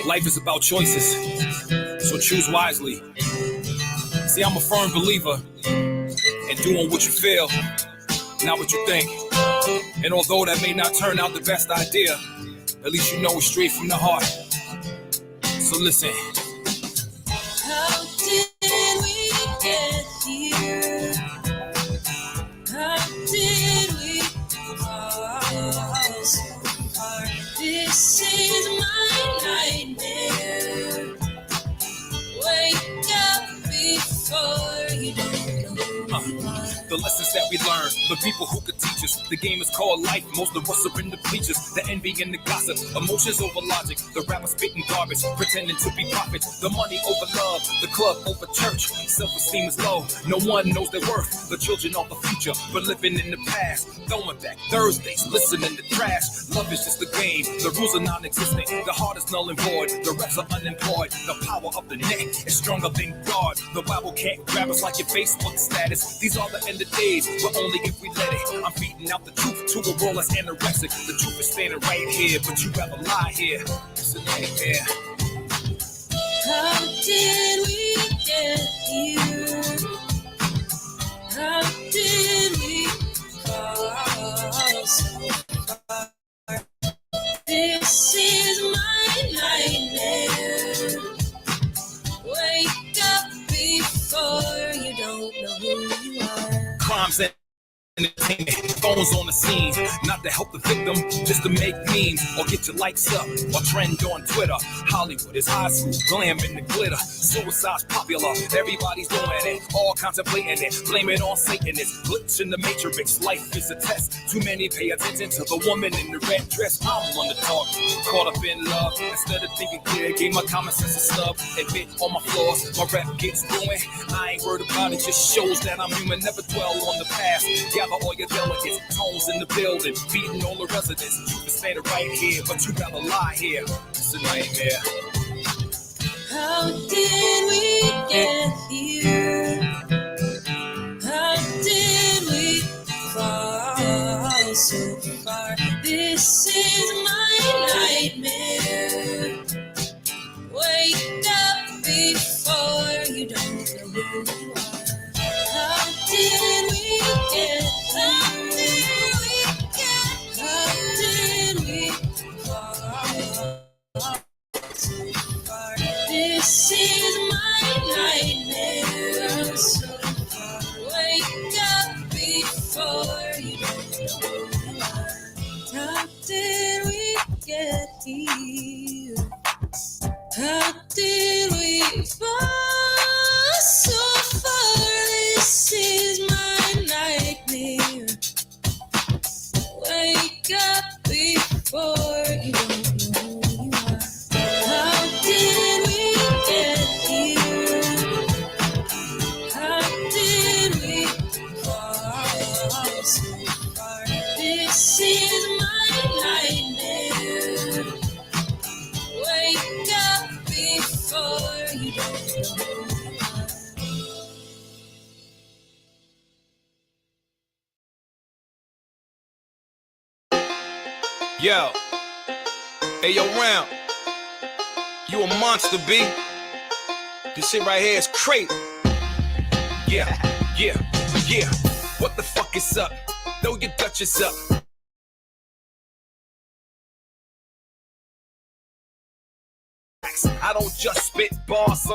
Life is about choices, so choose wisely. See, I'm a firm believer in doing what you feel, not what you think. And although that may not turn out the best idea, at least you know it's straight from the heart. So listen. How did we get here? How did we fall so far? This is my nightmare. Wake up before you don't know who you are. The lessons that we learn, the people who could teach us. The game is called life, most of us are in the bleachers. The envy and the gossip, emotions over logic. The rappers spitting garbage, pretending to be prophets. The money over love, the club over church. Self-esteem is low, no one knows their worth. The children of the future, but living in the past. Throwing back Thursdays, listening to trash. Love is just a game, the rules are non-existent. The heart is null and void, the reps are unemployed. The power of the neck is stronger than God. The Bible can't grab us like your Facebook status. These are the end of days, but only if we let it. I'm feeding out the truth to a world that's anorexic. The truth is standing right here, but you rather lie here. It's a nightmare. How did we get here? How did we fall so far? This is my nightmare. Wake up before you don't know who you are. Crimes and entertainment, phones on the scene, not to help the victim, just to make memes or get your likes up or trend on Twitter. Hollywood is high school, glam in the glitter. Suicide's popular, everybody's doing it, all contemplating it. Blame it on Satan, it's glitch in the matrix. Life is a test. Too many pay attention to the woman in the red dress. I'm one to talk, caught up in love. Instead of thinking clear, gave my common sense a snub. Admit all my flaws, my rap gets going. I ain't worried about it, just shows that I'm human. Never dwell on the past. Gather all your delegates, tones in the building, feeding all the residents. Truth is standing right here, but you rather lie here. It's a nightmare. How did we get here? How did we fall so far? This is my nightmare. Wake up before you don't know who you are. How did we get here? How did we fall so far? This is my nightmare. So far. Wake up before you don't know who you are. How did we get here? How did we fall so far? This is my nightmare. Wake up before you don't know who you are. How did we get here? How did we fall so far? This is my nightmare. Wake up before you don't know who you are. Yo, hey yo, Round, you a monster, B. This shit right here is crazy. Yeah, yeah, yeah. What the fuck is up? Throw your Dutchess up. I don't just spit bars.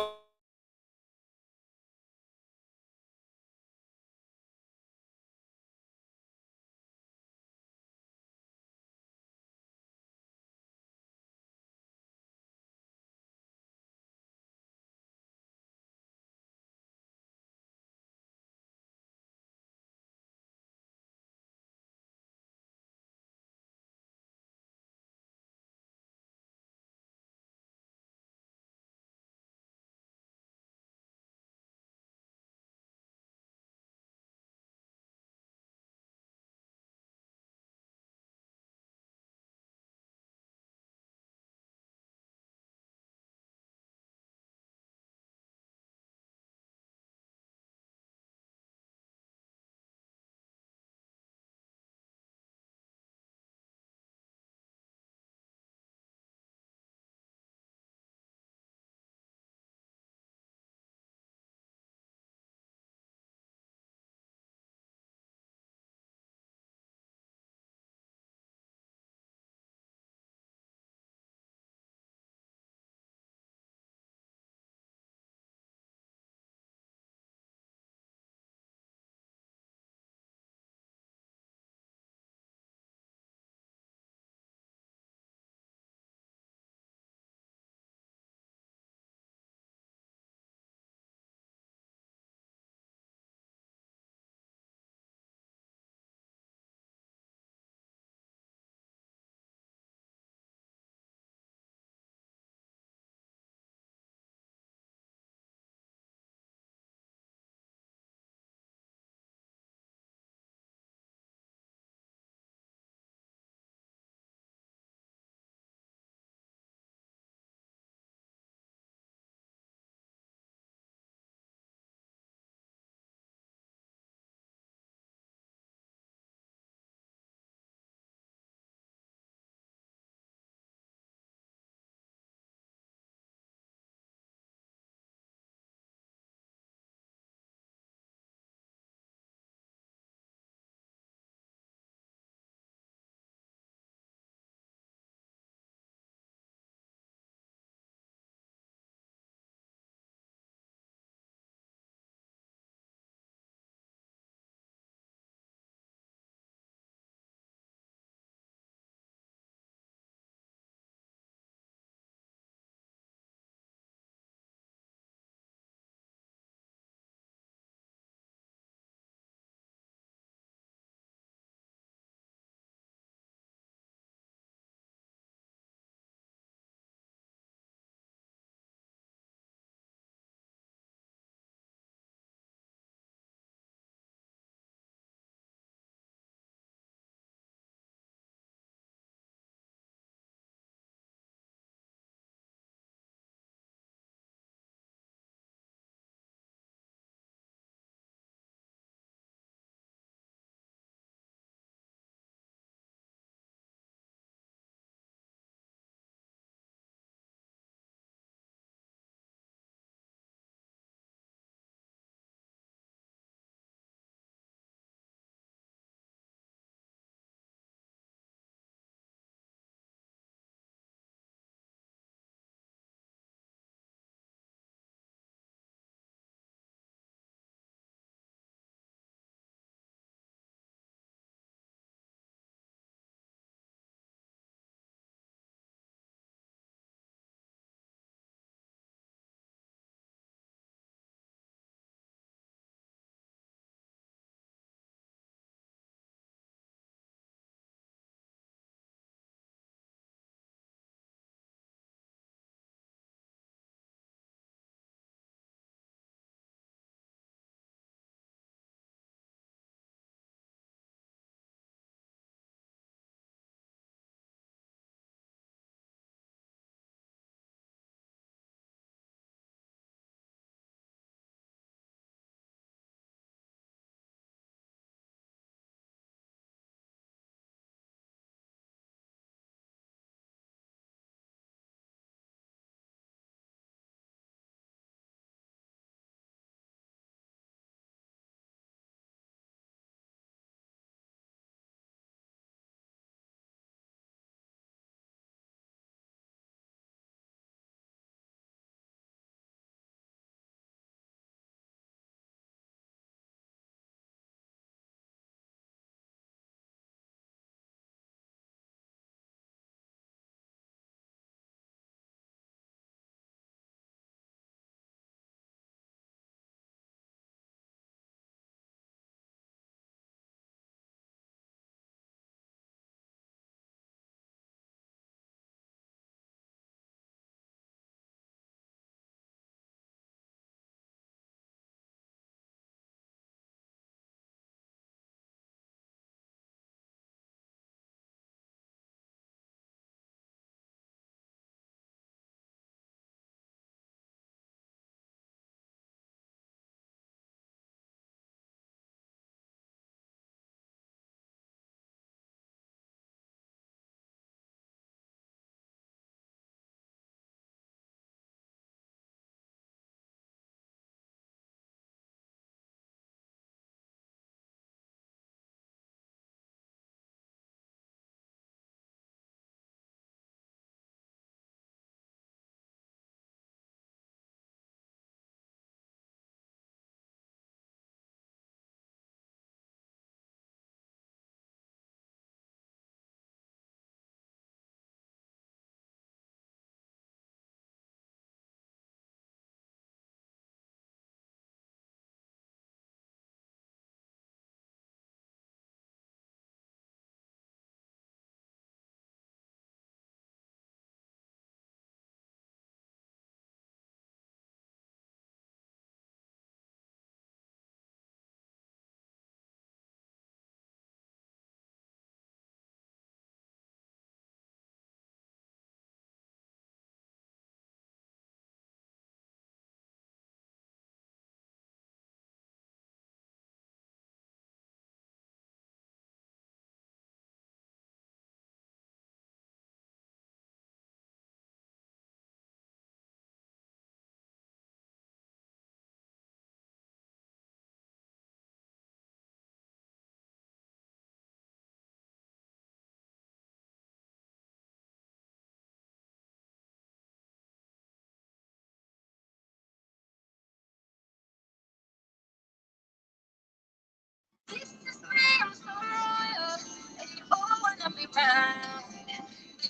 around.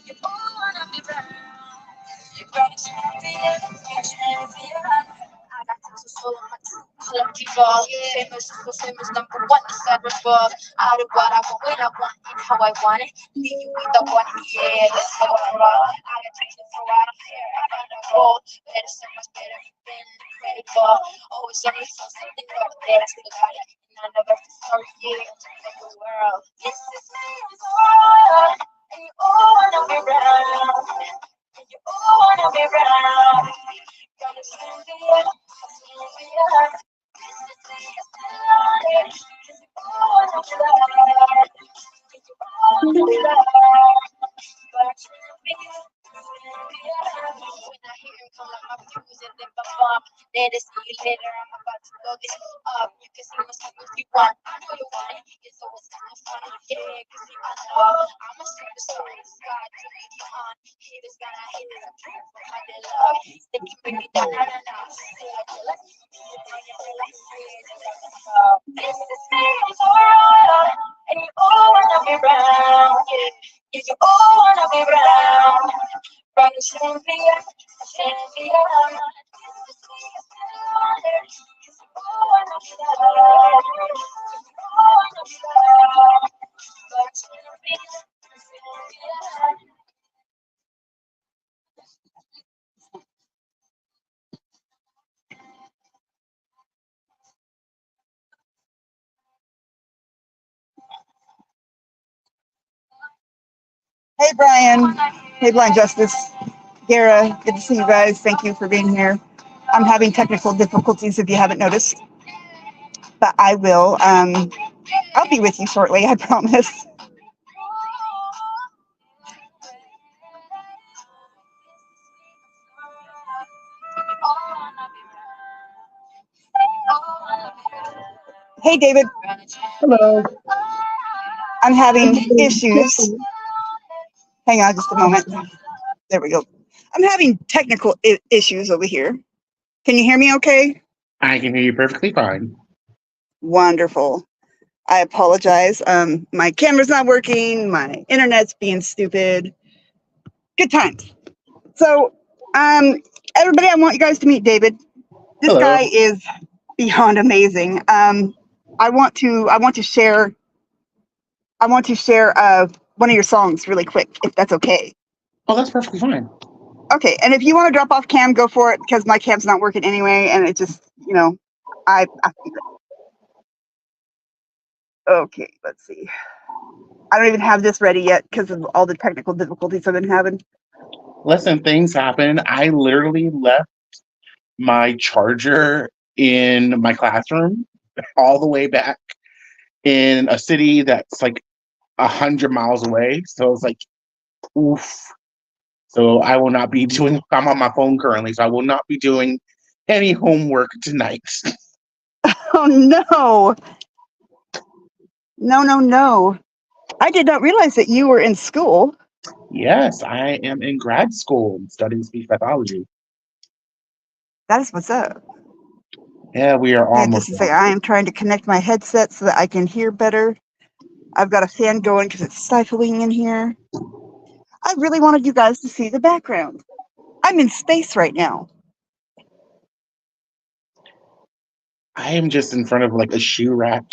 You all wanna be round. You're gonna champion, you're champion. I got tons of soul on my true color people. Famous, number one, desirable. I do what I want, when I want, and how I want it. Leave you with the one, yeah, that's how I roll. I got things to throw, I don't care, I got no gold. Better, so much better than incredible. Always only saw something up there, I still got it. And I never sorry, yeah, to the world. This is me, it's all. And you all wanna be round. And you all wanna be round. Gonna stand be up, stand be up. This is me, it's all. Cause you all wanna be round. And you all wanna be round. But stand be up, stand be up. When I hear him come like my fuse and then bump. Then to see you later, I'm about to blow this up. You can see myself if you want. I know you want it. It's always kind of fun. Yeah, cause see, I know I'm a superstar. God to lead you on. Haters gonna hate us. I'm trying for my dead love. Sticky, bring it down, na. Say I feel like this is me, it's alright. And you all wanna be round. Yeah, you all wanna be round. From the champion, champion. This is me, it's alright. Cause you all wanna be round. You all wanna be round. But champion, champion. Hey, Brian. Hey, Blind Justice. Gara, good to see you guys. Thank you for being here. I'm having technical difficulties if you haven't noticed, but I will. I'll be with you shortly, I promise. Hey, David. Hello. I'm having issues. Hang on just a moment. There we go. I'm having technical issues over here. Can you hear me okay? I can hear you perfectly fine. Wonderful. I apologize. My camera's not working. My internet's being stupid. Good times. So, everybody, I want you guys to meet David. This Hello. guy is beyond amazing. I want to share one of your songs really quick, if that's okay. Oh, that's perfectly fine. Okay, and if you want to drop off cam, go for it, because my cam's not working anyway, and it just, I okay, let's see. I don't even have this ready yet because of all the technical difficulties I've been having. Listen, things happen. I literally left my charger in my classroom all the way back in a city that's like 100 miles away. So I was like, oof. So I will not be doing, I'm on my phone currently, so I will not be doing any homework tonight. Oh, no. No. I did not realize that you were in school. Yes, I am in grad school studying speech pathology. That is what's up. Yeah, we are I almost. just say I am trying to connect my headset so that I can hear better. I've got a fan going because it's stifling in here. I really wanted you guys to see the background. I'm in space right now. I am just in front of like a shoe rack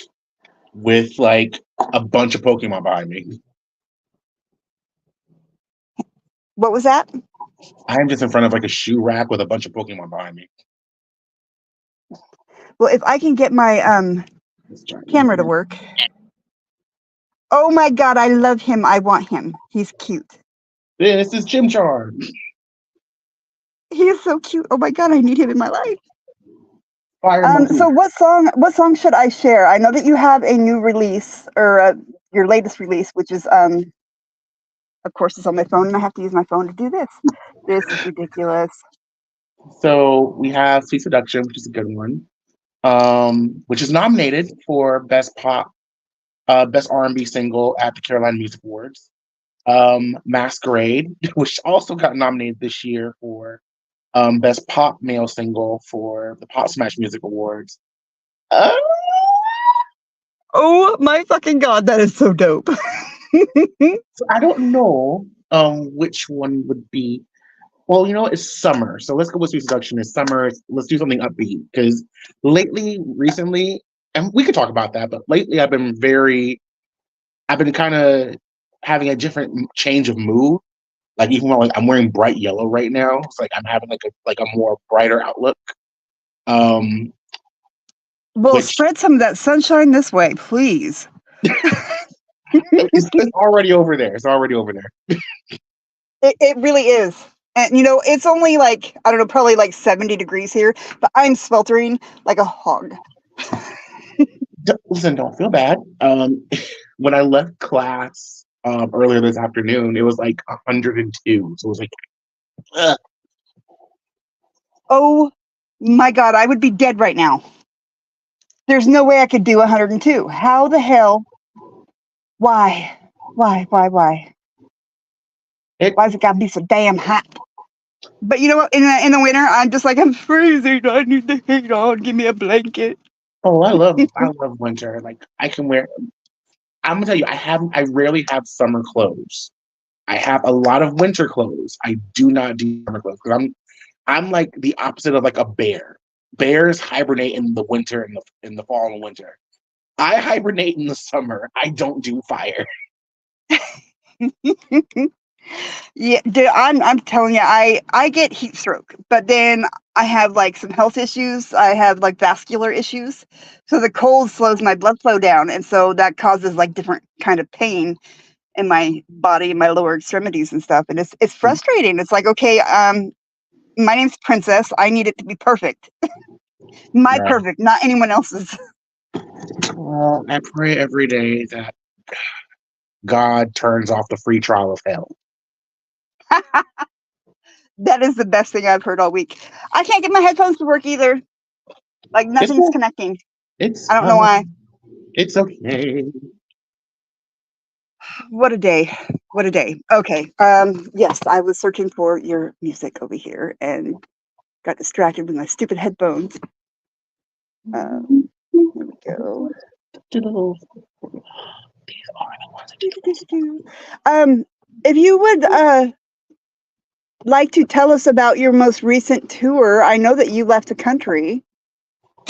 with like a bunch of Pokemon behind me. What was that? I am just in front of like a shoe rack with a bunch of Pokemon behind me. Well, if I can get my camera to work. Oh my God, I love him. I want him. He's cute. This is Chimchar. He is so cute. Oh my God, I need him in my life. Fire So what song should I share? I know that you have a new release, or your latest release, which is of course it's on my phone, and I have to use my phone to do this. This is ridiculous. So we have Sweet Seduction, which is a good one, which is nominated for Best Pop, Best R&B Single at the Carolina Music Awards. Masquerade, which also got nominated this year for Best Pop Male Single for the Pop Smash Music Awards. Oh my fucking God, that is so dope. So I don't know which one would be. Well, it's summer, so let's go with seduction. It's summer. Let's do something upbeat because recently, and we could talk about that. But lately, I've been kind of having a different change of mood. Like even when I'm wearing bright yellow right now, it's like I'm having like a more brighter outlook. Um, Well, which spread some of that sunshine this way, please. it's already over there. It's already over there. It really is. And it's only like, I don't know, probably like 70 degrees here, but I'm sweltering like a hog. Listen, don't feel bad. When I left class earlier this afternoon, it was like 102. So it was like, ugh. Oh my God, I would be dead right now. There's no way I could do 102. How the hell? Why? Why? Why is it gotta be so damn hot? But you know what? In the winter, I'm just like, I'm freezing. I need the heat on. Give me a blanket. Oh, I love winter. Like I can wear. I'm gonna tell you, I rarely have summer clothes. I have a lot of winter clothes. I do not do summer clothes because I'm like the opposite of like a bear. Bears hibernate in the winter and in the fall and winter. I hibernate in the summer. I don't do fire. Yeah, dude, I'm telling you, I get heat stroke, but then I have like some health issues. I have like vascular issues, so the cold slows my blood flow down, and so that causes like different kind of pain in my body, my lower extremities and stuff. And it's frustrating. It's like, okay, my name's Princess. I need it to be perfect. My Right. perfect, not anyone else's. Well, I pray every day that God turns off the free trial of hell. That is the best thing I've heard all week. I can't get my headphones to work either. Like nothing's cool. connecting. It's I don't know why. It's okay. What a day. What a day. Okay. Yes, I was searching for your music over here and got distracted with my stupid headphones. Here we go. These are the ones that do. If you would like to tell us about your most recent tour, I know that you left the country.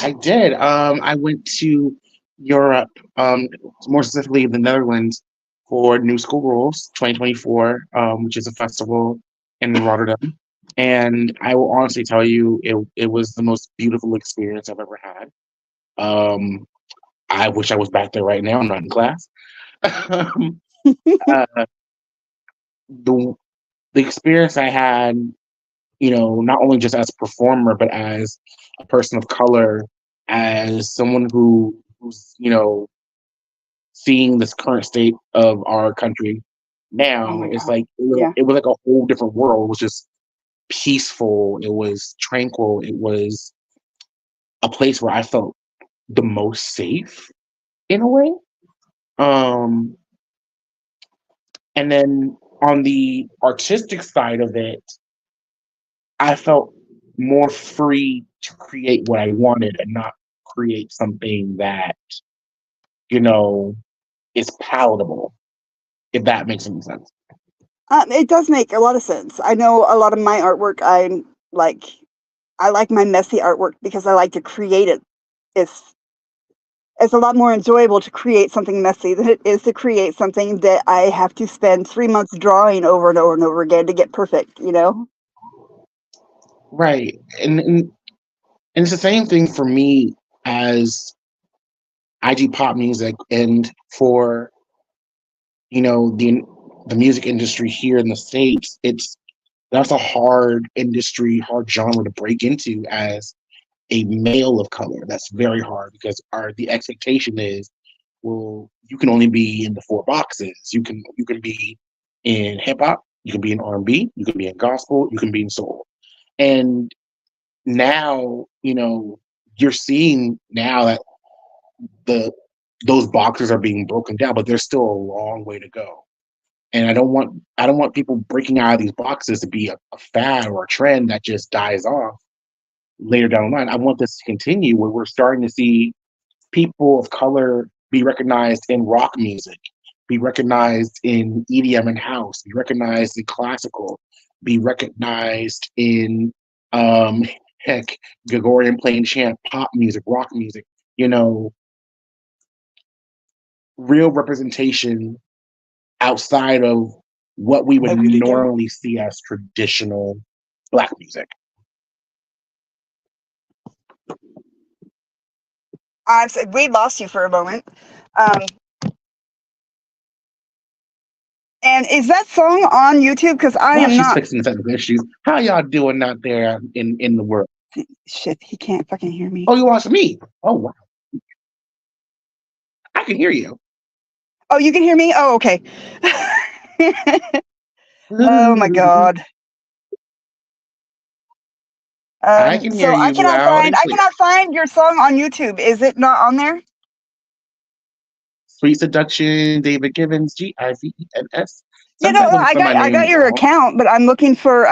I did. I went to Europe, more specifically the Netherlands, for New School Rules 2024, which is a festival in Rotterdam. And I will honestly tell you, it was the most beautiful experience I've ever had. I wish I was back there right now. I'm not in class. The experience I had, not only just as a performer, but as a person of color, as someone who's seeing this current state of our country now, it's like it was like a whole different world. It was just peaceful. It was tranquil. It was a place where I felt the most safe in a way. And then on the artistic side of it, I felt more free to create what I wanted and not create something that, is palatable, if that makes any sense. It does make a lot of sense. I know a lot of my artwork, I like my messy artwork because I like to create it. It's a lot more enjoyable to create something messy than it is to create something that I have to spend 3 months drawing over and over and over again to get perfect, Right. And it's the same thing for me as I do pop music, and for the music industry here in the States, that's a hard industry, hard genre to break into as a male of color. That's very hard because the expectation is, well, you can only be in the 4 boxes. You can be in hip hop, you can be in R&B, you can be in gospel, you can be in soul. And now, you're seeing now that those boxes are being broken down, but there's still a long way to go. And I don't want people breaking out of these boxes to be a fad or a trend that just dies off later down the line. I want this to continue where we're starting to see people of color be recognized in rock music, be recognized in EDM and house, be recognized in classical, be recognized in heck, Gregorian plain chant, pop music, rock music, you know, real representation outside of what we would normally see as traditional Black music. We lost you for a moment. And is that song on YouTube? Because I am She's not. fixing technical issues. How y'all doing out there in the world? Shit, he can't fucking hear me. Oh, you watch me? Oh, wow. I can hear you. Oh, you can hear me? Oh, okay. Oh my God. I can hear so you. I cannot find your song on YouTube. Is it not on there? Sweet Seduction, David Givens, Givens. You know, I got your account, but I'm looking for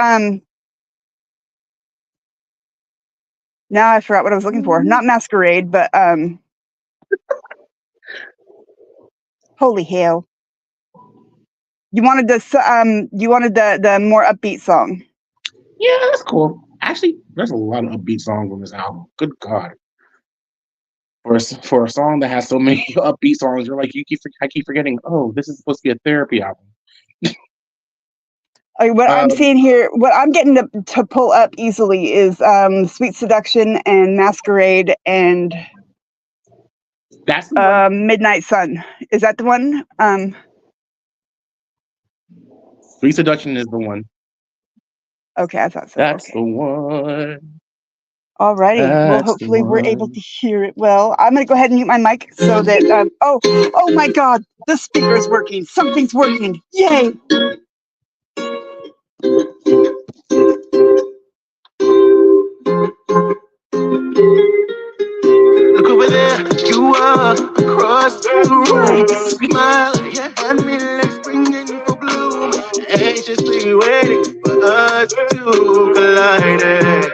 now I forgot what I was looking for. Not Masquerade, but holy hell. You wanted the more upbeat song. Yeah, that's cool. Actually, there's a lot of upbeat songs on this album. Good God. For a song that has so many upbeat songs, you're like, I keep forgetting, oh, this is supposed to be a therapy album. What I'm seeing here, what I'm getting to pull up easily is Sweet Seduction and Masquerade and that's Midnight Sun. Is that the one? Sweet Seduction is the one. Okay, I thought so. That's the one. All righty. Well, hopefully we're able to hear it well. I'm going to go ahead and mute my mic so that, oh my God, the speaker is working. Something's working. Yay. Look over there, you are across the room. Smile, your hand me like spring in full bloom. Anxiously waiting for us to collide.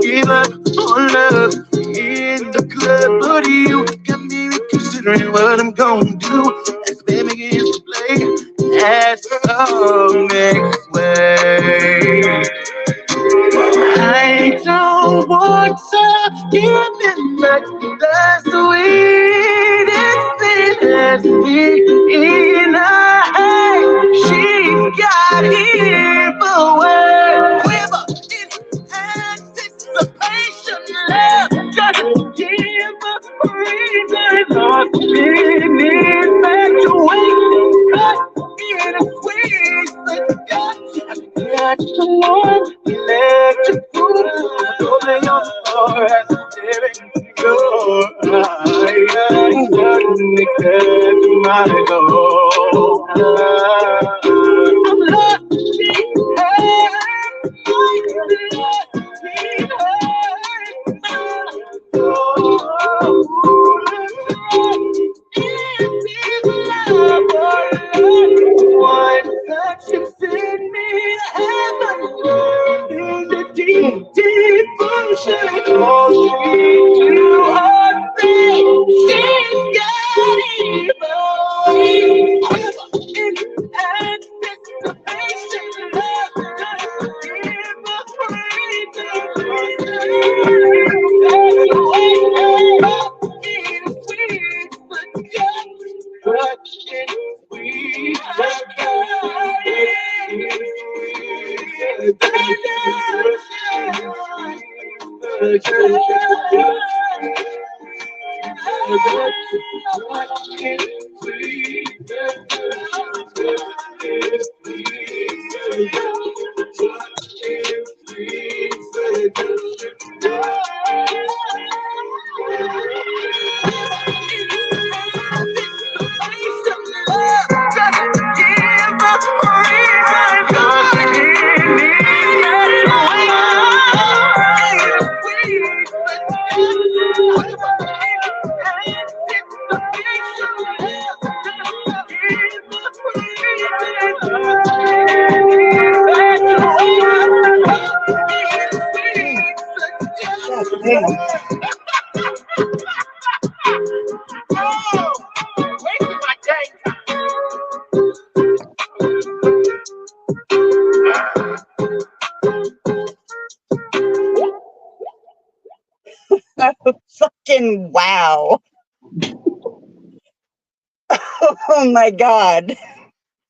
Give up on love in the club, but you got me reconsidering what I'm gonna do as they begin to play that song next way. I don't want to give it back. That's the sweetest thing that's me in her head. She got here for where quiver in anticipation. Love just give a reason. Not being back to wait. Cut in a squeeze, but got to love. Electric food, rolling on the floor as I'm tearing your eye. Connected to my goal. I'm looking her, one touch you send me to heaven. Deep devotion, oh, she to her faith, she's got evil. In anticipation, love just give a Fucking wow. Oh my God.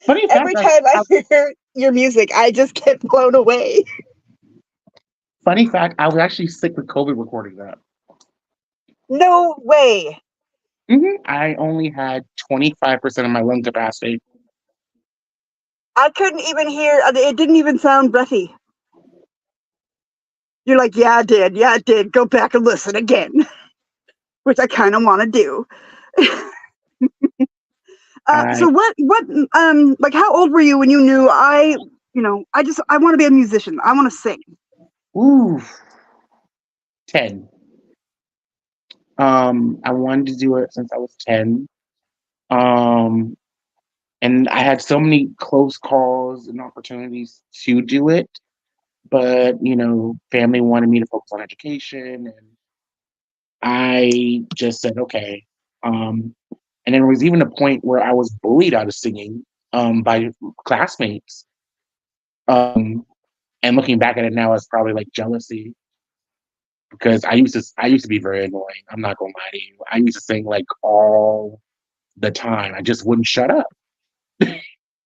Funny fact, Every time I hear your music, I just get blown away. funny fact, I was actually sick with COVID recording that. No way. I only had 25% of my lung capacity. I couldn't even hear, it didn't even sound breathy. You're like, yeah, it did. Yeah, it did. Go back and listen again, which I kind of want to do. So like, how old were you when you knew I want to be a musician. I want to sing. Ooh, 10. I wanted to do it since I was 10. And I had so many close calls and opportunities to do it, but family wanted me to focus on education, and I just said okay. And there was even a point where I was bullied out of singing by classmates. And looking back at it now, it's probably like jealousy, because I used to be very annoying. I'm not gonna lie to you. I used to sing like all the time. I just wouldn't shut up.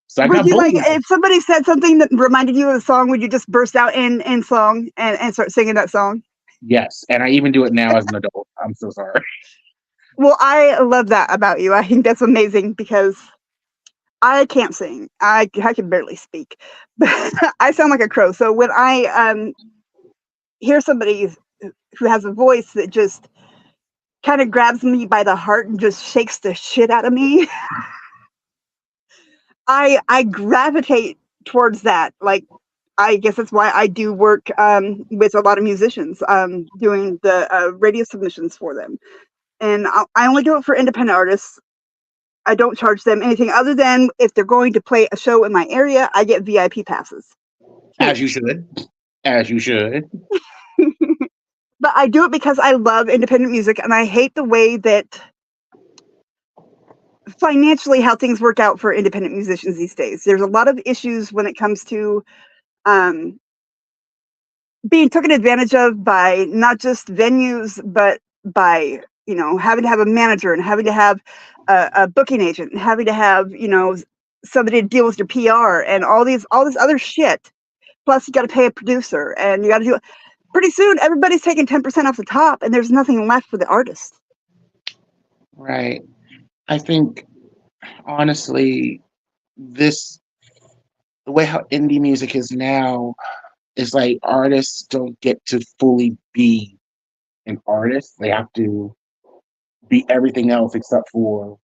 So I Would got you like, bullied. if somebody said something that reminded you of the song, would you just burst out in song and start singing that song? Yes, and I even do it now as an adult. I'm so sorry. Well, I love that about you. I think that's amazing because I can't sing. I can barely speak, but I sound like a crow. So when I hear somebody who has a voice that just kind of grabs me by the heart and just shakes the shit out of me, I gravitate towards that. Like, I guess that's why I do work with a lot of musicians, doing the radio submissions for them. And I only do it for independent artists. I don't charge them anything other than if they're going to play a show in my area, I get VIP passes. As you should. As you should. But I do it because I love independent music, and I hate the way that financially how things work out for independent musicians these days. There's a lot of issues when it comes to being taken advantage of by not just venues, but by having to have a manager and having to have a booking agent and having to have somebody to deal with your PR and all this other shit. Plus, you got to pay a producer, and you got to do it. Pretty soon, everybody's taking 10% off the top, and there's nothing left for the artist. Right. I think honestly, the way how indie music is now is like artists don't get to fully be an artist. They have to be everything else except for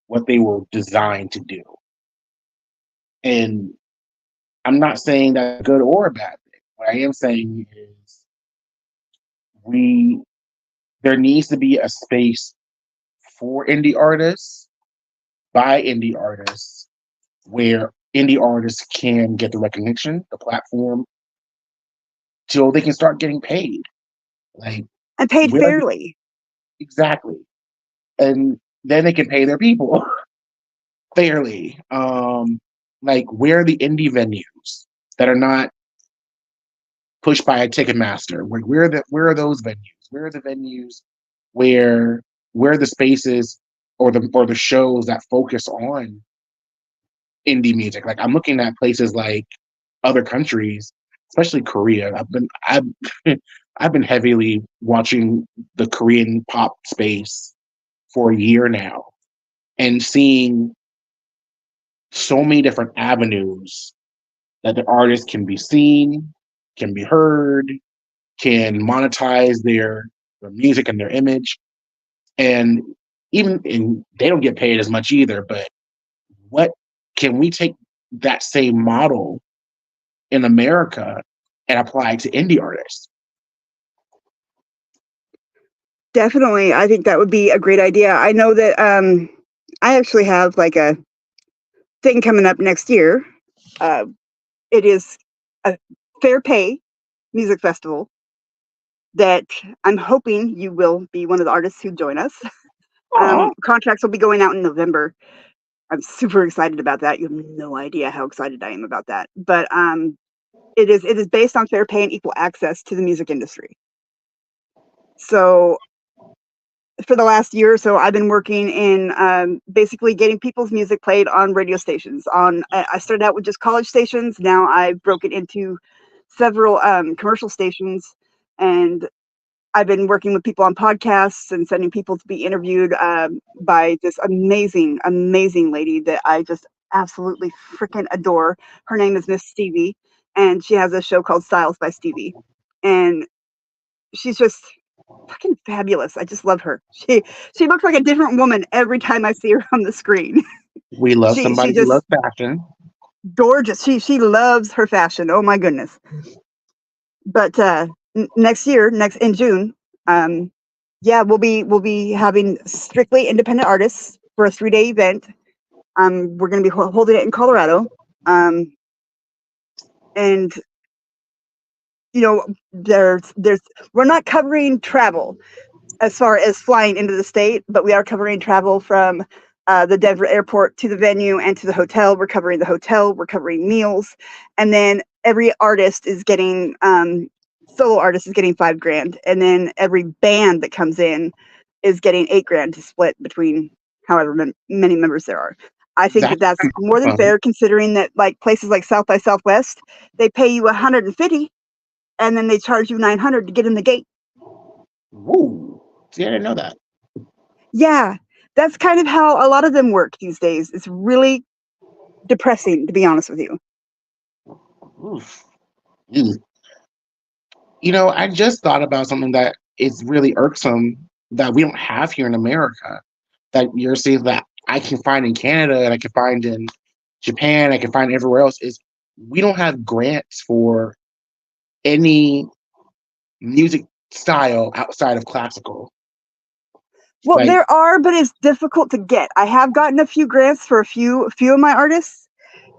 what they were designed to do. And I'm not saying that's good or a bad thing. What I am saying is there needs to be a space for indie artists by indie artists where indie artists can get the recognition, the platform, till they can start getting paid. Like, and paid fairly. Exactly. And then they can pay their people fairly. Like, where are the indie venues that are not pushed by a Ticketmaster? Where are those venues? Where are the venues where are the spaces or the shows that focus on indie music? Like, I'm looking at places like other countries, especially Korea. I've been heavily watching the Korean pop space for a year now, and seeing so many different avenues that the artist can be seen, can be heard, can monetize their music and their image. And they don't get paid as much either, but what can we take that same model in America and apply it to indie artists? Definitely. I think that would be a great idea. I know that I actually have like a thing coming up next year. It is a fair pay music festival that I'm hoping you will be one of the artists who join us. Contracts will be going out in November. I'm super excited about that. You have no idea how excited I am about that. But it is based on fair pay and equal access to the music industry. So for the last year or so, I've been working in basically getting people's music played on radio stations. I started out with just college stations. Now I've broken into several commercial stations, and I've been working with people on podcasts and sending people to be interviewed by this amazing, amazing lady that I just absolutely freaking adore. Her name is Miss Stevie, and she has a show called Styles by Stevie, and she's just fucking fabulous. I just love her. She looks like a different woman every time I see her on the screen. We love She somebody who just loves fashion. gorgeous. She loves her fashion. Oh my goodness. But next in June, we'll be having strictly independent artists for a 3-day event. We're going to be holding it in Colorado. And you know, we're not covering travel as far as flying into the state, but we are covering travel from the Denver airport to the venue and to the hotel. We're covering the hotel, we're covering meals, and then every artist is getting solo artist is getting $5,000, and then every band that comes in is getting $8,000 to split between however many members there are. I think that's more than fair, considering that like places like South by Southwest, they pay you $150, and then they charge you $900 to get in the gate. Whoa. See, I didn't know that. Yeah, that's kind of how a lot of them work these days. It's really depressing, to be honest with you. Oof. Mm. You know, I just thought about something that is really irksome that we don't have here in America, that you're seeing that I can find in Canada and I can find in Japan, I can find everywhere else, is we don't have grants for any music style outside of classical. Well, Like, there are, but it's difficult to get. I have gotten a few grants for a few of my artists,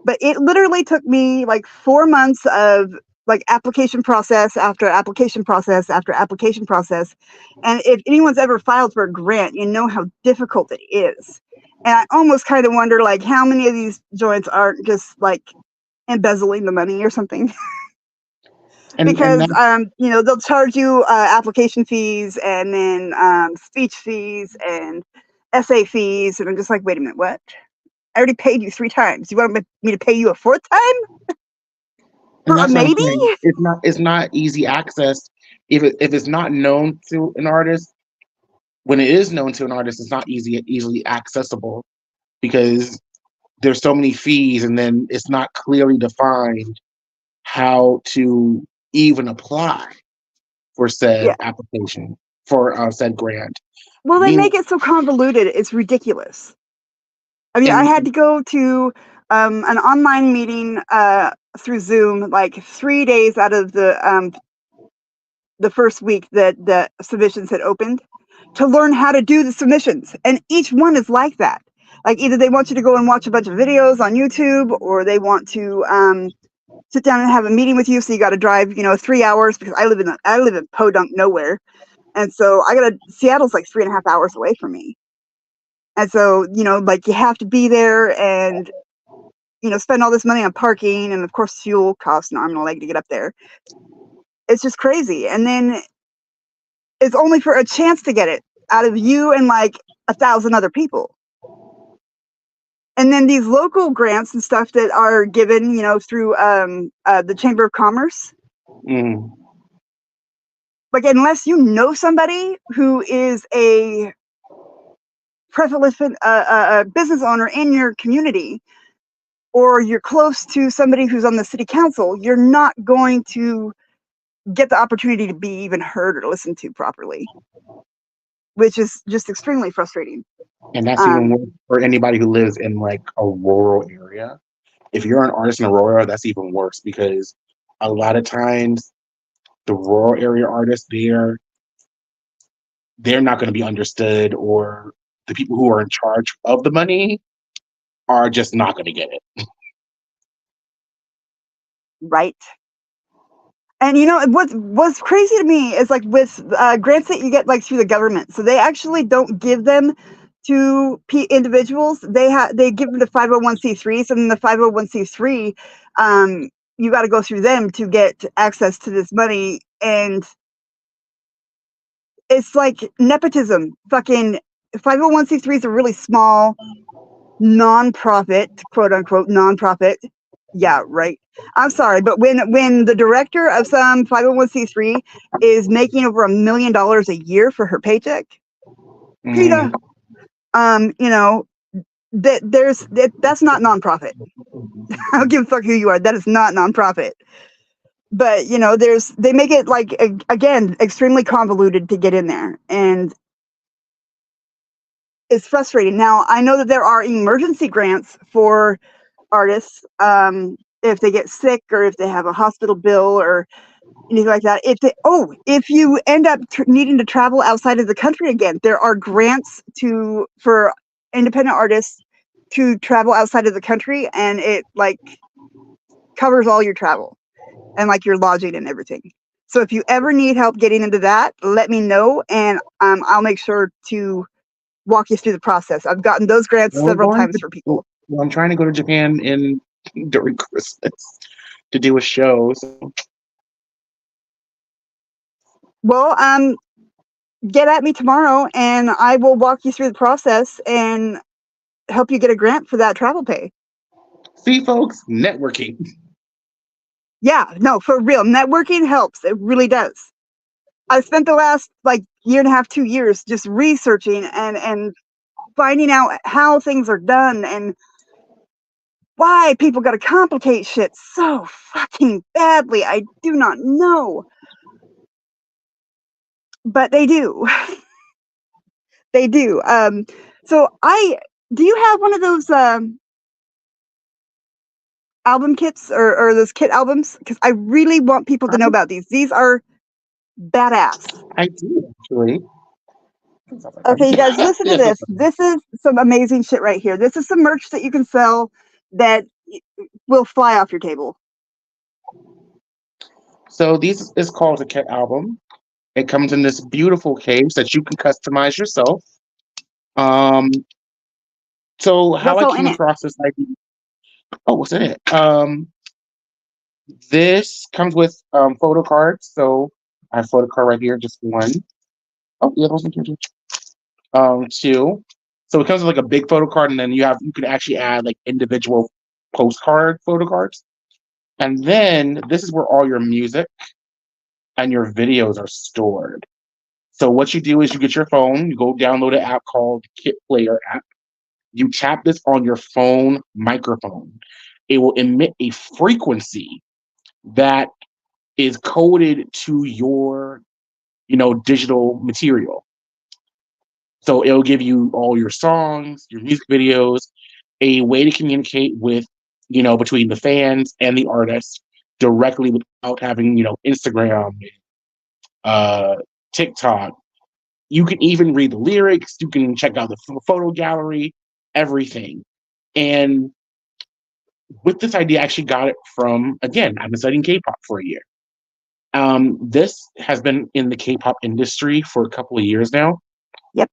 but it literally took me like 4 months of like application process after application process after application process. And if anyone's ever filed for a grant, you know how difficult it is. And I almost kind of wonder like how many of these joints aren't just like embezzling the money or something. Because you know, they'll charge you application fees and then speech fees and essay fees, and I'm just like, wait a minute, what? I already paid you 3 times. You want me to pay you a 4th time? and that's what I'm Maybe? saying. It's not easy access. If it's not known to an artist, when it is known to an artist, it's not easily accessible because there's so many fees, and then it's not clearly defined how to even apply for said application, for said grant. Well, they make it so convoluted, it's ridiculous. I mean, I had to go to an online meeting through Zoom like 3 days out of the first week that the submissions had opened to learn how to do the submissions. And each one is like that. Like either they want you to go and watch a bunch of videos on YouTube, or they want to sit down and have a meeting with you. So you got to drive, 3 hours, because I live in podunk nowhere. And so Seattle's like 3.5 hours away from me. And so, like you have to be there and, spend all this money on parking, and of course fuel costs an arm and a leg to get up there. It's just crazy. And then it's only for a chance to get it out of you and like 1,000 other people. And then these local grants and stuff that are given, through the Chamber of Commerce. Mm. Like, unless you know somebody who is a prolific business owner in your community, or you're close to somebody who's on the city council, you're not going to get the opportunity to be even heard or listened to properly, which is just extremely frustrating. And that's even worse for anybody who lives in like a rural area. If you're an artist in a rural area, that's even worse, because a lot of times the rural area artists, they're not going to be understood, or the people who are in charge of the money are just not going to get it. Right. And what's crazy to me is like with grants that you get like through the government, so they actually don't give them to individuals. They give them to 501c3s, and then the 501c3, you got to go through them to get access to this money. And It's like nepotism. Fucking 501c3 is a really small non-profit, quote unquote, non-profit. Yeah, right. I'm sorry, but when the director of some 501c3 is making over $1 million a year for her paycheck, PETA, you know, that's not nonprofit. I don't give a fuck who you are. That is not nonprofit. But you know, they make it like again extremely convoluted to get in there, and it's frustrating. Now I know that there are emergency grants for artists if they get sick or if they have a hospital bill or anything like that. If you end up needing to travel outside of the country again, there are grants for independent artists to travel outside of the country, and it like covers all your travel and like your lodging and everything. So if you ever need help getting into that, let me know, and I'll make sure to walk you through the process. I've gotten those grants several times for people. Well, I'm trying to go to Japan during Christmas to do a show. So. Well, get at me tomorrow, and I will walk you through the process and help you get a grant for that travel pay. See, folks, networking. Yeah, no, for real. Networking helps. It really does. I spent the last like year and a half, 2 years just researching and finding out how things are done and why people got to complicate shit so fucking badly. I do not know. But they do. They do. So do you have one of those album kits or those kit albums? Because I really want people to know about these. These are badass. I do, actually. Okay, you guys, listen to this. This is some amazing shit right here. This is some merch that you can sell that will fly off your table. So this is called a kit album. It comes in this beautiful case that you can customize yourself. So how I came across this idea. Oh, what's in it? This comes with photo cards. So I have a photo card right here, just one. Oh, the other one's in here too. Two. So it comes with like a big photo card, and then you can actually add like individual postcard photo cards. And then this is where all your music and your videos are stored. So what you do is you get your phone, you go download an app called Kit Player app. You tap this on your phone microphone. It will emit a frequency that is coded to your, digital material. So it'll give you all your songs, your music videos, a way to communicate with, between the fans and the artists directly without having, Instagram, TikTok. You can even read the lyrics. You can check out the photo gallery, everything. And with this idea, I actually got it from, again, I've been studying K-pop for a year. This has been in the K-pop industry for a couple of years now. Yep.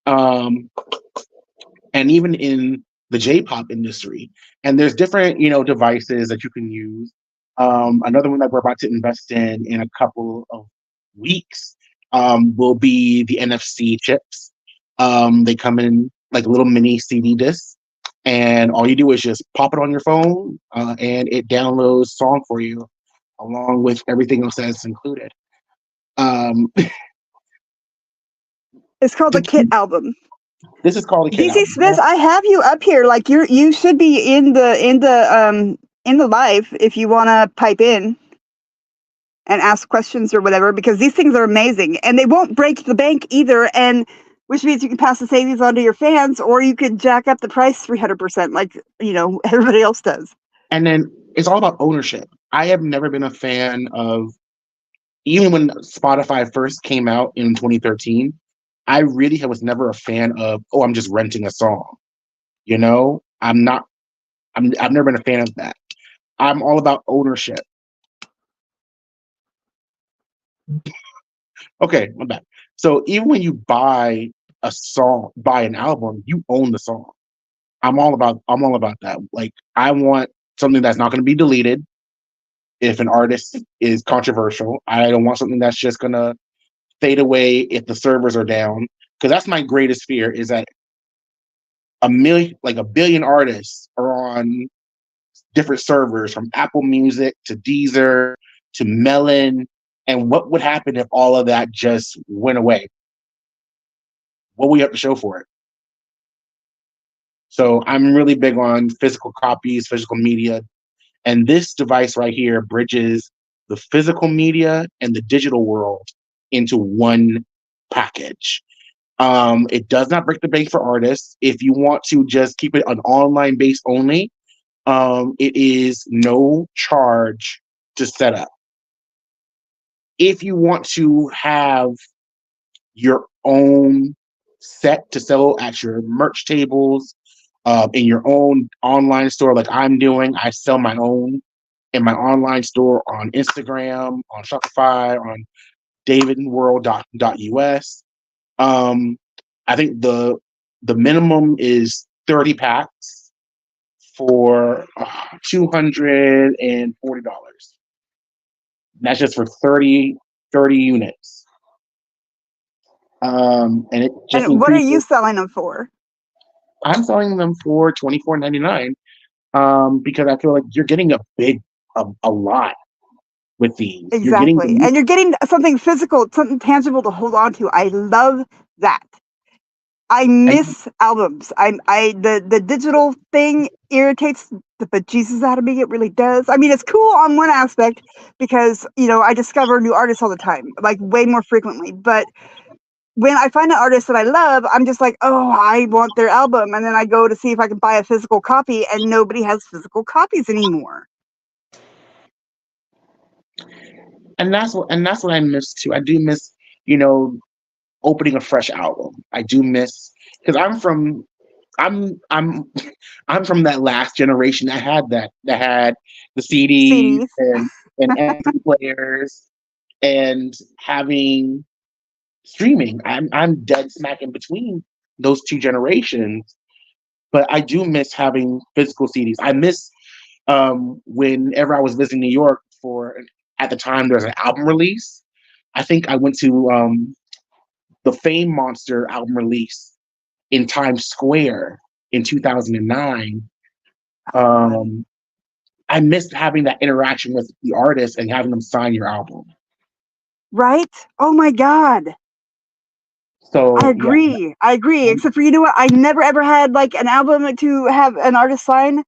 And even in the J-pop industry. And there's different, devices that you can use. Another one that we're about to invest in a couple of weeks will be the NFC chips. They come in like little mini CD discs, and all you do is just pop it on your phone, and it downloads song for you, along with everything else that's included. It's called a kit album. This is called a kit DC album. Smith, I have you up here. Like you should be in the live if you want to pipe in and ask questions or whatever, because these things are amazing and they won't break the bank either. And which means you can pass the savings on to your fans, or you could jack up the price 300%, like everybody else does. And then it's all about ownership. I have never been a fan of, even when Spotify first came out in 2013. I really was never a fan of, I'm just renting a song. I've never been a fan of that. I'm all about ownership. Okay, I'm back. So even when you buy a song, buy an album, you own the song. I'm all about that. Like, I want something that's not going to be deleted if an artist is controversial. I don't want something that's just going to fade away if the servers are down. Because that's my greatest fear, is that a billion artists are on different servers, from Apple Music to Deezer to Melon. And what would happen if all of that just went away? What would we have to show for it? So I'm really big on physical copies, physical media. And this device right here bridges the physical media and the digital world into one package. It does not break the bank for artists. If you want to just keep it an online base only, it is no charge to set up. If you want to have your own set to sell at your merch tables, in your own online store, like I'm doing, I sell my own in my online store on Instagram, on Shopify, on davidworld.us. I think the minimum is 30 packs for $240. That's just for 30 units. And it just And what are you selling them for? I'm selling them for $24.99, because I feel like you're getting a lot with these. Exactly. And you're getting something physical, something tangible to hold on to. I love that. I miss albums. The digital thing irritates the bejesus out of me. It really does. I mean, it's cool on one aspect because, I discover new artists all the time, like way more frequently. But when I find an artist that I love, I'm just like, oh, I want their album. And then I go to see if I can buy a physical copy, and nobody has physical copies anymore. And that's what I miss too. I do miss, opening a fresh album. I do miss, because I'm from that last generation that had the CDs. and MP players and having streaming. I'm dead smack in between those two generations, but I do miss having physical CDs. I miss whenever I was visiting New York at the time there was an album release. I think I went to the Fame Monster album release in Times Square in 2009. I missed having that interaction with the artist and having them sign your album. Right? Oh my God. So I agree. Yeah. I agree. Except for, what? I never ever had like an album to have an artist sign.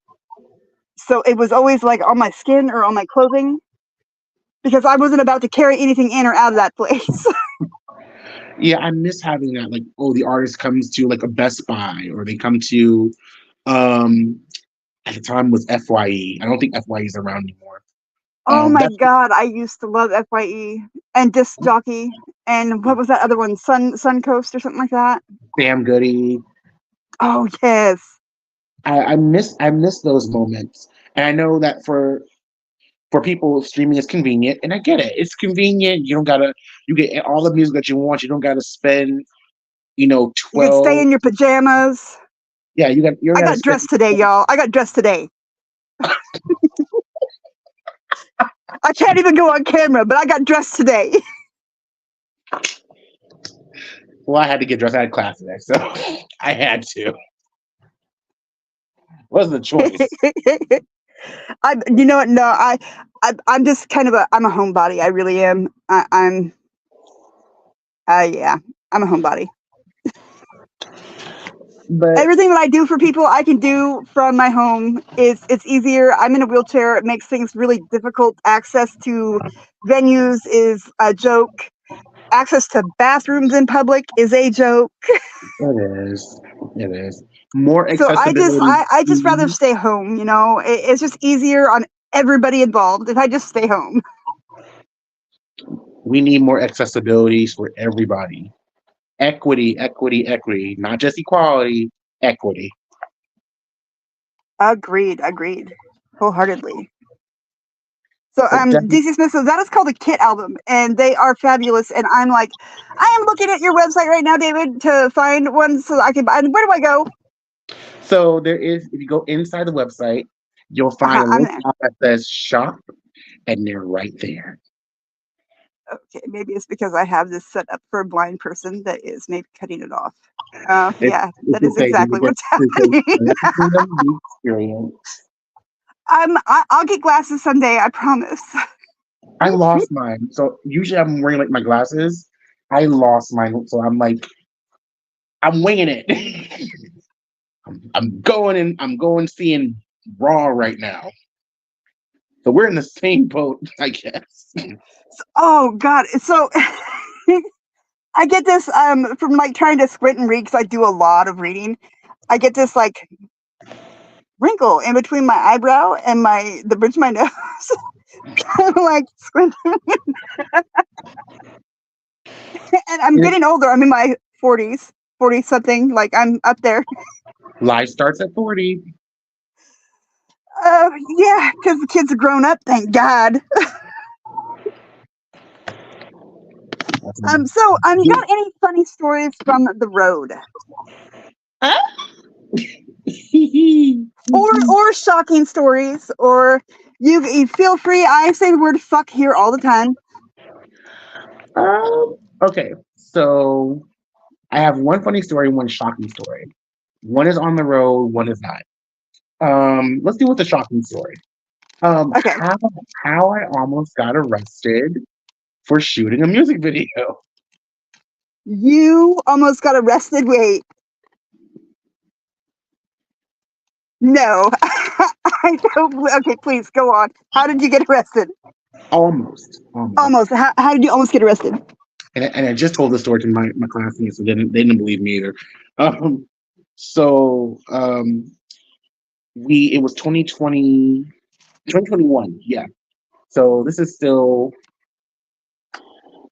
So it was always like on my skin or on my clothing, because I wasn't about to carry anything in or out of that place. Yeah, I miss having that. Like, the artist comes to like a Best Buy, or they come to, at the time was FYE. I don't think FYE is around anymore. Oh my God, I used to love FYE and Disc Jockey, and what was that other one? Suncoast or something like that. Sam Goody. Oh yes. I miss those moments, and I know that for people, streaming is convenient, and I get it. It's convenient. You get all the music that you want. You don't gotta spend, 12. You can stay in your pajamas. Yeah, I got dressed today, y'all. I got dressed today. I can't even go on camera, but I got dressed today. Well, I had to get dressed. I had class today, so I had to. Wasn't a choice. You know what? No, I'm just kind of I'm a homebody. I really am. I'm a homebody. But everything that I do for people, I can do from my home. It's easier. I'm in a wheelchair. It makes things really difficult. Access to venues is a joke. Access to bathrooms in public is a joke. It is. More accessibility. So I just rather stay home. It's just easier on everybody involved if I just stay home. We need more accessibility for everybody. Equity, not just equality, equity. Agreed, wholeheartedly. So DC Smith, so that is called the Kit album, and they are fabulous. And I'm like, I am looking at your website right now, David, to find one so I can buy. And where do I go? So there is, if you go inside the website, you'll find a link that says shop, and they're right there. Okay, maybe it's because I have this set up for a blind person that is maybe cutting it off. It's, Yeah, it's that is okay. exactly what's happening. Experience. I'll get glasses someday, I promise. I lost mine. So usually I'm wearing like my glasses. I lost mine. So I'm like, I'm winging it. I'm going seeing Raw right now. So we're in the same boat, I guess. Oh God. So I get this from like trying to squint and read because I do a lot of reading. I get this like wrinkle in between my eyebrow and the bridge of my nose. Kind of like squinting. And I'm getting older. I'm in my 40s, 40 something. Like I'm up there. Life starts at 40. Yeah, because the kids are grown up, thank God. So you got any funny stories from the road? or shocking stories, or you feel free. I say the word fuck here all the time. Okay, so I have one funny story and one shocking story. One is on the road, one is not. Let's deal with the shocking story. Okay. How I almost got arrested for shooting a music video. You almost got arrested. Wait. No. I don't. Okay, please go on. How did you get arrested? Almost. Almost. How did you almost get arrested? And I just told the story to my classmates, so they didn't believe me either. It was 2021, yeah. So this is still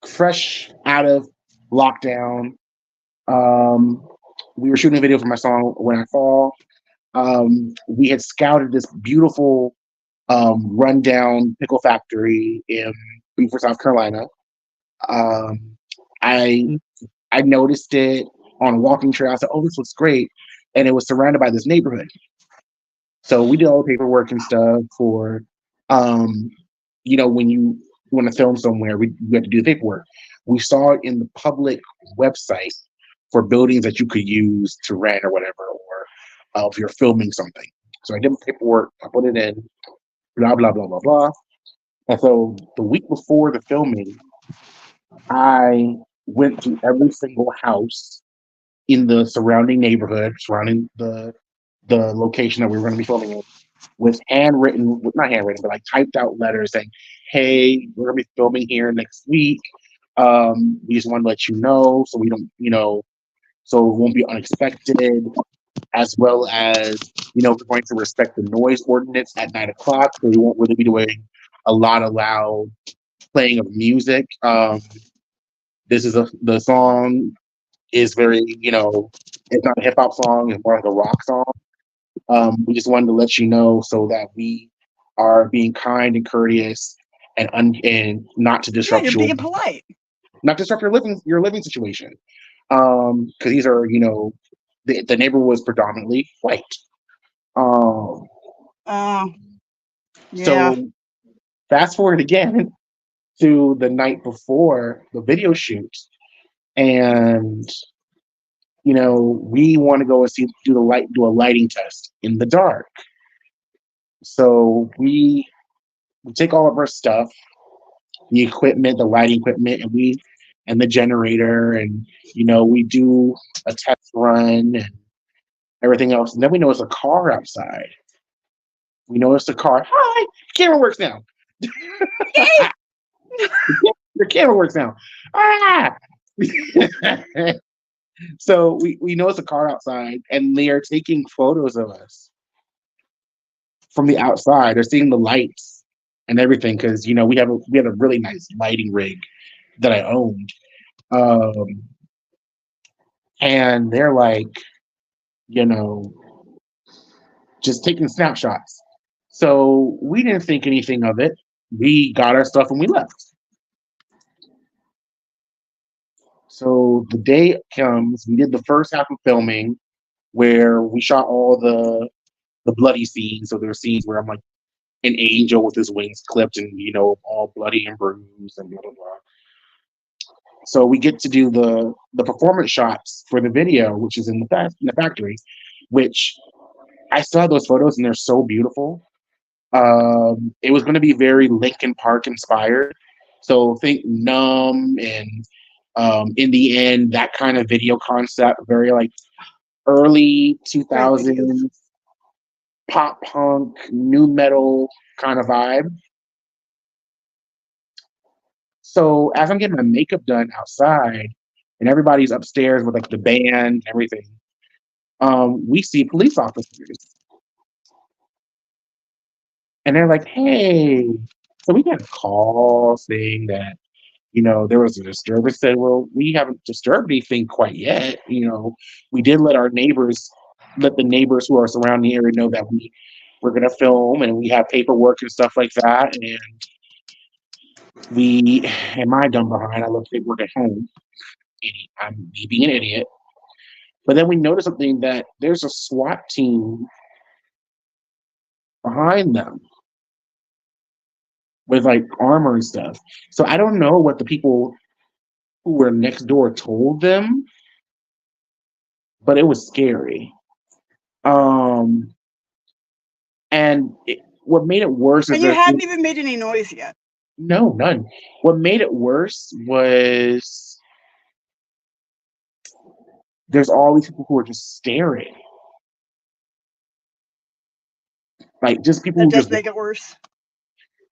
fresh out of lockdown. We were shooting a video for my song When I Fall. We had scouted this beautiful rundown pickle factory in Beaufort, South Carolina. I noticed it on a walking trail. I said, "Oh, this looks great," and it was surrounded by this neighborhood. So we did all the paperwork and stuff for, when you want to film somewhere, we had to do the paperwork. We saw it in the public website for buildings that you could use to rent or whatever, or if you're filming something. So I did the paperwork, I put it in, blah, blah, blah, blah, blah. And so the week before the filming, I went to every single house in the surrounding neighborhood, surrounding the location that we were going to be filming in, with not handwritten, but like typed out letters saying, "Hey, we're going to be filming here next week. We just want to let you know so we don't, so it won't be unexpected, as well as, we're going to respect the noise ordinance at 9:00, so we won't really be doing a lot of loud playing of music. The song is very, it's not a hip hop song, it's more like a rock song. We just wanted to let you know so that we are being kind and courteous and not to disrupt you're being polite. Not disrupt your living situation. Because these are, the neighborhood was predominantly white. Yeah. So fast forward again to the night before the video shoot, and we want to go and do a lighting test in the dark. So we take all of our stuff, the equipment, the lighting equipment, and the generator, and we do a test run and everything else. And then we notice a car outside. We notice the car. Hi, camera works now. Your camera works now. Ah! So we notice a car outside, and they are taking photos of us from the outside. They're seeing the lights and everything because we had a really nice lighting rig that I owned, and they're like, just taking snapshots. So we didn't think anything of it. We got our stuff and we left. So the day comes, we did the first half of filming where we shot all the bloody scenes. So there are scenes where I'm like an angel with his wings clipped and, all bloody and bruised and blah, blah, blah. So we get to do the performance shots for the video, which is in the factory, which I still have those photos and they're so beautiful. It was going to be very Linkin Park inspired. So think Numb and in the end, that kind of video concept, very like early 2000s pop punk, new metal kind of vibe. So as I'm getting my makeup done outside and everybody's upstairs with like the band and everything, we see police officers. And they're like, hey, so we got a call saying that, there was a disturbance. Said, well, we haven't disturbed anything quite yet. We did let the neighbors who are surrounding the area know that we're going to film and we have paperwork and stuff like that. And my dumb behind, I left paperwork at home. I'm me being an idiot. But then we noticed something that there's a SWAT team behind them with like armor and stuff. So I don't know what the people who were next door told them, but it was scary. And what made it worse and is you hadn't even made any noise yet. No, none. What made it worse was there's all these people who are just staring. Like just people That who does just make it worse.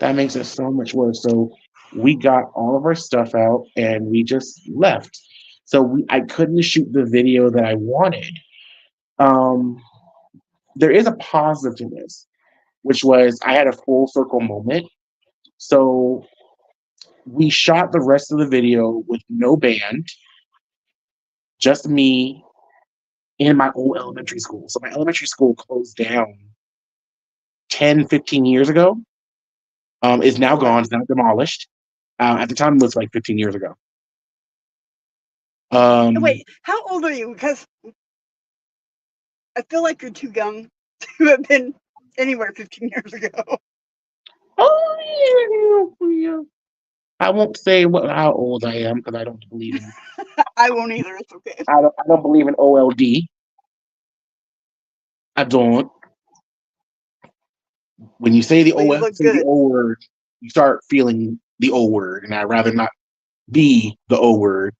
That makes it so much worse. So we got all of our stuff out and we just left. So I couldn't shoot the video that I wanted. There is a positive to this, which was I had a full circle moment. So we shot the rest of the video with no band, just me in my old elementary school. So my elementary school closed down 10, 15 years ago. Is now gone. It's now demolished. At the time, it was like 15 years ago. Wait, how old are you? Because I feel like you're too young to have been anywhere 15 years ago. Oh, yeah. I won't say how old I am because I don't believe in. I won't either. It's okay. I don't believe in OLD. I don't. When you say the O word, you start feeling the O word, and I'd rather not be the O word.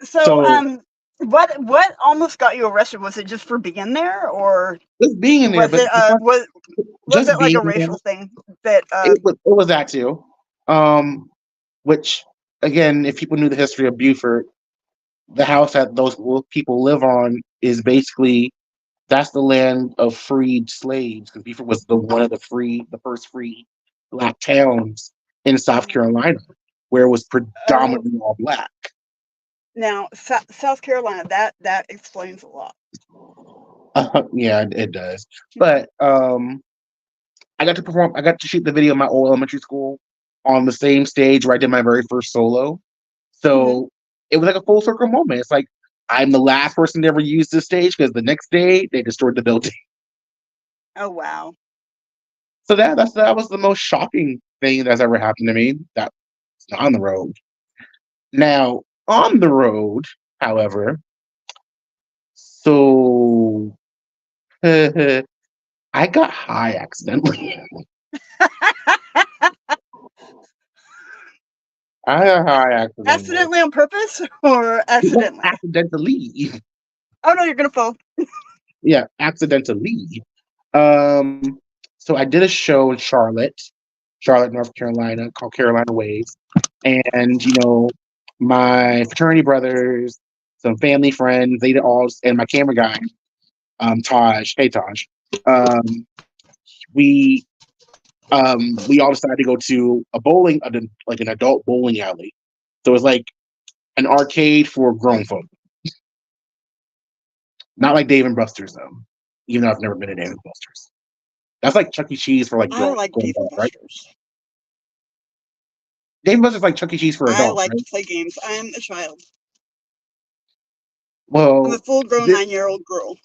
So, what almost got you arrested? Was it just for being there, or just being in there? Was it like a racial thing? That it was that too. Which again, if people knew the history of Beaufort, the house that those people live on is basically that's the land of freed slaves because Beaufort was the first free Black towns in South Carolina, where it was predominantly all Black. Now, South Carolina, that explains a lot. Yeah, it does. But I got to shoot the video in my old elementary school on the same stage where I did my very first solo. So it was like a full circle moment. It's like I'm the last person to ever use this stage because the next day they destroyed the building. Oh wow! So that was the most shocking thing that's ever happened to me. That's on the road. Now on the road, however, so I got high accidentally. I got high accidentally. Accidentally on purpose or accidentally? Accidentally. Oh no, you're gonna fall. Yeah, accidentally. So I did a show in Charlotte, North Carolina, called Carolina Waves, and my fraternity brothers, some family friends, they all, and my camera guy, Taj. Hey Taj. We all decided to go to like an adult bowling alley. So it was like an arcade for grown folk. Not like Dave and Buster's though, even though I've never been to Dave and Buster's. That's like Chuck E. Cheese for like grown. I like Dave and Buster's. Right? Dave and Buster's is like Chuck E. Cheese for adults. I like right? to play games. I'm a child. Well, I'm a full-grown 9-year-old girl.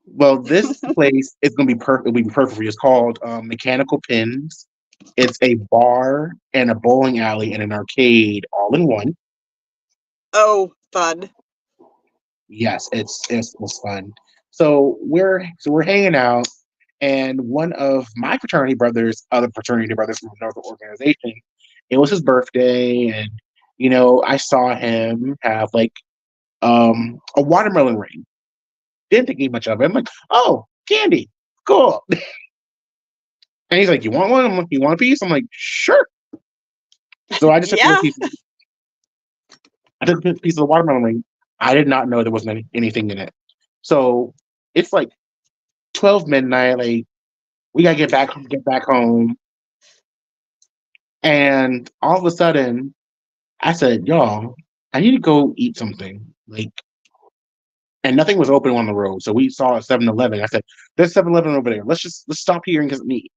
Well, this place is gonna be perfect. It'll be perfect for you. It's called Mechanical Pins. It's a bar and a bowling alley and an arcade all in one. Oh, fun. Yes, it was fun. So we're hanging out, and one of my other fraternity brothers from another organization, it was his birthday, and I saw him have like a watermelon ring. Didn't think much of it. I'm like, oh, candy, cool. And he's like, you want one? I'm like, you want a piece? I'm like, sure. So I just took a piece. I took a piece of the watermelon ring. I did not know there wasn't anything in it. So it's like 12 midnight. Like we gotta get back home. And all of a sudden, I said, y'all, I need to go eat something. Like, and nothing was open on the road. So we saw a 7-Eleven. I said, there's 7-Eleven over there. Let's stop here and get some meat.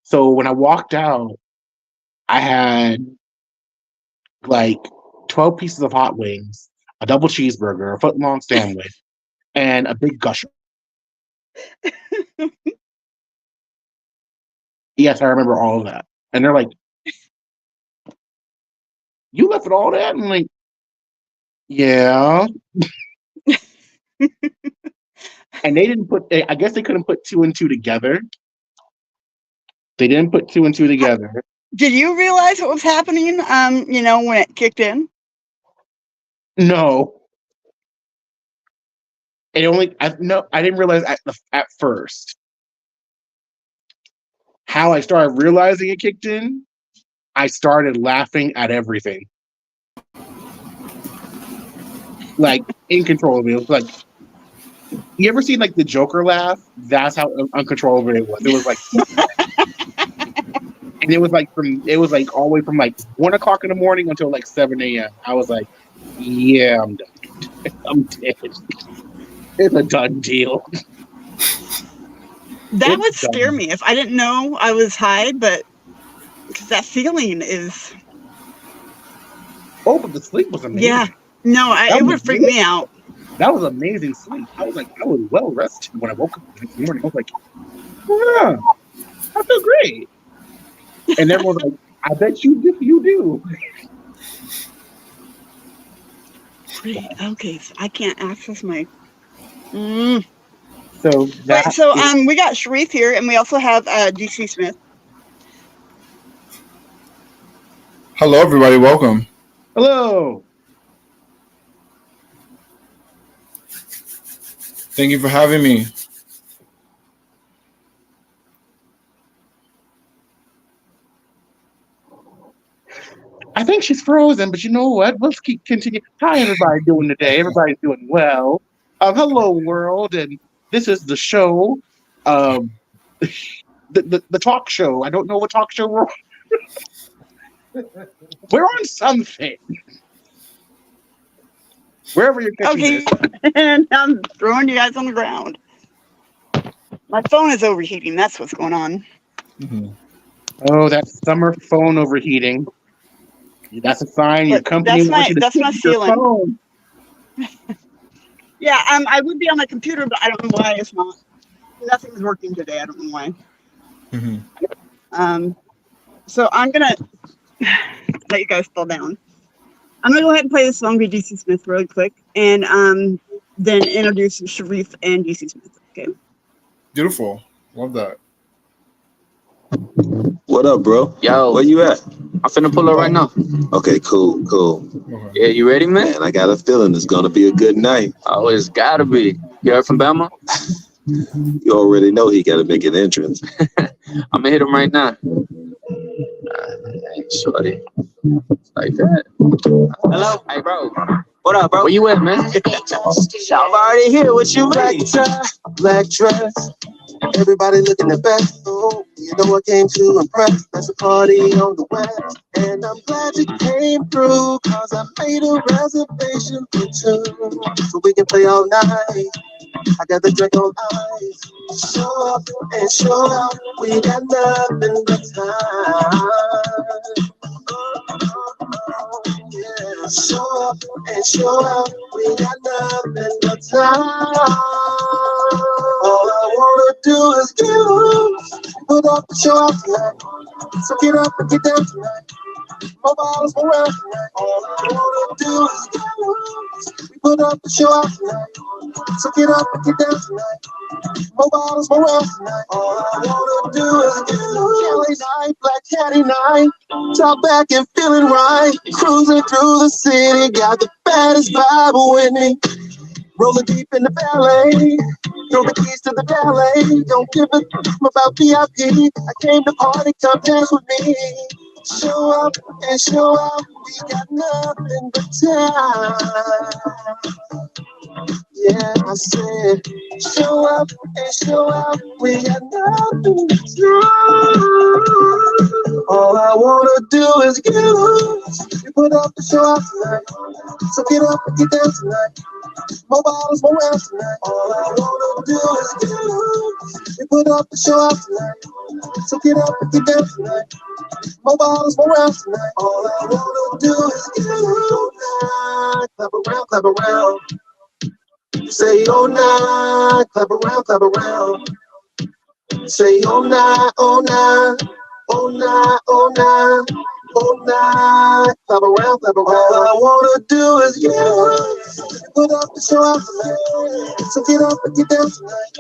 So when I walked out, I had like 12 pieces of hot wings, a double cheeseburger, a foot-long sandwich, and a big gusher. Yes, I remember all of that. And they're like, you left with all that? And I'm like, yeah. And they didn't I guess they couldn't put 2 and 2 together. They didn't put 2 and 2 together. Did you realize what was happening, when it kicked in? No. I didn't realize at first. How I started realizing it kicked in, I started laughing at everything. Like, incontrollably. It was like, you ever seen like the Joker laugh? That's how uncontrollable it was. It was like, and it was like all the way from like 1 o'clock in the morning until like 7 a.m. I was like, yeah, I'm done. I'm dead. It's a done deal. That would scare me if I didn't know I was high, but because that feeling is. Oh, but the sleep was amazing. Yeah, no, it would freak me out. That was amazing sleep. I was well rested when I woke up the next morning. I was like, yeah, I feel great. And everyone was like, I bet you do. Okay, so I can't access my. So we got Sharif here, and we also have DC Smith. Hello, everybody. Welcome. Hello. Thank you for having me. I think she's frozen, but you know what? Let's continue. Hi, everybody doing today? Everybody's doing well. Hello, world, and this is the show, the talk show. I don't know what talk show we're on. We're on something. Wherever you're catching this. And I'm throwing you guys on the ground. My phone is overheating. That's what's going on. Mm-hmm. Oh, that's summer phone overheating. That's a sign your company wants you to fix your phone. Yeah, I would be on my computer, but I don't know why it's not. Nothing's working today. I don't know why. Mm-hmm. So I'm gonna let you guys fall down. I'm gonna go ahead and play the song by DC Smith really quick, and then introduce Sharif and DC Smith. Okay. Beautiful. Love that. What up, bro? Yo, where you at? I'm finna pull up right now. Okay, cool. Okay. Yeah, you ready, man? Man, I got a feeling it's gonna be a good night. Oh, it's gotta be. You heard from Bama? You already know he gotta make an entrance. I'm gonna hit him right now. Hey, shorty. Like that. Hello? Hey, bro. What up, bro? Where you at, man? I'm already here. What you mean? Black dress. Everybody looking the best. Oh, you know I came to impress. There's a party on the west. And I'm glad you came through, cause I made a reservation for 2. So we can play all night. I got the drink on ice. Show up and show out. We got nothing but time. Yeah, show up and show out. We got nothing but time. All I wanna do is get loose. Put up the show out tonight. So get up and get down tonight. More bottles, more rounds tonight. All I wanna do is get loose. We put up the show out tonight. So get up and get down tonight. More bottles, more rounds tonight. All I wanna do is get loose. Kelly night, black caddy night. Top back and feeling right. Cruising through the city, got the baddest vibe with me. Rolling deep in the ballet. Throw the keys to the ballet. Don't give a damn about VIP. I came to party, come dance with me. Show up and show out. We got nothing but time. Yeah, I said, show up and show out. We got nothing but time. All I wanna do is get loose. We put up the show out tonight. So get up and get down tonight. More bottles, more rounds tonight. All I wanna do is get loose. We put up the show out tonight. So get up and get down tonight. More bottles, more rounds tonight. All I wanna do is get loose. Clap around, clap around. Say oh nah, clap around, clap around. Say oh nah, oh nah, oh nah, oh nah, oh nah. Clap around, clap around. All I wanna do is get loose. Put up the show out tonight. So get up and get down tonight.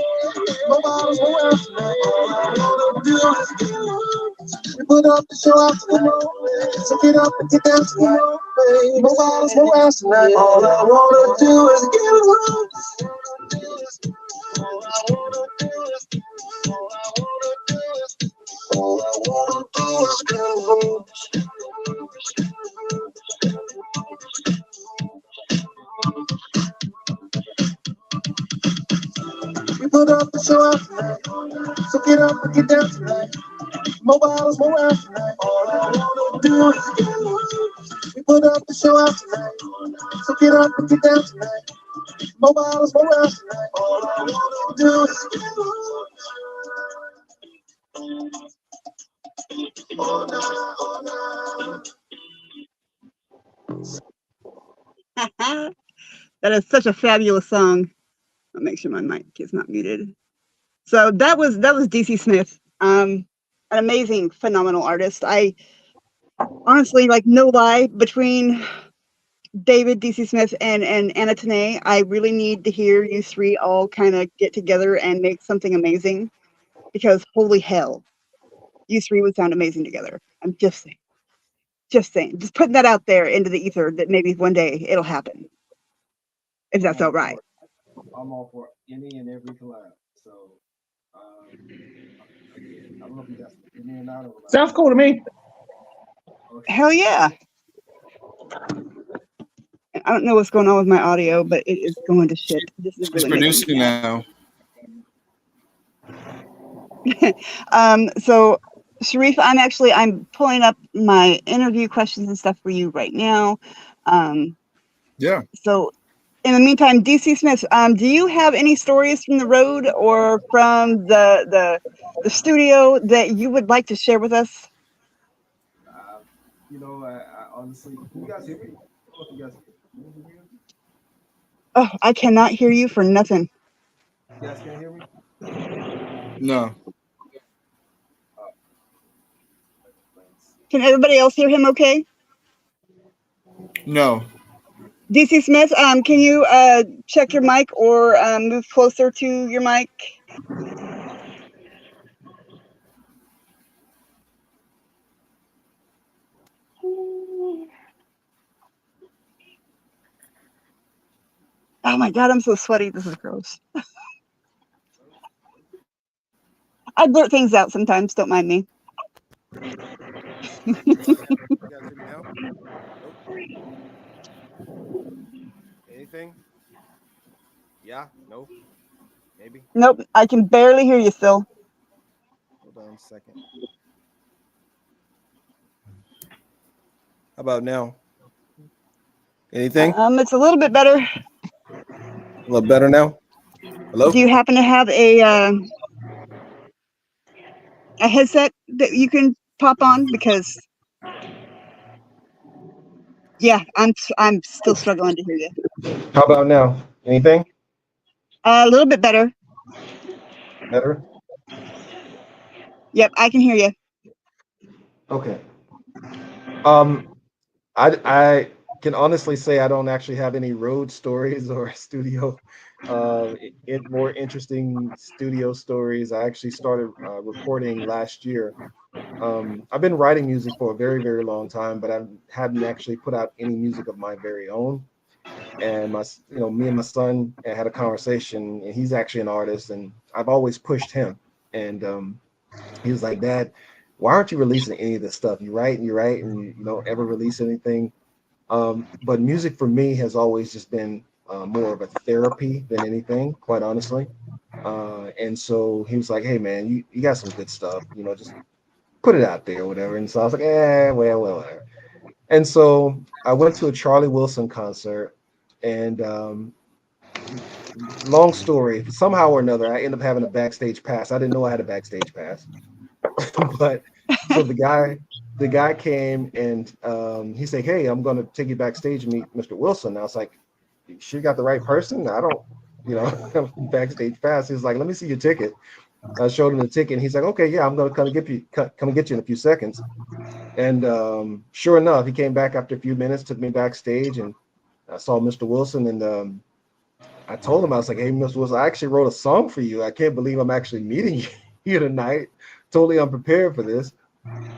More bottles, more rounds tonight. All I wanna do is get loose. We put up the show out tonight. So get up and get down tonight. More bottles, more rounds tonight. All I wanna do is get loose. All I wanna do is, all I wanna do is, all I wanna do is get loose. We put up the show out tonight. So get up and get down tonight. More bottles, more rounds tonight. All I wanna do is get loose. We put up the show out tonight. So get up and get down tonight. More bottles, more rounds tonight. All I wanna do is get loose. Oh nah, oh nah. That is such a fabulous song. I'll make sure my mic is not muted. So that was DC Smith, an amazing, phenomenal artist. I honestly, like, no lie, between David, DC Smith, and Anna Tanae, I really need to hear you three all kind of get together and make something amazing, because holy hell, you three would sound amazing together. I'm just saying, just putting that out there into the ether that maybe one day it'll happen, if that's all right. I'm all for any and every collab. So, I don't know if you guys can hear me or not. Sounds cool to me. Okay. Hell yeah. I don't know what's going on with my audio, but it is going to shit. This is He's really producing now. So Sharif, I'm pulling up my interview questions and stuff for you right now. Yeah. So in the meantime, DC Smith, do you have any stories from the road or from the studio that you would like to share with us? I honestly, you guys hear me? I don't know if you guys can hear me. Oh, I cannot hear you for nothing. You guys can't hear me? No. Can everybody else hear him okay? No. DC Smith, can you check your mic or move closer to your mic? Oh my God, I'm so sweaty. This is gross. I blurt things out sometimes. Don't mind me. You guys hear me now? Nope. Anything? Yeah? No? Maybe? Nope, I can barely hear you still. Hold on a second. How about now? Anything? It's a little bit better. A little better now? Hello? Do you happen to have a headset that you can pop on? Because Yeah, I'm still struggling to hear you. How about now? Anything A little bit better. better? Yep, I can hear you. Okay. Um, I can honestly say I don't actually have any road stories or studio, more interesting studio stories. I actually started recording last year. I've been writing music for a very, very long time, but I hadn't actually put out any music of my very own. And me and my son had a conversation, and he's actually an artist, and I've always pushed him. And he was like, "Dad, why aren't you releasing any of this stuff? You write, and you don't ever release anything." But music for me has always just been more of a therapy than anything, quite honestly. And so he was like, "Hey, man, you got some good stuff, just put it out there or whatever." And so I was like, well, whatever. And so I went to a Charlie Wilson concert, and long story, somehow or another, I ended up having a backstage pass. I didn't know I had a backstage pass, but so the guy came, and he said, "Hey, I'm going to take you backstage and meet Mr. Wilson." And I was like, "You sure you got the right person? I don't, have a backstage pass." He's like, "Let me see your ticket." I showed him the ticket, and he's like, "Okay, yeah, I'm going to come and get you in a few seconds." And sure enough, he came back after a few minutes, took me backstage, and I saw Mr. Wilson, and I told him, I was like, "Hey, Mr. Wilson, I actually wrote a song for you. I can't believe I'm actually meeting you tonight. Totally unprepared for this."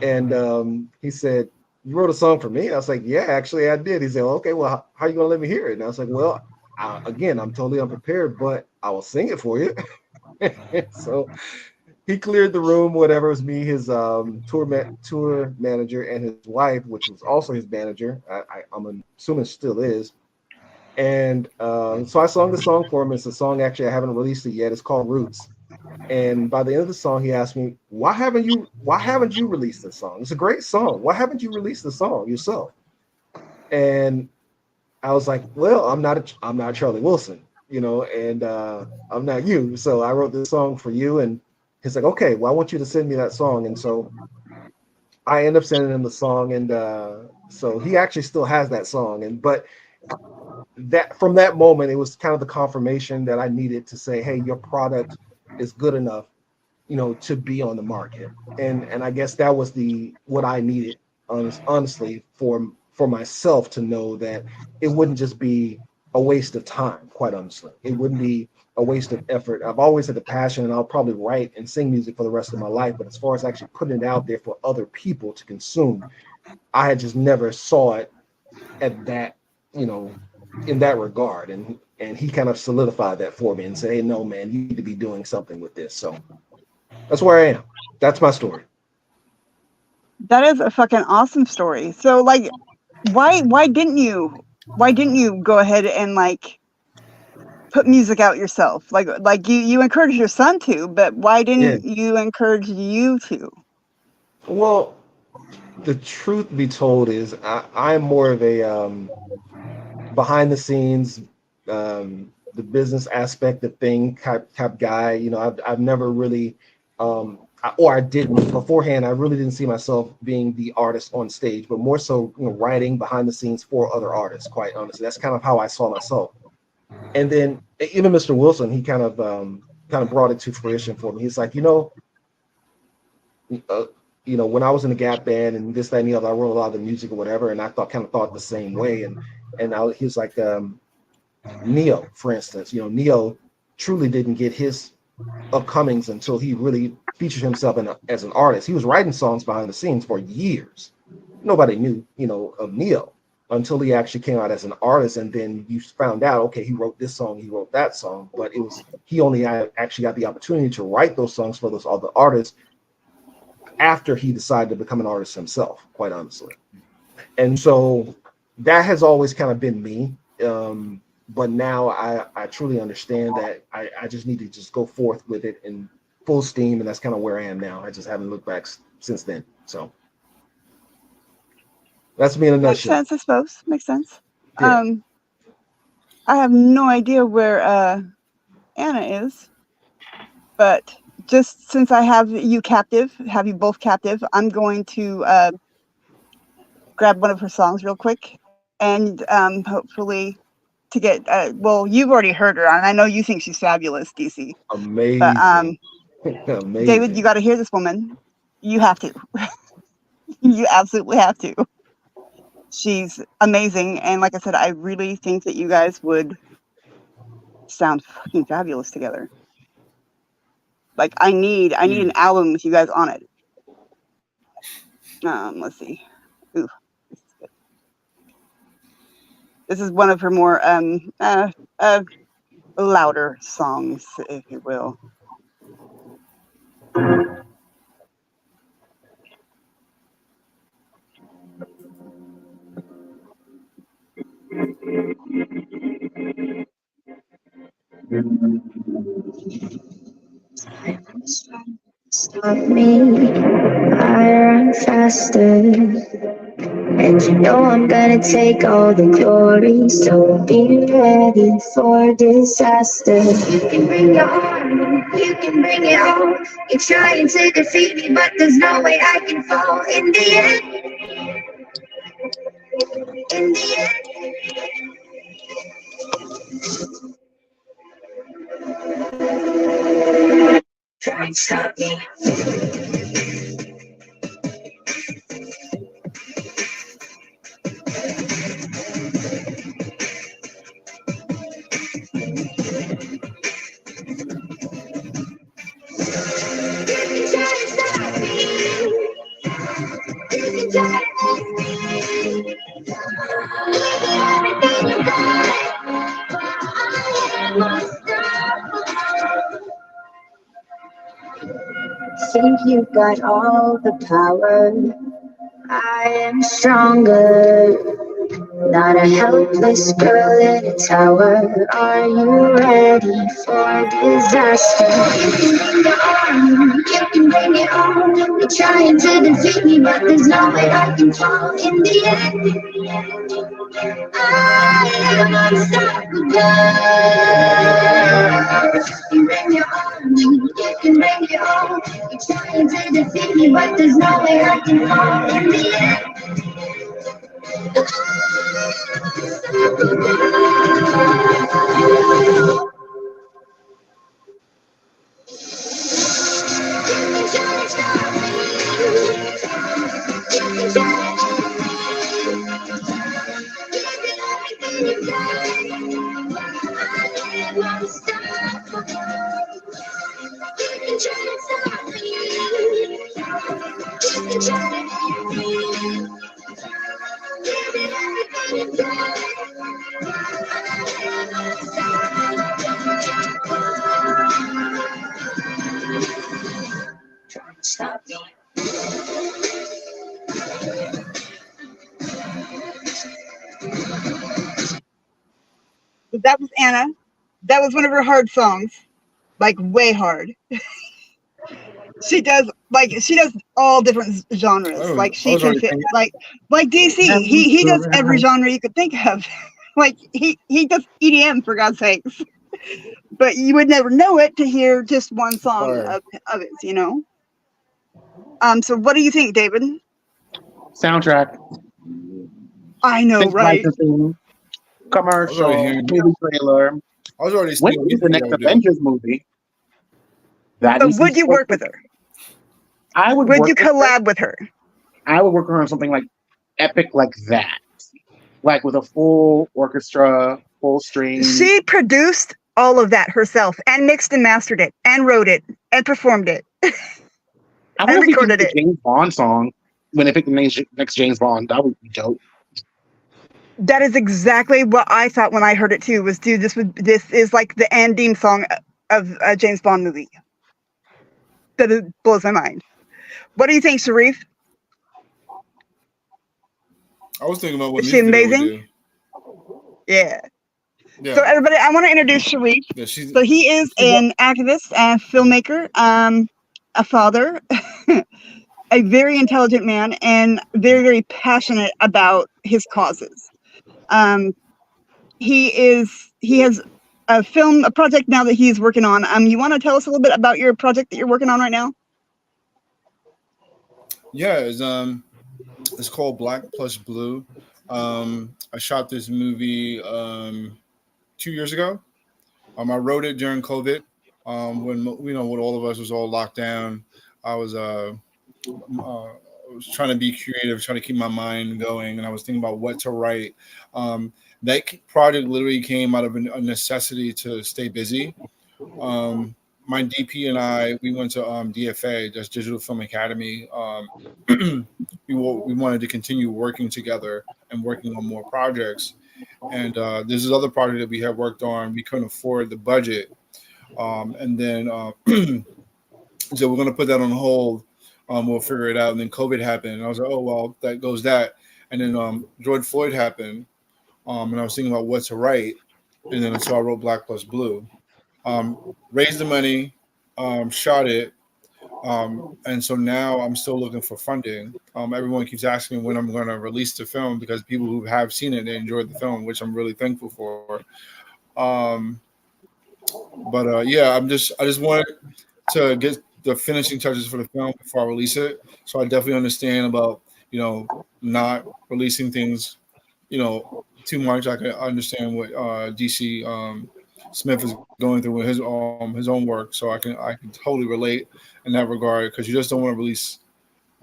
And he said, "You wrote a song for me?" I was like, "Yeah, actually I did." He said, "Well, okay, well, how are you going to let me hear it?" And I was like, "Well, again, I'm totally unprepared, but I will sing it for you." So he cleared the room, whatever. It was me, his tour manager, and his wife, which was also his manager. I'm assuming still is. And so I sung the song for him. It's a song, actually, I haven't released it yet. It's called Roots. And by the end of the song, he asked me, why haven't you released this song? It's a great song. Why haven't you released the song yourself?" And I was like, "Well, I'm not Charlie Wilson, and I'm not you. So I wrote this song for you." And he's like, "Okay, well, I want you to send me that song." And so I end up sending him the song, and so he actually still has that song. But that from that moment, it was kind of the confirmation that I needed to say, "Hey, your product is good enough, to be on the market." And I guess that was what I needed, honestly, for myself, to know that it wouldn't just be a waste of time. Quite honestly, it wouldn't be a waste of effort. I've always had the passion, and I'll probably write and sing music for the rest of my life. But as far as actually putting it out there for other people to consume, I had just never saw it at that, in that regard. And he kind of solidified that for me and said, "Hey, no, man, you need to be doing something with this." So that's where I am. That's my story. That is a fucking awesome story. So, like, why didn't you go ahead and like put music out yourself? Like you encouraged your son to, but why didn't you encourage you to? Well, the truth be told is I'm more of a behind the scenes, the business aspect of thing type guy. I've never really, or I didn't beforehand. I really didn't see myself being the artist on stage, but more so, writing behind the scenes for other artists. Quite honestly, that's kind of how I saw myself. And then even Mr. Wilson, he kind of brought it to fruition for me. He's like, when I was in the Gap band and this, that, and the other, I wrote a lot of the music or whatever, and I thought the same way. And he was like, Neo, for instance, Neo truly didn't get his upcomings until he really featured himself as an artist. He was writing songs behind the scenes for years. Nobody knew, of Neo until he actually came out as an artist. And then you found out, okay, he wrote this song, he wrote that song, but he only actually got the opportunity to write those songs for those other artists after he decided to become an artist himself, quite honestly. And so that has always kind of been me. But now I truly understand that I just need to just go forth with it in full steam. And that's kind of where I am now. I just haven't looked back since then. So that's me in a nutshell. Makes sense, I suppose. Makes sense. Yeah. I have no idea where Anna is, but just since I have you both captive, I'm going to grab one of her songs real quick and hopefully to get. Well, you've already heard her, and I know you think she's fabulous, DC. Amazing. But Amazing. David, you got to hear this woman. You have to. You absolutely have to. She's amazing, and like I said, I really think that you guys would sound fucking fabulous together. Like I need an album with you guys on it. Let's see. Ooh, this is one of her more louder songs, if you will. Stop me, I run faster. And you know I'm gonna take all the glory, so be ready for disaster. You can bring your arm, you can bring it on. You're trying to defeat me, but there's no way I can fall. In the end, try and stop me. Think you got all the power. I am stronger, not a helpless girl in a tower. Are you ready for disaster? You can bring your arm, you can bring it on. You're trying to defeat me, but there's no way I can fall. In the end, I am unstoppable. You bring your arm, you can bring it on. You're trying to defeat me, but there's no way I can fall. In the end, stop me. That was Anna. That was one of her hard songs, like way hard. She does all different genres. Like she can fit like DC. He does every genre you could think of. Like he does EDM for God's sakes. But you would never know it to hear just one song of it, you know. So what do you think, David? Soundtrack. I know, right? Commercial, movie trailer. I was already when is the next Avengers movie? But would you work with her? I would. Would you collab with her? I would work on something like epic like that, like with a full orchestra, full string. She produced all of that herself, and mixed and mastered it, and wrote it, and performed it. I want to recorded it. James Bond song when they pick the next James Bond. That would be dope. That is exactly what I thought when I heard it too. Was dude, this is like the ending song of a James Bond movie. That blows my mind. What do you think, Sharif? I was thinking about what is she amazing? Yeah. So everybody, I want to introduce Sharif. Yeah, so he is an activist and filmmaker, a father, a very intelligent man, and very, very passionate about his causes. He has a project now that he's working on. You want to tell us a little bit about your project that you're working on right now? Yeah, it's called Black Plus Blue. I shot this movie 2 years ago. I wrote it during COVID, when when all of us was all locked down. I was I was trying to be creative, trying to keep my mind going, and I was thinking about what to write. That project literally came out of a necessity to stay busy. My DP and I, we went to DFA, that's Digital Film Academy. We wanted to continue working together and working on more projects. And this is other project that we had worked on. We couldn't afford the budget, and then so we're gonna put that on hold. We'll figure it out. And then COVID happened. And I was like, oh well, that goes that. And then George Floyd happened, and I was thinking about what to write. And then so I wrote Black Plus Blue. Raised the money, shot it, and so now I'm still looking for funding. Everyone keeps asking me when I'm going to release the film because people who have seen it, they enjoyed the film, which I'm really thankful for. Yeah, I just wanted to get the finishing touches for the film before I release it. So I definitely understand about not releasing things too much. I can understand what DC Smith is going through with his own work, so I can totally relate in that regard, because you just don't want to release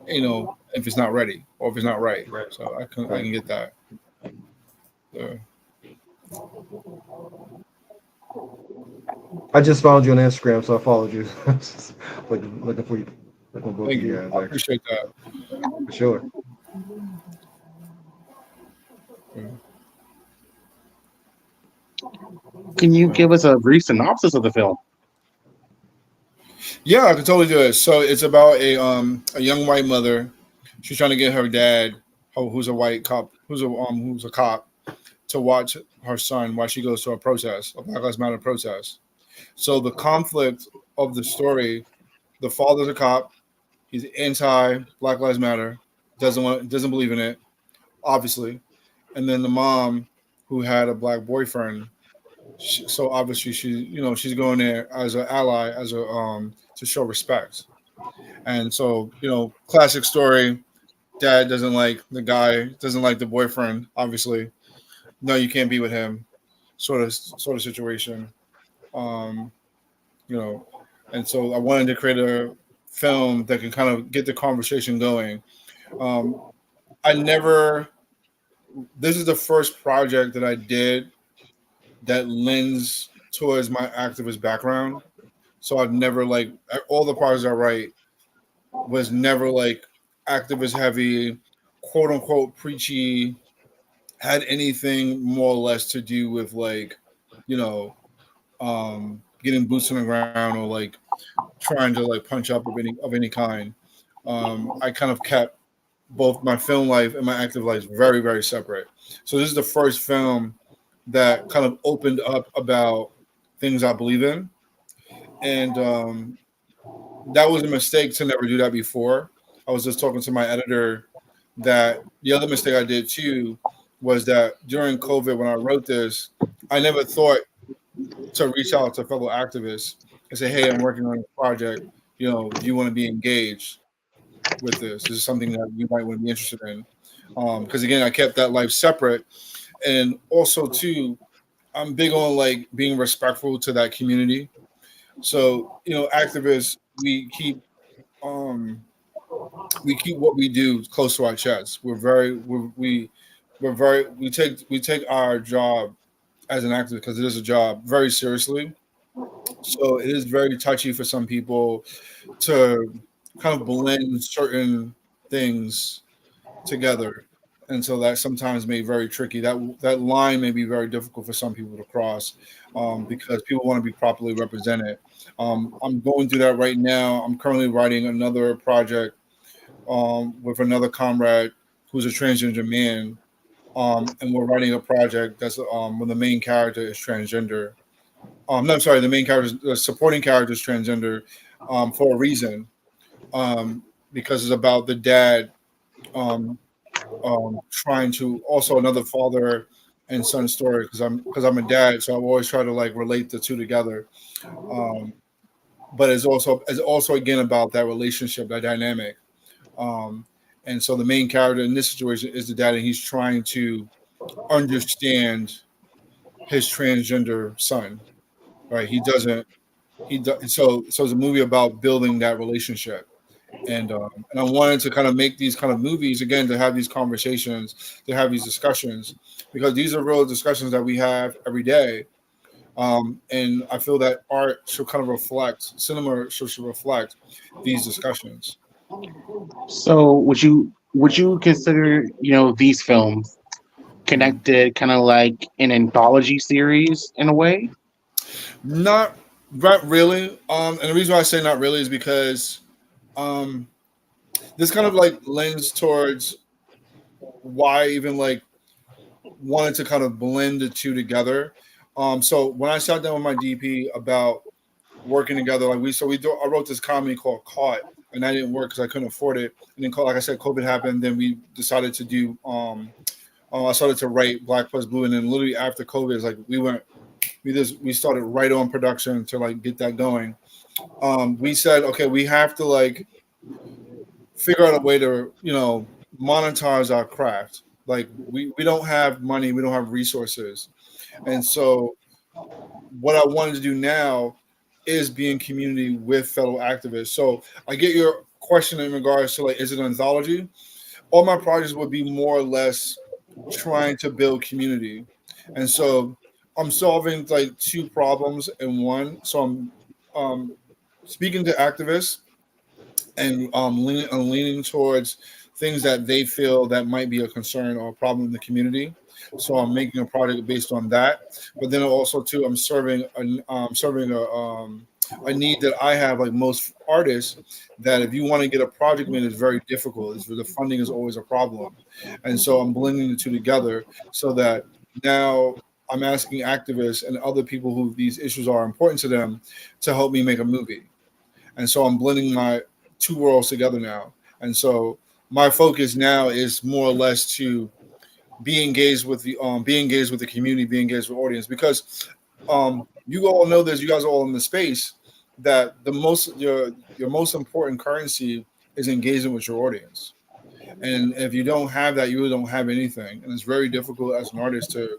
if it's not ready or if it's not right. So I can get that. So. I just found you on Instagram, so I followed you. looking for you. Thank you. I appreciate that. For sure. Can you give us a brief synopsis of the film? Yeah, I can totally do it. So it's about a young white mother. She's trying to get her dad, who's a white cop, who's a cop, to watch her son while she goes to a protest, a Black Lives Matter protest. So the conflict of the story: the father's a cop, he's anti Black Lives Matter, doesn't believe in it, obviously, and then the mom, who had a black boyfriend. So obviously she's going there as an ally, to show respect. And so classic story: dad doesn't like the guy, doesn't like the boyfriend. Obviously, no, you can't be with him. Sort of situation. And so I wanted to create a film that can kind of get the conversation going. This is the first project that I did that lends towards my activist background. So I've never all the projects I write was never activist heavy, quote unquote preachy, had anything more or less to do with getting boots on the ground or trying to punch up of any kind. I kind of kept both my film life and my active life very, very separate. So this is the first film that kind of opened up about things I believe in. And that was a mistake to never do that before. I was just talking to my editor that the other mistake I did too was that during COVID, when I wrote this, I never thought to reach out to fellow activists and say, hey, I'm working on a project. Do you want to be engaged with this? This is something that you might want to be interested in. Because again, I kept that life separate. And also too, I'm big on being respectful to that community. So, activists, we keep what we do close to our chest. We take our job as an activist, because it is a job, very seriously. So it is very touchy for some people to kind of blend certain things together. And so that sometimes may be very tricky. That line may be very difficult for some people to cross, because people want to be properly represented. I'm going through that right now. I'm currently writing another project with another comrade who's a transgender man. And we're writing a project that's when the main character is transgender. The supporting character is transgender for a reason, because it's about the dad trying to, also another father and son story, because I'm a dad, so I always try to relate the two together. But it's also again about that relationship, that dynamic. And so the main character in this situation is the dad, and he's trying to understand his transgender son. Right? He doesn't. He does. So it's a movie about building that relationship. And I wanted to kind of make these kind of movies again to have these conversations, to have these discussions, because these are real discussions that we have every day. And I feel that art should kind of reflect, cinema should reflect these discussions. So would you consider, these films connected kind of like an anthology series in a way? Not really. And the reason why I say not really is because this kind of like lends towards why I even like wanted to kind of blend the two together. So when I sat down with my DP about working together, I wrote this comedy called Caught, and that didn't work because I couldn't afford it. And then, like I said, COVID happened. Then we decided to do. I started to write Black Plus Blue, and then literally after COVID, it's like we started right on production to like get that going. We said, okay, we have to like figure out a way to monetize our craft. Like we don't have money, we don't have resources, and so what I wanted to do now is be in community with fellow activists. So I get your question in regards to like, is it an anthology? All my projects would be more or less trying to build community, and so I'm solving like two problems in one. So I'm speaking to activists and leaning towards things that they feel that might be a concern or a problem in the community. So I'm making a project based on that. But then also too, I'm serving a need that I have, like most artists, that if you want to get a project made, it's very difficult. The funding is always a problem. And so I'm blending the two together so that now I'm asking activists and other people who these issues are important to them to help me make a movie. And so I'm blending my two worlds together now. And so my focus now is more or less to be engaged with the community, be engaged with audience, because you all know this, you guys are all in the space, that your most important currency is engaging with your audience. And if you don't have that, you really don't have anything. And it's very difficult as an artist to,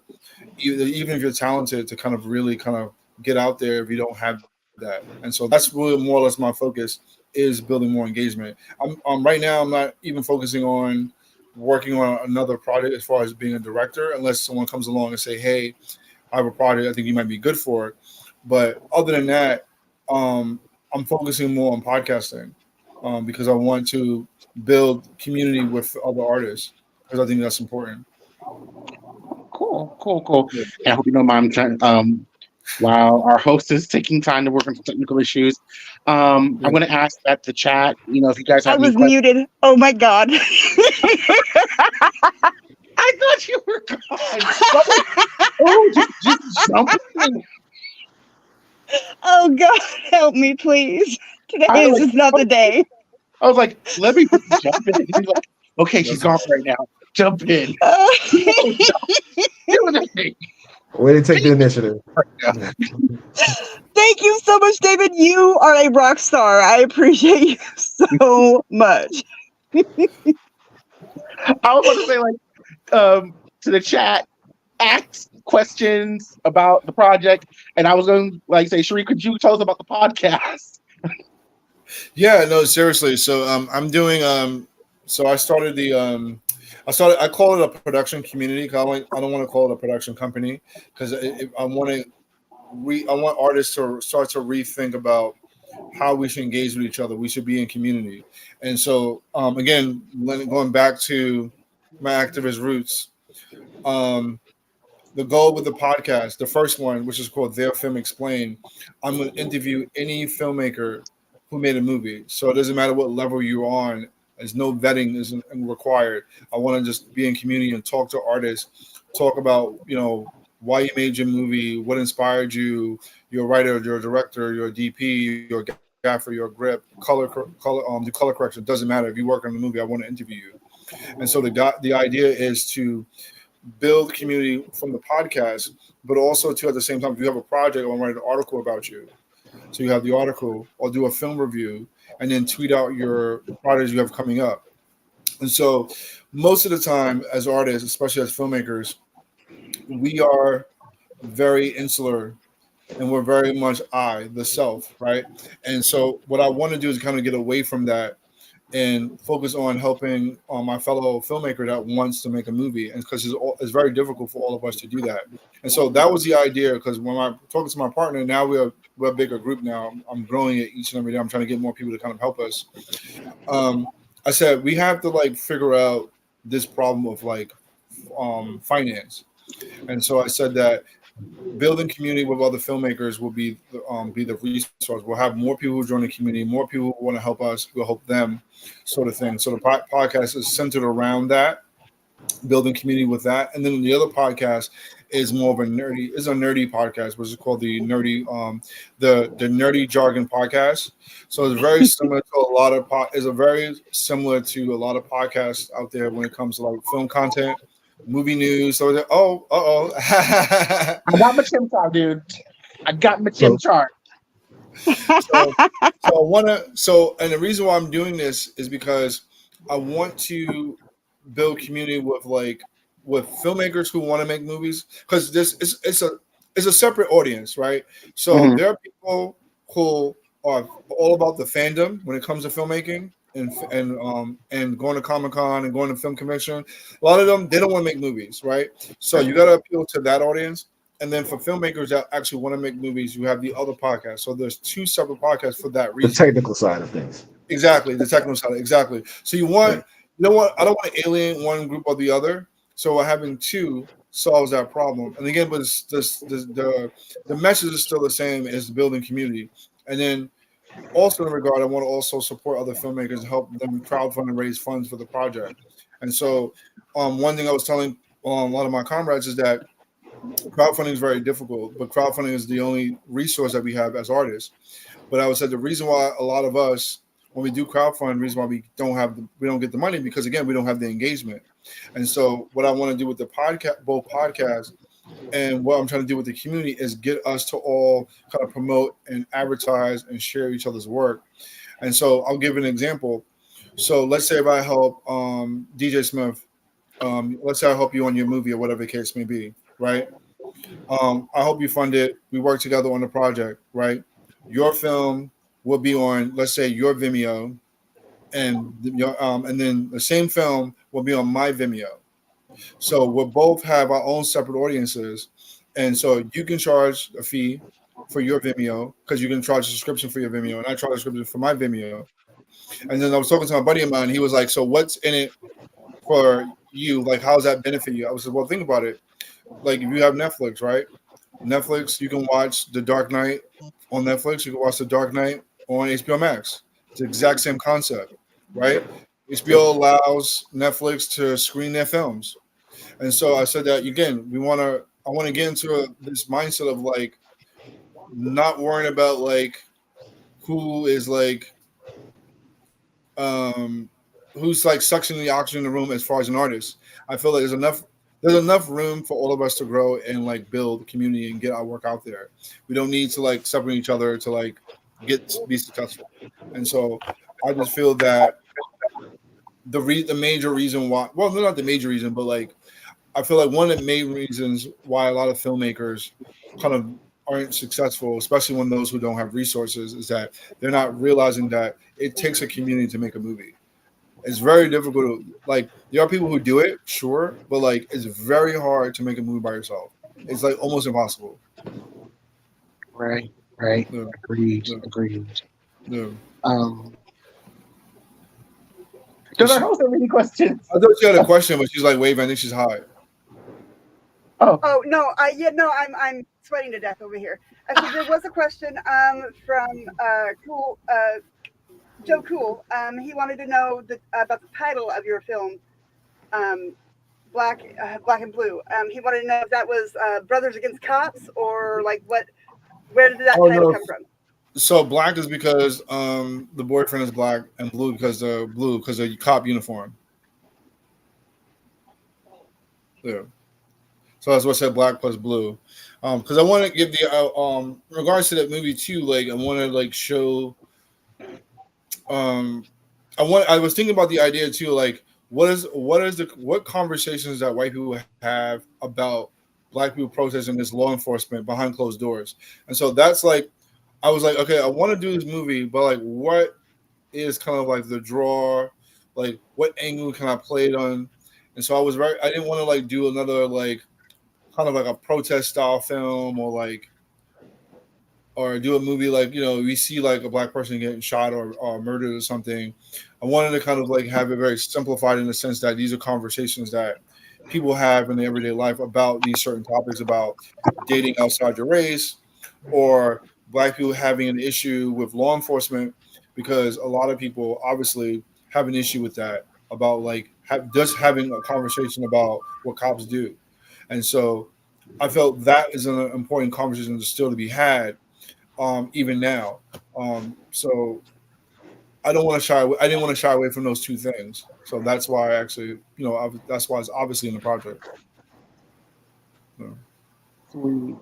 even if you're talented, to kind of really kind of get out there if you don't have that. And so that's really more or less my focus, is building more engagement. I'm right now, I'm not even focusing on working on another project as far as being a director, unless someone comes along and say, hey, I have a project I think you might be good for. But other than that, I'm focusing more on podcasting because I want to build community with other artists, because I think that's important. Cool. Yeah. And I hope you don't mind while our host is taking time to work on some technical issues. I'm going to ask that the chat, if you guys have I was muted. Oh my God. I thought you were gone. Just jump in. Oh God, help me, please. Today is just not the day. I was like, let me jump in. He's like, okay, she's gone right now. Jump in. Way to take the initiative. Thank you so much, David. You are a rock star. I appreciate you so much. I was going to say, like, to the chat, ask questions about the project, and I was going to like say, Sheree, could you tell us about the podcast? Yeah, no, seriously. So I'm doing so I started I call it a production community, because I don't want to call it a production company, because I want artists to start to rethink about how we should engage with each other. We should be in community. And so again, going back to my activist roots, the goal with the podcast, the first one, which is called Their Film Explained, I'm going to interview any filmmaker who made a movie. So it doesn't matter what level you're on. There's no vetting isn't required. I want to just be in community and talk to artists, talk about, why you made your movie, what inspired you, your writer, your director, your DP, your gaffer, your grip, color, the color correction. It doesn't matter. If you work on the movie, I want to interview you. And so the idea is to build community from the podcast, but also to, at the same time, if you have a project, I want to write an article about you. So you have the article, or do a film review, and then tweet out your projects you have coming up. And so most of the time as artists, especially as filmmakers, we are very insular and we're very much the self, right? And so what I want to do is kind of get away from that and focus on helping my fellow filmmaker that wants to make a movie, and because it's very difficult for all of us to do that. And so that was the idea, because when I'm talking to my partner, now we're a bigger group now. I'm growing it each and every day. I'm trying to get more people to kind of help us. I said we have to like figure out this problem of like finance. And so I said that building community with other filmmakers will be the resource. We'll have more people who join the community, more people who want to help us. We'll help them, sort of thing. So the podcast is centered around that, building community with that. And then the other podcast is more of a nerdy podcast, which is called the Nerdy Jargon Podcast. So it's very similar to a lot of podcasts out there when it comes to like film content, movie news. So I got my chim chart, dude. I got my chim chart. So I want to. And the reason why I'm doing this is because I want to build community with filmmakers who want to make movies, because it's a separate audience, right? So there are people who are all about the fandom when it comes to filmmaking and going to Comic-Con and going to film convention. A lot of them, they don't want to make movies, right? So you got to appeal to that audience. And then for filmmakers that actually want to make movies, you have the other podcast. So there's two separate podcasts for that reason. The technical side of things. Exactly, the technical side. Exactly. So you know what? I don't want to alienate one group or the other. So having two solves that problem. And again, but the message is still the same as building community. And then also in regard, I want to also support other filmmakers and help them crowdfund and raise funds for the project. And so one thing I was telling a lot of my comrades is that crowdfunding is very difficult, but crowdfunding is the only resource that we have as artists. But I would say the reason why a lot of us, when we do crowdfund, the reason why we don't get the money, because again, we don't have the engagement. And so what I want to do with the podcast, both podcasts, and what I'm trying to do with the community is get us to all kind of promote and advertise and share each other's work. And so I'll give an example. So let's say if I help DJ Smith, let's say I help you on your movie or whatever the case may be, right? I hope you fund it. We work together on the project, right? Your film will be on, let's say, your Vimeo, and then the same film will be on my Vimeo. So we'll both have our own separate audiences, and so you can charge a fee for your Vimeo because you can charge a subscription for your Vimeo, and I charge a subscription for my Vimeo. And then I was talking to my buddy of mine. He was like, "So what's in it for you? Like, how does that benefit you?" I was like, "Well, think about it. Like, if you have Netflix, right? Netflix, you can watch The Dark Knight on Netflix. You can watch The Dark Knight on HBO Max. It's the exact same concept, right? HBO allows Netflix to screen their films. And so I said that, again, I want to get into this mindset of like not worrying about like who is like who's like suctioning the oxygen in the room as far as an artist. I feel like there's enough room for all of us to grow and like build community and get our work out there. We don't need to like separate each other to like be successful. And so I just feel that the major reason why, well, not the major reason, but like I feel like one of the main reasons why a lot of filmmakers kind of aren't successful, especially when those who don't have resources, is that they're not realizing that it takes a community to make a movie. It's very difficult. Like, there are people who do it, sure, but like it's very hard to make a movie by yourself. It's like almost impossible. Right. Yeah. Agreed. Yeah. Does our host have any questions? I thought she had a question, but she's like waving. I think she's high. Oh no, I'm sweating to death over here. Actually, there was a question from Joe Cool. He wanted to know about the title of your film, Black and Blue. He wanted to know if that was Brothers Against Cops or like what. Where did that title come from? So black is because the boyfriend is black, and blue because the cop uniform. Yeah. So that's what I said, black plus blue. Because I want to give the in regards to that movie too. Like I want to like show. I was thinking about the idea too. Like, what conversations that white people have about black people protesting this law enforcement behind closed doors. And so that's like, I was like, okay, I want to do this movie, but like, what is kind of like the draw, like what angle can I play it on? And so I didn't want to like do another like kind of like a protest style film or do a movie like, you know, we see like a black person getting shot or murdered or something. I wanted to kind of like have it very simplified in the sense that these are conversations that people have in their everyday life about these certain topics, about dating outside your race, or black people having an issue with law enforcement, because a lot of people obviously have an issue with that, about like just having a conversation about what cops do. And so I felt that is an important conversation still to be had, even now. So I don't want to shy. I didn't want to shy away from those two things. So that's why I actually, you know, that's why it's obviously in the project. So, Sweet.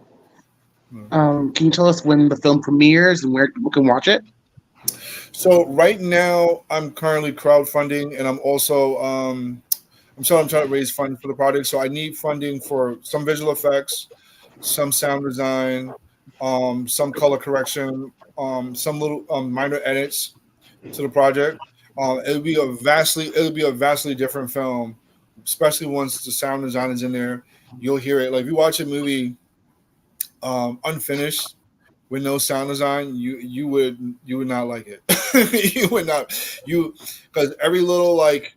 Can you tell us when the film premieres and where people can watch it? So right now, I'm currently crowdfunding, and I'm also I'm trying to raise funds for the project. So I need funding for some visual effects, some sound design, some color correction, some little minor edits to the project. It'll be a vastly different film, especially once the sound design is in there. You'll hear it. Like if you watch a movie unfinished with no sound design, you would not like it. You would not, because every little like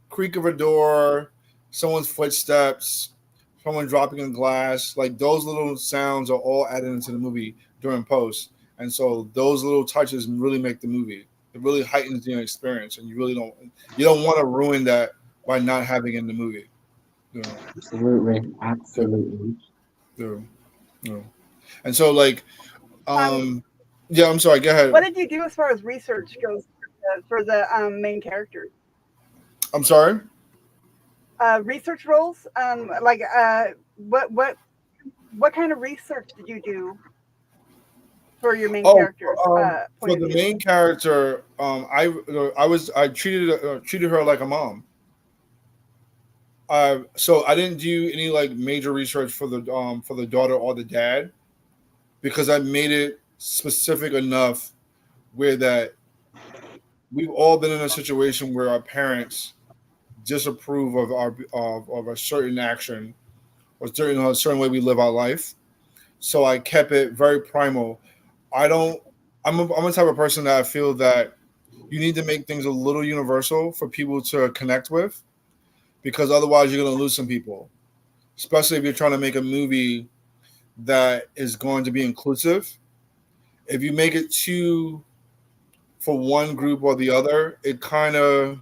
creak of a door, someone's footsteps, someone dropping a glass, like those little sounds are all added into the movie during post. And so those little touches really make the movie. It really heightens the experience, and you don't want to ruin that by not having it in the movie. You know? Absolutely. Yeah. And so like yeah, I'm sorry, go ahead. What did you do as far as research goes for the main characters? I'm sorry? Research roles? What kind of research did you do for your main character? For the main character, I treated her like a mom. So I didn't do any like major research for the daughter or the dad, because I made it specific enough where that we've all been in a situation where our parents disapprove of a certain action or a certain way we live our life. So I kept it very primal. I'm a type of person that I feel that you need to make things a little universal for people to connect with, because otherwise you're going to lose some people, especially if you're trying to make a movie that is going to be inclusive. If you make it too for one group or the other, it kind of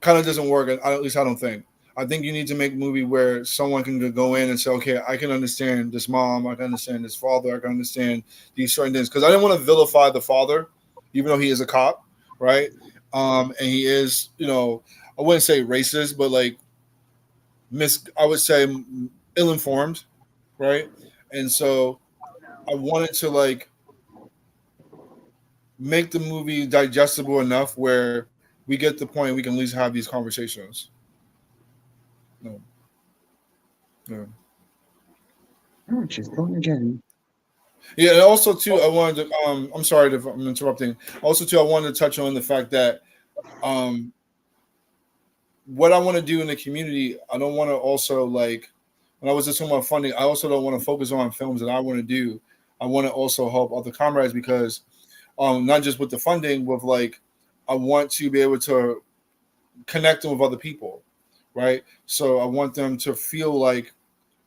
doesn't work. At least I don't think. I think you need to make a movie where someone can go in and say, okay, I can understand this mom, I can understand this father, I can understand these certain things. Because I didn't want to vilify the father, even though he is a cop, right? And he is, you know, I wouldn't say racist, but like I would say ill-informed, right? And so I wanted to like make the movie digestible enough where we get the point we can at least have these conversations. No. Oh, she's going again. Yeah, and also too, I wanted to. I'm sorry if I'm interrupting. Also too, I wanted to touch on the fact that what I want to do in the community, I don't want to also like, when I was just talking about funding, I also don't want to focus on films that I want to do. I want to also help other comrades, because not just with the funding, with like, I want to be able to connect them with other people, right? So I want them to feel like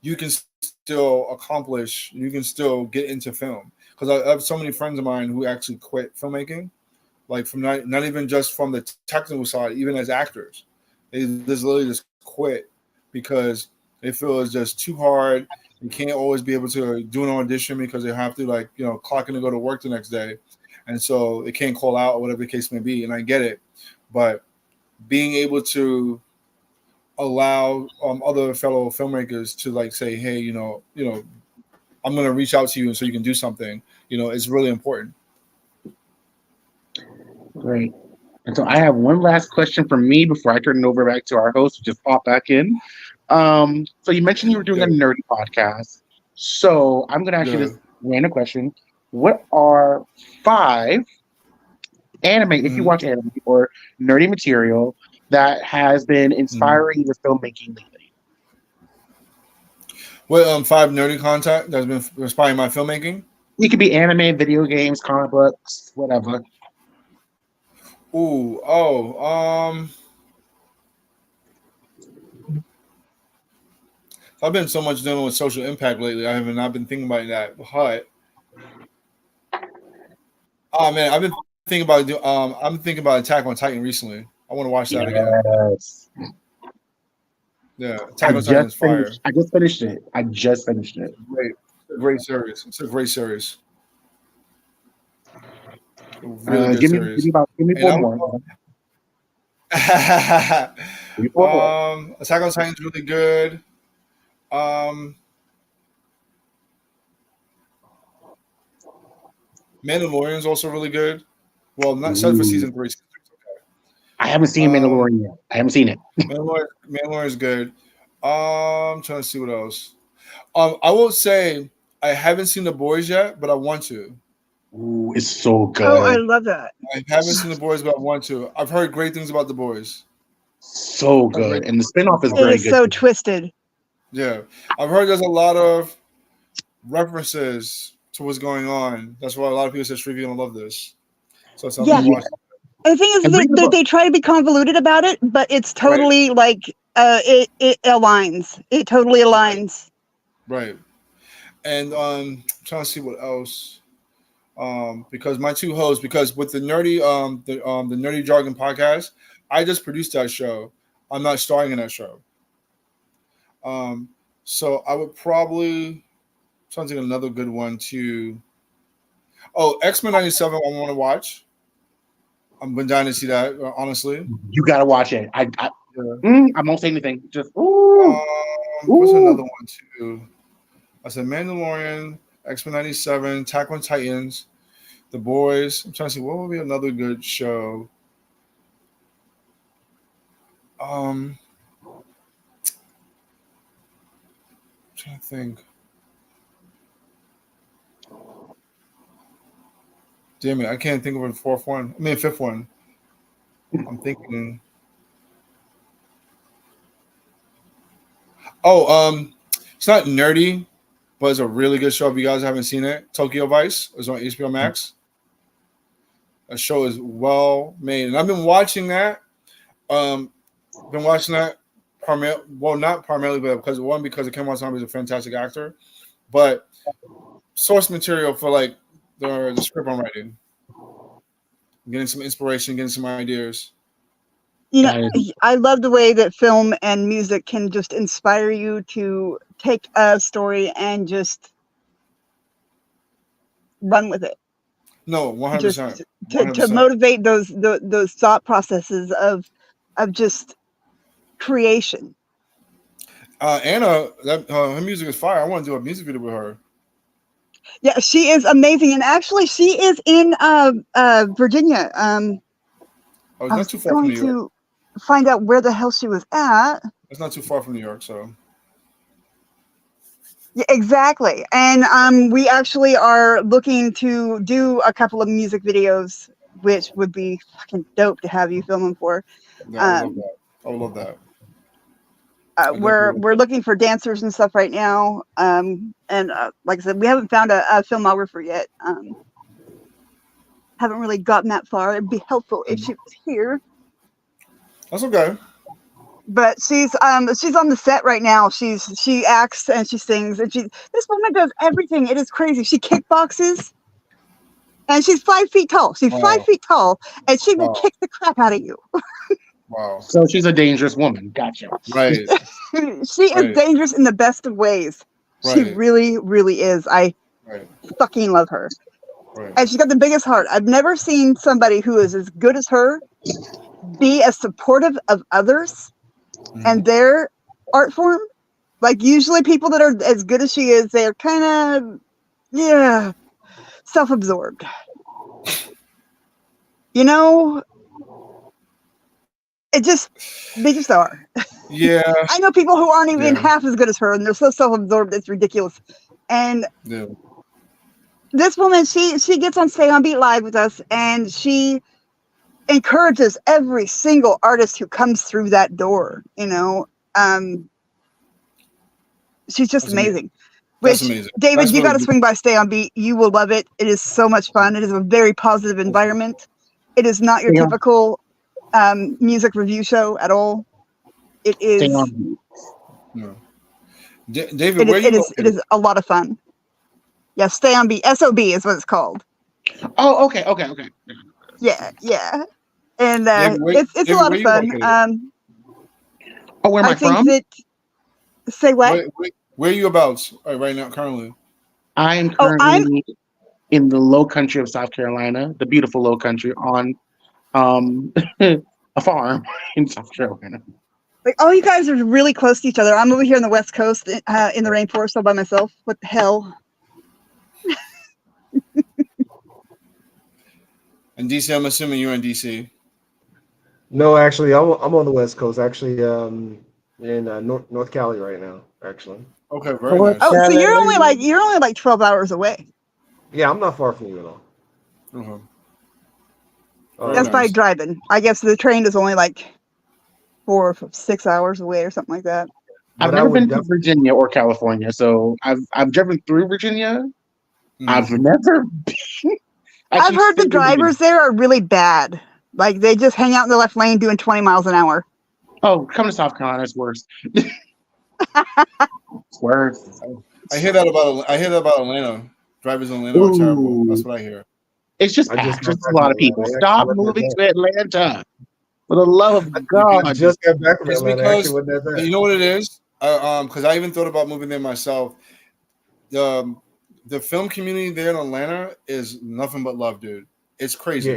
you can still accomplish, you can still get into film. Because I have so many friends of mine who actually quit filmmaking, like from not even just from the technical side, even as actors. They just literally just quit because they feel it's just too hard. You can't always be able to do an audition because they have to, like, you know, clock in to go to work the next day. And so they can't call out or whatever the case may be. And I get it. But being able to allow other fellow filmmakers to like say, hey, you know, I'm going to reach out to you and so you can do something, you know, it's really important. Great. And so I have one last question for me before I turn it over back to our host, just pop back in. So you mentioned you were doing a nerdy podcast. So I'm gonna ask you this random question. What are 5 anime, if you watch anime or nerdy material, that has been inspiring your filmmaking lately? What 5 nerdy content that's been inspiring my filmmaking? It could be anime, video games, comic books, whatever. I've been so much dealing with social impact lately. I haven't not been thinking about that. But oh man, I've been thinking about I'm thinking about Attack on Titan recently. I want to watch that again. Yeah, Attack on Titan is fire. I just finished it. Great series. It's a great series. Really good series. Give me 4 more. Attack on Titan is really good. Mandalorian is also really good. Well, not set for season 3. I haven't seen Mandalorian yet. I haven't seen it. Mandalorian is good. I'm trying to see what else. I will say I haven't seen The Boys yet, but I want to. Ooh, it's so good. Oh, I love that. I haven't seen The Boys, but I want to. I've heard great things about The Boys. So good. And the spinoff is very good. It is so twisted. Yeah. I've heard there's a lot of references to what's going on. That's why a lot of people say Shrevey gonna love this. So it's something to watch. And the thing is, they try to be convoluted about it, but it's totally it aligns. It totally aligns. Right. And I'm trying to see what else. Because my 2 hosts, because with the nerdy the Nerdy Jargon podcast, I just produced that show. I'm not starring in that show. So I would probably try to think another good one too. Oh, X-Men 97 I want to watch. I'm been dying to see that, honestly. You gotta watch it. I won't say anything. Just what's another one too? I said Mandalorian, X-Men 97, Attack on Titans, The Boys. I'm trying to see what would be another good show. I'm trying to think. Damn it, I can't think of a 4th one. I mean, 5th one. I'm thinking. It's not nerdy, but it's a really good show. If you guys haven't seen it, Tokyo Vice is on HBO Max. That show is well made, and I've been watching that. Not primarily, but because it came out time, he's a fantastic actor, but source material for like the script I'm writing, getting some inspiration, getting some ideas. You know, I love the way that film and music can just inspire you to take a story and just run with it. No, 100%. To motivate those thought processes of just creation. Anna, her music is fire. I want to do a music video with her. Yeah, she is amazing, and actually, she is in Virginia. It's not too far from New York. To find out where the hell she was at. It's not too far from New York, so. Yeah, exactly, and we actually are looking to do a couple of music videos, which would be fucking dope to have you filming for. Yeah, I would love that. We're looking for dancers and stuff right now, and like I said, we haven't found a filmographer yet. Haven't really gotten that far. It'd be helpful if she was here. That's okay. But she's on the set right now. She acts and she sings, and this woman does everything. It is crazy. She kickboxes, and she's 5 feet tall. She's 5 feet tall, and she will kick the crap out of you. Wow. So she's a dangerous woman. Gotcha. Right. She is dangerous in the best of ways. Right. She really, really is. I fucking love her. Right. And she's got the biggest heart. I've never seen somebody who is as good as her be as supportive of others and their art form. Like usually people that are as good as she is, they're kind of, self-absorbed. You know, they just are. Yeah. I know people who aren't even Yeah. half as good as her, and they're so self-absorbed, it's ridiculous. And Yeah. this woman, she gets on Stay on Beat Live with us, and she encourages every single artist who comes through that door. You know, she's just That's amazing. That's Which, amazing. David, That's you really got to good. swing by Stay on Beat. You will love it. It is so much fun. It is a very positive environment. It is not your Stay on- typical music review show at all. It Stay is. on. No. David, where you It located? is a lot of fun. Yeah, Stay on Beat. SOB is what it's called. Oh, okay. Yeah. And David, it's a David, lot where of you fun. located? Oh, where am I I think from? that. Say what? Where are you about right now, currently? I am Oh, currently in the low country of South Carolina, the beautiful low country, on a farm in South Carolina. Like, all you guys are really close to each other. I'm over here on the West Coast in the rainforest all by myself. What the hell? In DC, I'm assuming you're in DC. No, actually, I'm on the West Coast. Actually, in North Cali right now. Actually, Okay, very What? nice. Oh, so you're only like 12 hours away. yeah, I'm not far from you at all. Okay. Very That's by nice. driving. I guess the train is only like 4 or 6 hours away or something like that. I've But I never would been to definitely- Virginia or California, so I've driven through Virginia. Mhm. I've never been. I've heard the drivers there are really bad. Like, they just hang out in the left lane doing 20 miles an hour. Oh, come to South Carolina, it's worse. It's worse. I hear that about Atlanta. Drivers in Atlanta are terrible. That's what I hear. It's just I just packed. Just got a back lot from of people. Atlanta. I Stop actually went moving there. to Atlanta. For the love of God. I just got back from It's Atlanta. because Actually, wasn't that bad. you know what it is. Because I even thought about moving there myself. The film community there in Atlanta is nothing but love, dude. It's crazy.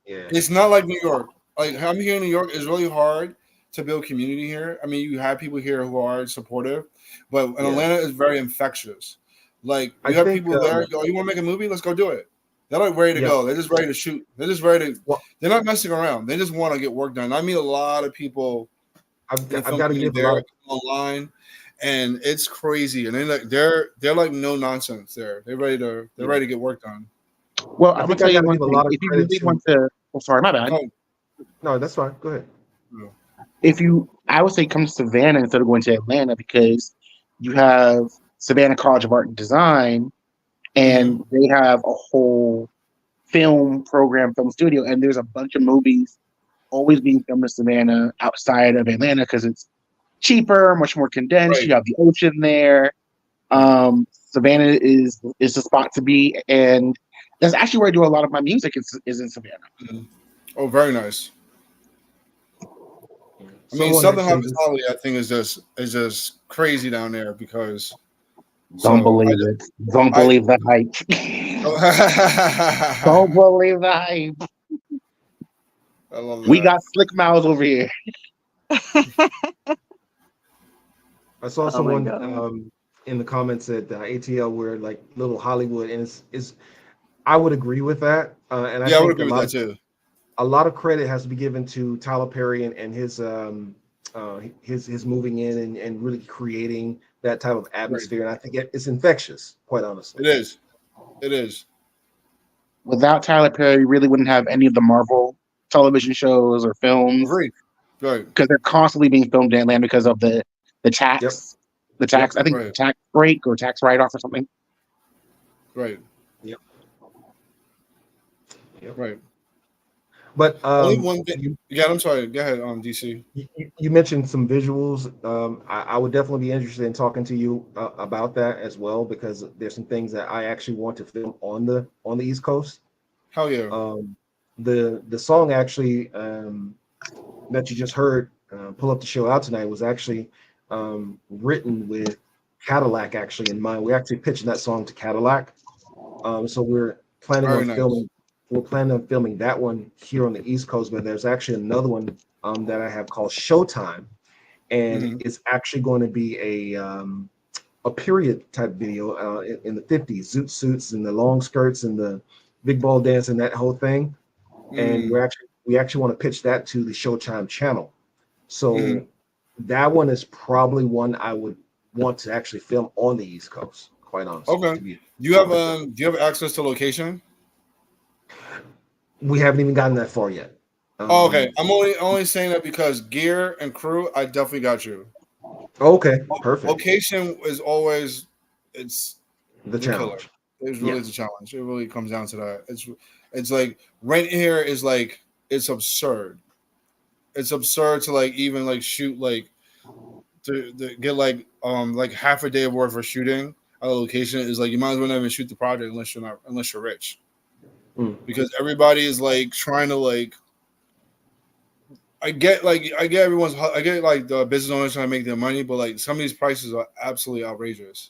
Yeah. It's not like New York. Like, I'm here in New York. It's really hard to build community here. I mean, you have people here who are supportive, but in Yeah. Atlanta is very infectious. Like, I you have think, people there. Oh, you want to make a movie? Let's go do it. They're like ready to Yeah. go. They're just ready to shoot. They're just ready to. Well- They're not messing around. They just want to get work done. I meet a lot of people I've in the got film to community give a there lot of online, and it's crazy. And they're like no nonsense. They're ready to get work done. Well, I I'm think gonna tell I you gotta one give a thing. lot of If you credit really to- want to, oh, sorry, my bad. Oh, No, that's fine. Go ahead. I would say come to Savannah instead of going to Atlanta because you have Savannah College of Art and Design, and they have a whole film program, film studio, and there's a bunch of movies always being filmed in Savannah outside of Atlanta because it's cheaper, much more condensed. Right. You have the ocean there. Savannah is the spot to be, and that's actually where I do a lot of my music is in Savannah. Oh, very nice. I mean, Someone Southern actually just- hospitality, I think, is just crazy down there because. Don't believe it. Don't believe the hype. Don't believe the hype. I love that. We got slick mouths over here. I saw Oh my someone God. in the comments that ATL were like little Hollywood, and it's I would agree with that. And I Yeah, I would think agree with that too. a lot of credit has to be given to Tyler Perry and his moving in and really creating that type of atmosphere. And I think it's infectious, quite honestly. It is. It is. Without Tyler Perry, you really wouldn't have any of the Marvel television shows or films Agreed. Right. because they're constantly being filmed in Atlanta because of the tax. Yep. The tax, Yep, I think right. tax break or tax write-off or something. Right. Yep. Right. But Only one thing. Yeah, I'm sorry. Go ahead, DC. you mentioned some visuals. I would definitely be interested in talking to you about that as well, because there's some things that I actually want to film on the East Coast. Hell yeah. The song actually that you just heard, Pull Up the Show Out Tonight, was actually written with Cadillac actually in mind. We're actually pitching that song to Cadillac. So we're planning Very on nice. filming. We're planning on filming that one here on the East Coast, but there's actually another one that I have called Showtime, and it's actually going to be a period type video in the 50s, zoot suits and the long skirts and the big ball dance and that whole thing. And we're we actually want to pitch that to the Showtime channel. So that one is probably one I would want to actually film on the East Coast. Quite honestly. Okay. Do you have access to location? We haven't even gotten that far yet. Okay. I'm only saying that because gear and crew, I definitely got you. Okay, perfect. Location is always it's the challenge. Killer. It's really the challenge. It really comes down to that. It's like rent here is like it's absurd. It's absurd to like even like shoot like to get like half a day of work for shooting at a location is like you might as well not even shoot the project unless you're rich. Because everybody is like trying to like I get like the business owners trying to make their money, but like some of these prices are absolutely outrageous.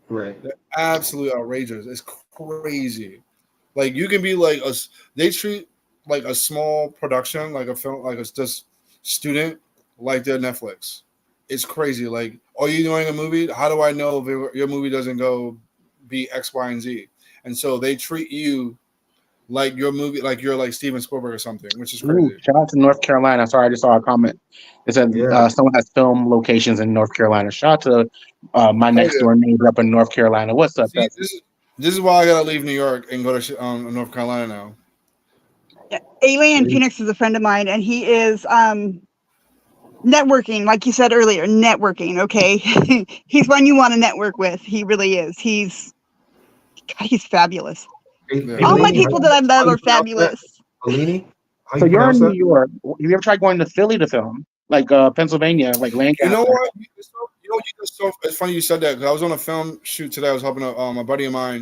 Right. They're absolutely outrageous. It's crazy. Like you can be like they treat like a small production, like a film, like it's just student, like their Netflix. It's crazy. Like, are you doing a movie? How do I know if your movie doesn't go be X, Y, and Z? And so they treat you like your movie, like you're like Steven Spielberg or something, which is crazy. Ooh, shout out to North Carolina. Sorry, I just saw a comment. It said someone has film locations in North Carolina. Shout out to my next door neighbor up in North Carolina. What's up? See, this is why I gotta leave New York and go to North Carolina now. Yeah. Alien Phoenix is a friend of mine, and he is networking, like you said earlier, networking. Okay, he's one you want to network with. He really is. He's fabulous. All my people that I love are fabulous. Alini? So you're in New York. Have you ever tried going to Philly to film, like Pennsylvania, like Lancaster? You know what? It's funny you said that because I was on a film shoot today. I was helping a buddy of mine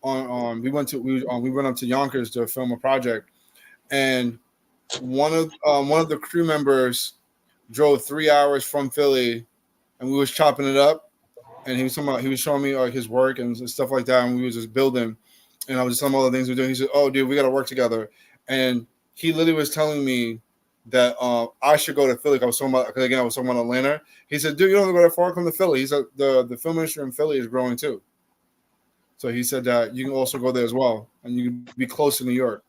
on. We went up to Yonkers to film a project, and one of the crew members drove 3 hours from Philly, and we was chopping it up, and he was showing me like his work and stuff like that, and we was just building, and I was just telling him all the things we're doing. He said, "Oh, dude, we got to work together," and he literally was telling me that I should go to Philly. I was talking about Atlanta. He said, "Dude, you don't have to go that far. Come to Philly." He said the film industry in Philly is growing too. So he said that you can also go there as well, and you can be close to New York.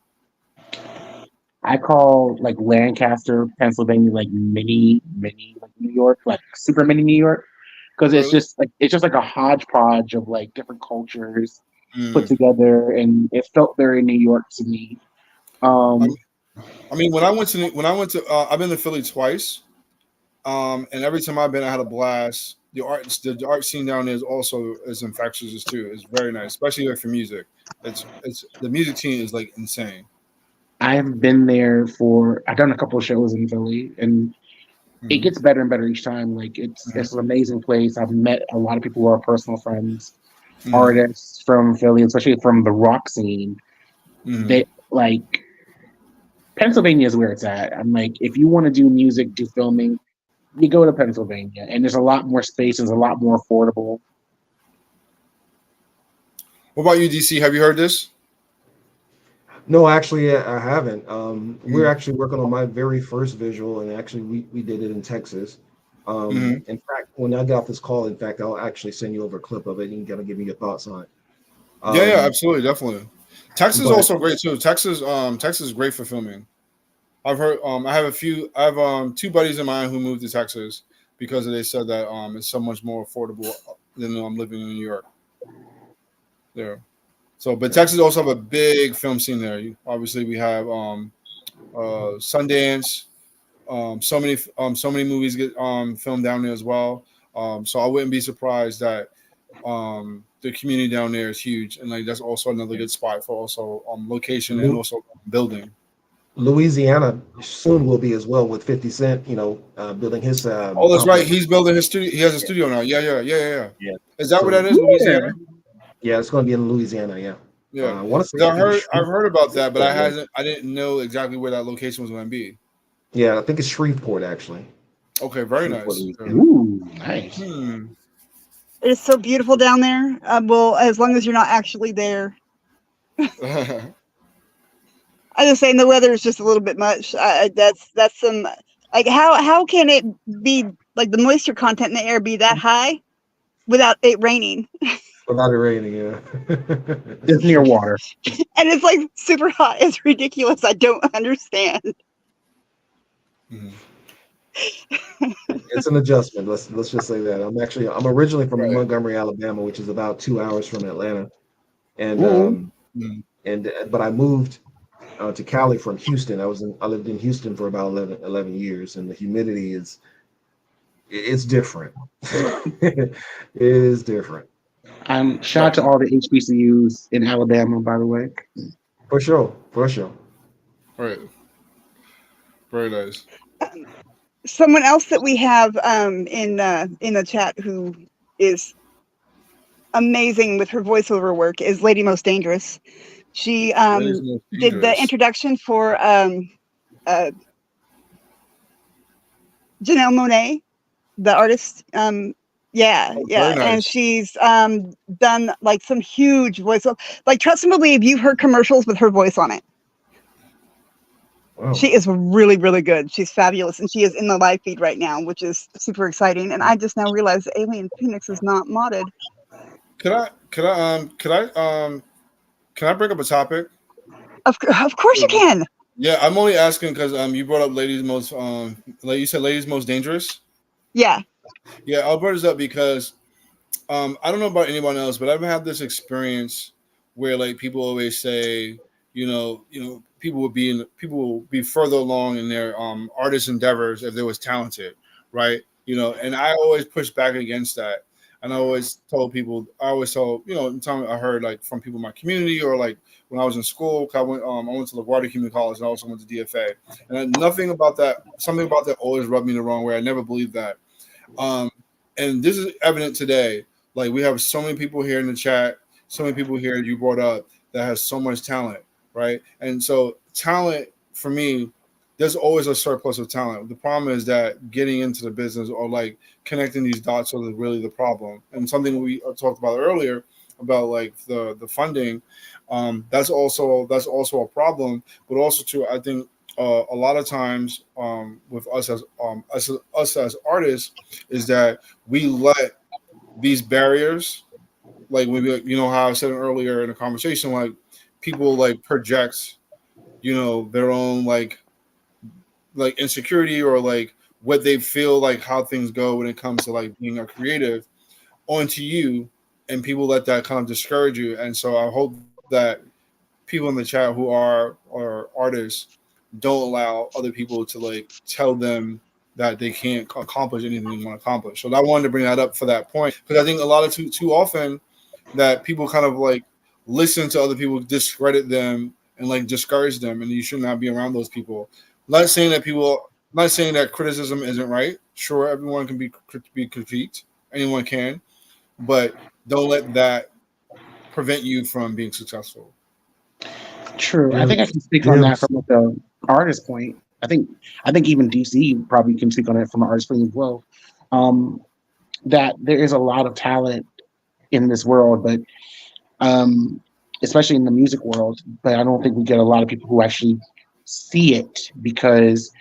I call like Lancaster, Pennsylvania, like mini like New York, like super mini New York, because it's just like a hodgepodge of like different cultures put together, and it felt very New York to me. I mean, when I went to, I've been to Philly twice, and every time I've been, I had a blast. The art scene down there is also as infectious too. It's very nice, especially like for music. It's the music scene is like insane. I've been there I've done a couple of shows in Philly, and it gets better and better each time. Like it's an amazing place. I've met a lot of people who are personal friends, artists from Philly, especially from the rock scene. They like Pennsylvania is where it's at. I'm like, if you want to do music, do filming, you go to Pennsylvania, and there's a lot more space and it's a lot more affordable. What about you, DC? Have you heard this? No, actually, I haven't. We're actually working on my very first visual, and actually, we did it in Texas. In fact, when I got this call, I'll actually send you over a clip of it, and you gotta give me your thoughts on it. Yeah, absolutely, definitely. Texas is also great too. Texas is great for filming. I've heard. I have two buddies of mine who moved to Texas because they said that it's so much more affordable than living in New York. There. So, but Texas also have a big film scene there. Obviously, we have Sundance. So many movies get filmed down there as well. So I wouldn't be surprised that the community down there is huge, and like that's also another good spot for also location and also building. Louisiana soon will be as well with 50 Cent. Building his. Oh, that's right. He's building his studio. He has a studio now. Yeah. Is that what that is, Louisiana? Yeah, it's going to be in Louisiana. Yeah. Yeah. I've heard about that, but I didn't know exactly where that location was going to be. Yeah, I think it's Shreveport actually. Okay, very nice. Ooh, nice. It's so beautiful down there. Well, as long as you're not actually there. I just saying the weather is just a little bit much. That's some like how can it be like the moisture content in the air be that high without it raining? Without it raining, yeah. It's near water. And it's like super hot. It's ridiculous. I don't understand. It's an adjustment. Let's just say that. I'm originally from Right. Montgomery, Alabama, which is about 2 hours from Atlanta, and Ooh. but I moved to Cali from Houston. I lived in Houston for about 11 years, and the humidity it's different. It is different. Shout out to all the HBCUs in Alabama, by the way. For sure. Right. Very nice. Someone else that we have in the chat who is amazing with her voiceover work is Lady Most Dangerous. She did the introduction for Janelle Monáe, the artist. Yeah, Very nice. and she's done like some huge voiceover. Like, trust and believe, you've heard commercials with her voice on it. Wow. She is really, really good. She's fabulous, and she is in the live feed right now, which is super exciting. And I just now realized Alien Phoenix is not modded. Can I bring up a topic? Of course you can. Yeah, I'm only asking because you brought up ladies most like you said, ladies most dangerous. Yeah. Yeah, I'll bring this up because I don't know about anyone else, but I've had this experience where like people always say, you know, people will be further along in their artist endeavors if they was talented, right? You know, and I always push back against that. And I always told people, time I heard like from people in my community or like when I was in school, I went to LaGuardia Community College and I also went to DFA. And something about that always rubbed me the wrong way. I never believed that. And this is evident today. Like we have so many people here in the chat, so many people here you brought up that has so much talent, right? And so talent for me, there's always a surplus of talent. The problem is that getting into the business or like connecting these dots is really the problem. And something we talked about earlier about like the funding, that's also a problem. But also too, I think a lot of times with us as artists is that we let these barriers, like maybe how I said earlier in a conversation, like people like project, their own like insecurity or like what they feel like how things go when it comes to like being a creative onto you, and people let that kind of discourage you. And so I hope that people in the chat who are artists don't allow other people to like tell them that they can't accomplish anything they want to accomplish. So I wanted to bring that up for that point, because I think a lot of too often that people kind of like listen to other people, discredit them, and like discourage them, and you should not be around those people. Not saying that criticism isn't right. Sure, everyone can be critiqued. Anyone can, but don't let that prevent you from being successful. True. I think I can speak on that from like the artist point. I think even DC probably can speak on it from an artist point as well. That there is a lot of talent in this world, but especially in the music world, but I don't think we get a lot of people who actually see it, because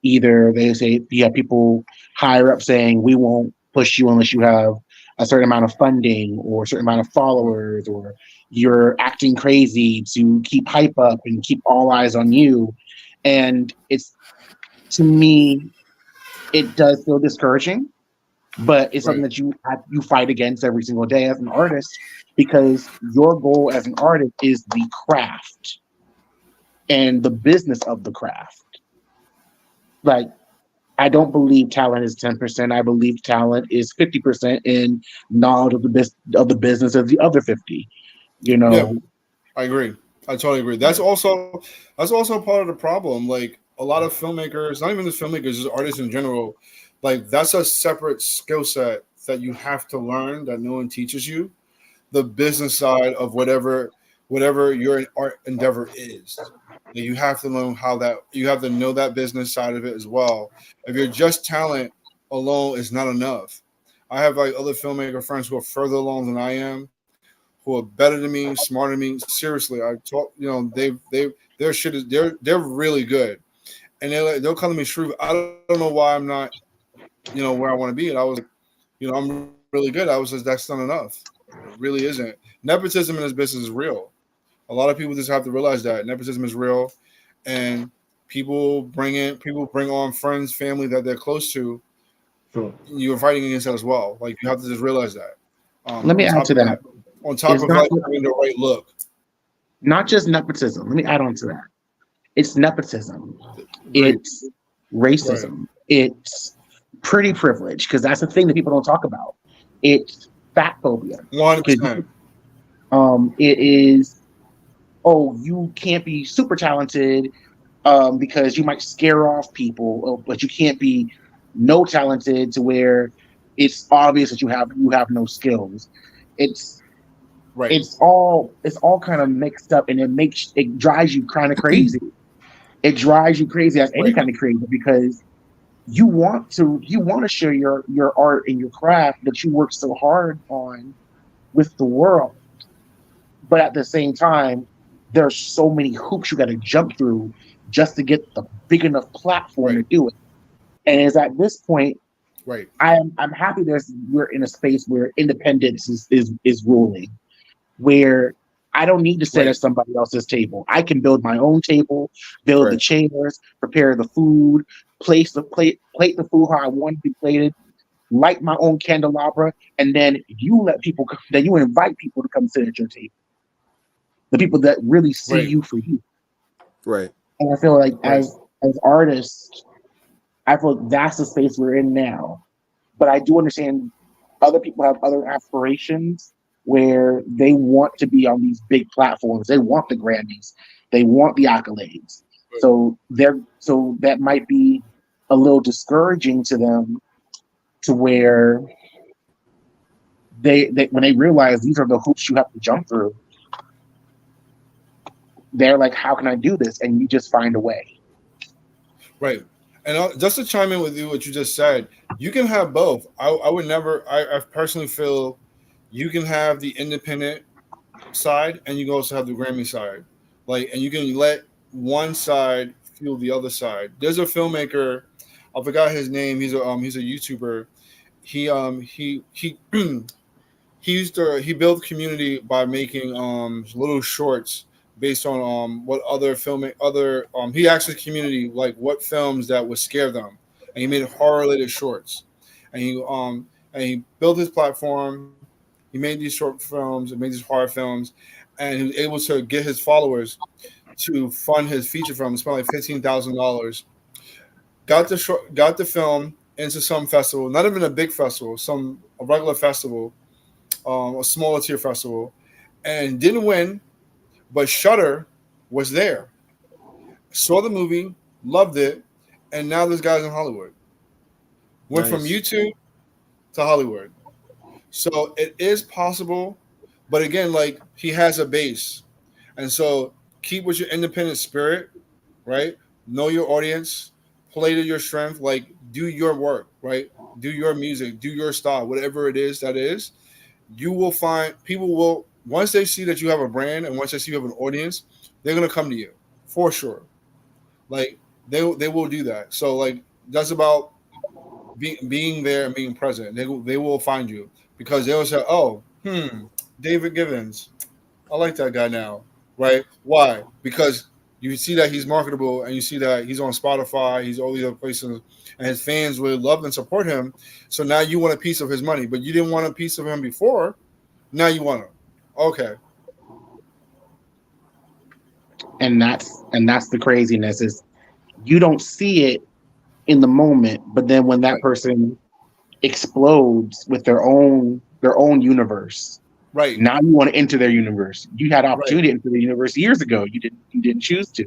either they say you have people higher up saying we won't push you unless you have a certain amount of funding or a certain amount of followers, or you're acting crazy to keep hype up and keep all eyes on you. And it's, to me, it does feel discouraging, but it's something that you fight against every single day as an artist, because your goal as an artist is the craft and the business of the craft. Like, I don't believe talent is 10%. I believe talent is 50% in knowledge of the business of the other 50. Yeah, I agree. I totally agree. That's also part of the problem. Like a lot of filmmakers, not even just filmmakers, just artists in general, like that's a separate skill set that you have to learn that no one teaches you. The business side of whatever your art endeavor is. You have to learn you have to know that business side of it as well. If you're just talent alone is not enough. I have like other filmmaker friends who are further along than I am, who are better than me, smarter than me. Seriously, I talk, their shit is they're really good. And they'll come to me, Shreve, I don't know why I'm not, where I want to be. And I was like, I'm really good. I was like, that's not enough. It really isn't. Nepotism in this business is real. A lot of people just have to realize that nepotism is real, and People bring on friends, family that they're close to. Sure. You're fighting against that as well. Like you have to just realize that. Let me add to that. On top It's of not, like having the right look. not just nepotism. Let me add on to that. It's nepotism. Right. It's racism. It's pretty privilege, because that's the thing that people don't talk about. It's fat phobia. 100%. It is, oh, you can't be super talented because you might scare off people, but you can't be no talented to where it's obvious that you have no skills. It's Right. It's all kind of mixed up, and it drives you kind of crazy. It drives you crazy as any kind of creator, because you want to share your art and your craft that you work so hard on with the world. But at the same time, there's so many hoops you got to jump through just to get the big enough platform to do it. And it's at this point, I'm happy we're in a space where independence is ruling, where I don't need to sit at somebody else's table. I can build my own table, build the chairs, prepare the food, plate the food how I want to be plated, light my own candelabra, and then you invite people to come sit at your table. The people that really see you for you. Right. And I feel like as artists, I feel like that's the space we're in now. But I do understand other people have other aspirations where they want to be on these big platforms. They want the Grammys. They want the accolades. So that might be a little discouraging to them, to where they when they realize these are the hoops you have to jump through, they're like, how can I do this? And you just find a way. Right. And just to chime in with you, what you just said, you can have both. I personally feel you can have the independent side, and you can also have the Grammy side. And you can let one side fuel the other side. There's a filmmaker, I forgot his name. He's a YouTuber. He built community by making little shorts based on what he asked his community what films that would scare them, and he made horror-related shorts, and he built his platform. He made these short films and made these horror films, and he was able to get his followers to fund his feature film. It spent like $15,000. Got the film into some festival, not even a big festival, a regular festival, a smaller tier festival, and didn't win. But Shudder was there, saw the movie, loved it, and now this guy's in Hollywood. Went from YouTube to Hollywood. So it is possible, but again, he has a base. And so keep with your independent spirit, right? Know your audience, play to your strength, do your work, right? Do your music, do your style, whatever it is that is. You will find people will, once they see that you have a brand and once they see you have an audience, they're going to come to you for sure. They will do that. So that's about being there and being present. They will find you, because they will say, oh, David Givens, I like that guy now, right? Why? Because you see that he's marketable, and you see that he's on Spotify, he's all these other places, and his fans really love and support him. So now you want a piece of his money, but you didn't want a piece of him before. Now you want him. Okay. And that's the craziness, is you don't see it in the moment, but then when that person explodes with their own universe, right? Now you want to enter their universe. You had opportunity to enter the universe years ago. You didn't choose to,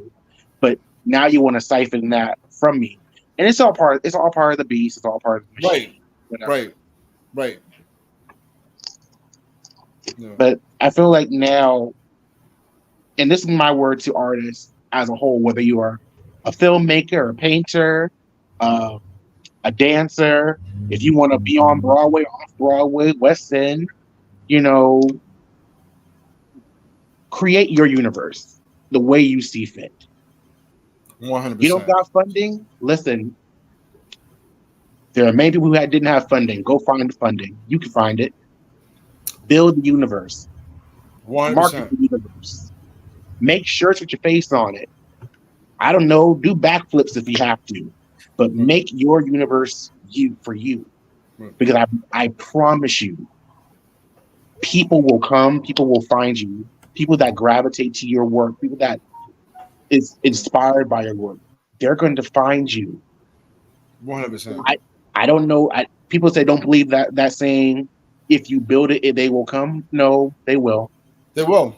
but now you want to siphon that from me. And it's all part of the beast. It's all part of the machine. Right. Yeah. But I feel like now, and this is my word to artists as a whole, whether you are a filmmaker, a painter, a dancer, if you want to be on Broadway, off Broadway, West End, create your universe the way you see fit. 100%. You don't got funding? Listen, there are many people who didn't have funding. Go find the funding. You can find it. Build the universe. 100%. Market the universe. Make shirts with your face on it. I don't know, do backflips if you have to, but make your universe you for you. Because I promise you, people will come, people will find you, people that gravitate to your work, people that is inspired by your work, they're going to find you. 100%. I don't know. People say don't believe that saying. If you build it, they will come. No, they will. They will.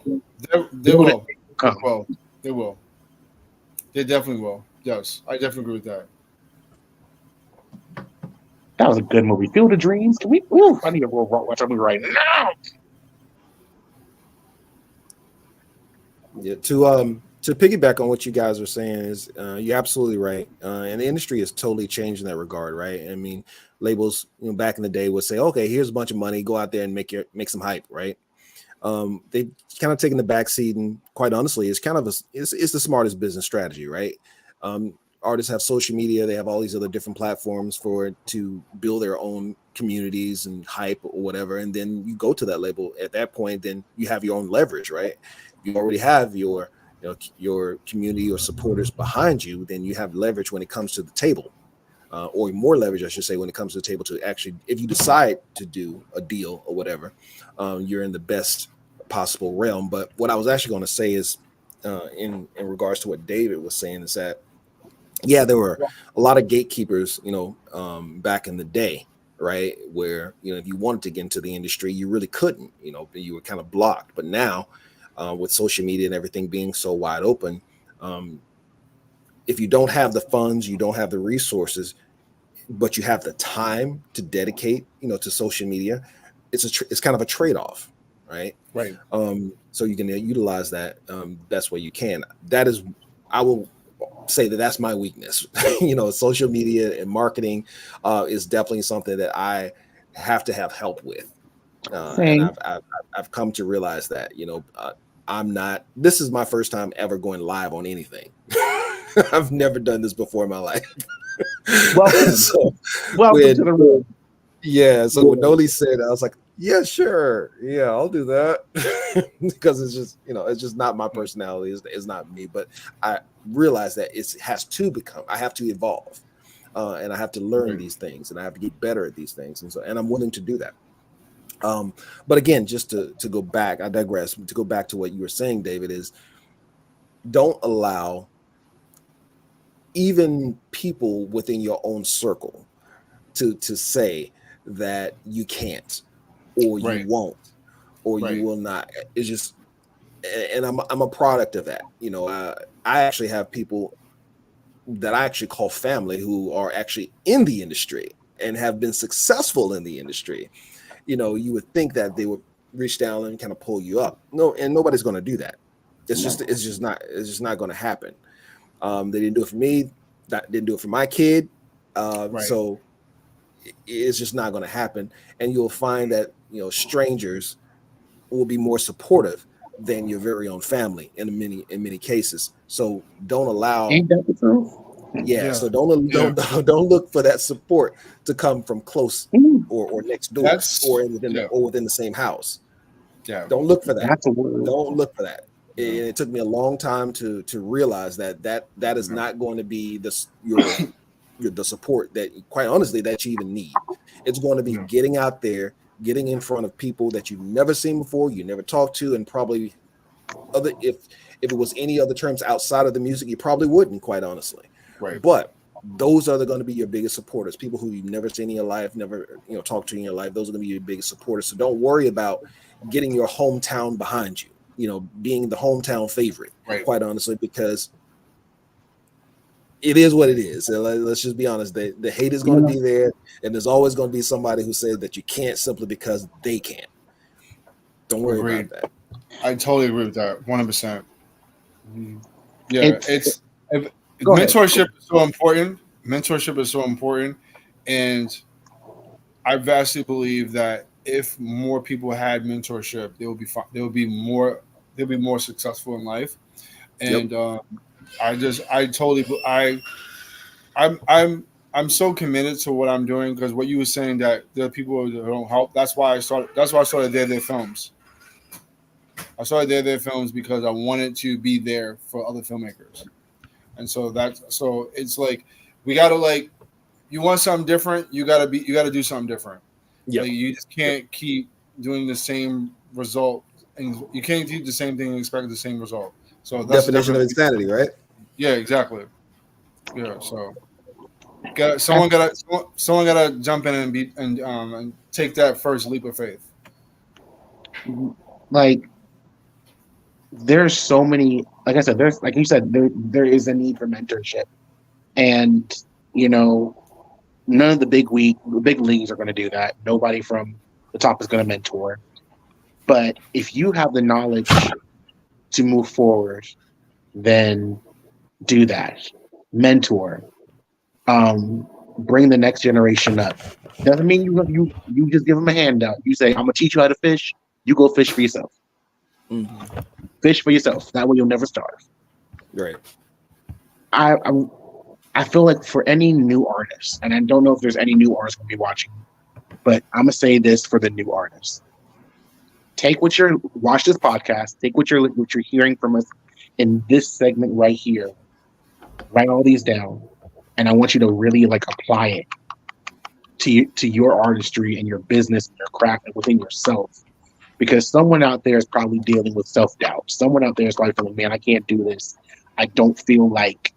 They will. Come. Well, they will. They definitely will. Yes, I definitely agree with that. That was a good movie. Field of Dreams. Can we? Ooh, I need to watch that movie right now. Yeah, to piggyback on what you guys are saying is you're absolutely right, and the industry is totally changed in that regard, right? I mean, labels, back in the day would say, okay, here's a bunch of money, go out there and make some hype, right? They've kind of taken the backseat, and quite honestly, it's kind of it's the smartest business strategy, right? Artists have social media, they have all these other different platforms to build their own communities and hype or whatever, and then you go to that label. At that point, then you have your own leverage, right? You already have your community or supporters behind you, then you have leverage when it comes to the table, or more leverage, I should say, when it comes to the table to actually, if you decide to do a deal or whatever, you're in the best possible realm. But what I was actually going to say is, in regards to what David was saying, is that, yeah, there were a lot of gatekeepers, back in the day, right? Where, if you wanted to get into the industry, you really couldn't, you were kind of blocked. But now, with social media and everything being so wide open, if you don't have the funds, you don't have the resources, but you have the time to dedicate, to social media, it's kind of a trade-off, right? Right. So you can utilize that best way you can. I will say that's my weakness. Social media and marketing is definitely something that I have to have help with. And I've come to realize that, this is my first time ever going live on anything. I've never done this before in my life. Welcome to the room. Yeah. So when Noli said, I was like, yeah, sure. Yeah, I'll do that. Because it's just, it's just not my personality. It's not me. But I realize that it has to become, I have to evolve. And I have to learn these things, and I have to get better at these things. And I'm willing to do that. But again, just to go back, I digress, to go back to what you were saying, David, is don't allow even people within your own circle to say that you can't, or you won't, or you will not. It's just, and I'm a product of that. I actually have people that I actually call family who are actually in the industry and have been successful in the industry. You would think that they would reach down and kind of pull you up. No, and nobody's going to do that. It's just not going to happen. They didn't do it for me. That didn't do it for my kid. So it's just not going to happen. And you'll find that, strangers will be more supportive than your very own family in many cases. So don't allow. Ain't that the truth? Yeah. So don't look for that support to come from close or next door or within the same house. Yeah. Don't look for that. That's a word. Don't look for that. It took me a long time to realize that is not going to be the support that, quite honestly, that you even need. It's going to be getting out there, getting in front of people that you've never seen before, you never talked to, and probably if it was any other terms outside of the music, you probably wouldn't, quite honestly. Right. But those are going to be your biggest supporters, people who you've never seen in your life, never talked to in your life. Those are going to be your biggest supporters. So don't worry about getting your hometown behind you, being the hometown favorite, quite honestly, because it is what it is. Let's just be honest. The hate is going to be there, and there's always going to be somebody who says that you can't simply because they can't. Don't worry about that. I totally agree with that, 100%. Yeah, mentorship is so important. Mentorship is so important, and I vastly believe that if more people had mentorship, they'll be more successful in life. And I'm so committed to what I'm doing, because what you were saying, that there are people who don't help. That's why I started Deftly Films. I started Deftly Films because I wanted to be there for other filmmakers. And so it's like we gotta like you want something different, you gotta do something different. Yeah. Like, you just can't keep doing the same result, and you can't do the same thing and expect the same result. So that's Definition of insanity, right? Yeah, exactly. Yeah, so someone gotta jump in and take that first leap of faith. Like, there's so many, like I said, there's, like you said, there is a need for mentorship, and none of the big leagues are going to do that. Nobody from the top is going to mentor. But if you have the knowledge to move forward, then do that. Mentor. Bring the next generation up. Doesn't mean you just give them a handout. You say, I'm gonna teach you how to fish. You go fish for yourself. Mm-hmm. Fish for yourself. That way you'll never starve. Right. I feel like for any new artist, and I don't know if there's any new artists going to be watching, but I'm gonna say this for the new artists: watch this podcast. Take what you're hearing from us in this segment right here. Write all these down, and I want you to really apply it to your artistry and your business and your craft and within yourself. Because someone out there is probably dealing with self-doubt. Someone out there is probably feeling, man, I can't do this. I don't feel like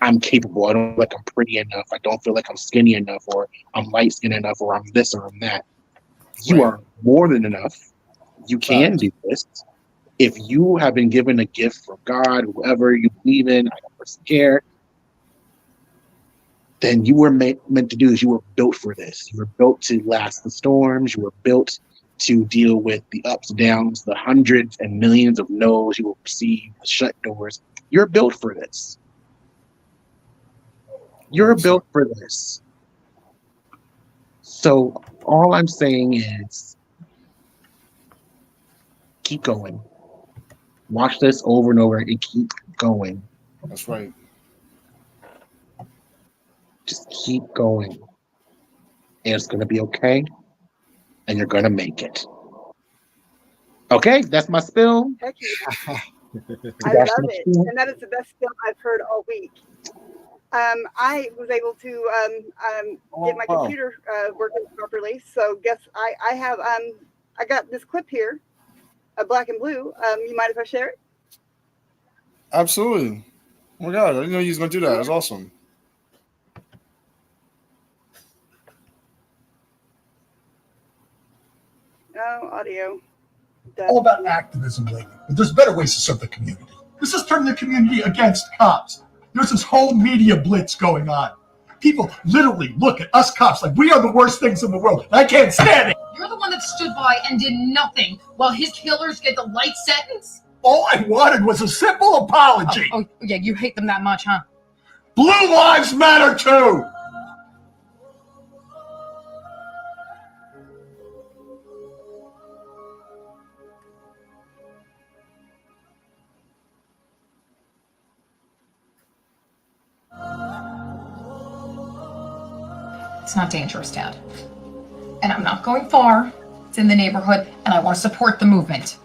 I'm capable. I don't feel like I'm pretty enough. I don't feel like I'm skinny enough, or I'm light-skinned enough, or I'm this or I'm that. You are more than enough. You can do this. If you have been given a gift from God, whoever you believe in, I don't personally care, then you were meant to do this. You were built for this. You were built to last the storms. You were built to deal with the ups and downs, the hundreds and millions of no's you will receive, the shut doors. You're built for this. You're built for this. So all I'm saying is keep going. Watch this over and over and keep going. That's right. Just keep going. And it's going to be okay. And you're going to make it. Okay, that's my spill. Heck yeah. I love it. And that is the best spill I've heard all week. I was able to get my computer working properly. So guess I have I got this clip here, black and blue. You mind if I share it? Absolutely. Oh my God, I didn't know you was going to do that. That's awesome. No audio. Done. All about activism lately, but there's better ways to serve the community. This is turning the community against cops. There's this whole media blitz going on. People literally look at us cops like we are the worst things in the world. I can't stand it. You're the one that stood by and did nothing while his killers get the light sentence? All I wanted was a simple apology. Oh, yeah, you hate them that much, huh? Blue lives matter too. It's not dangerous, Dad. And I'm not going far. It's in the neighborhood, and I want to support the movement.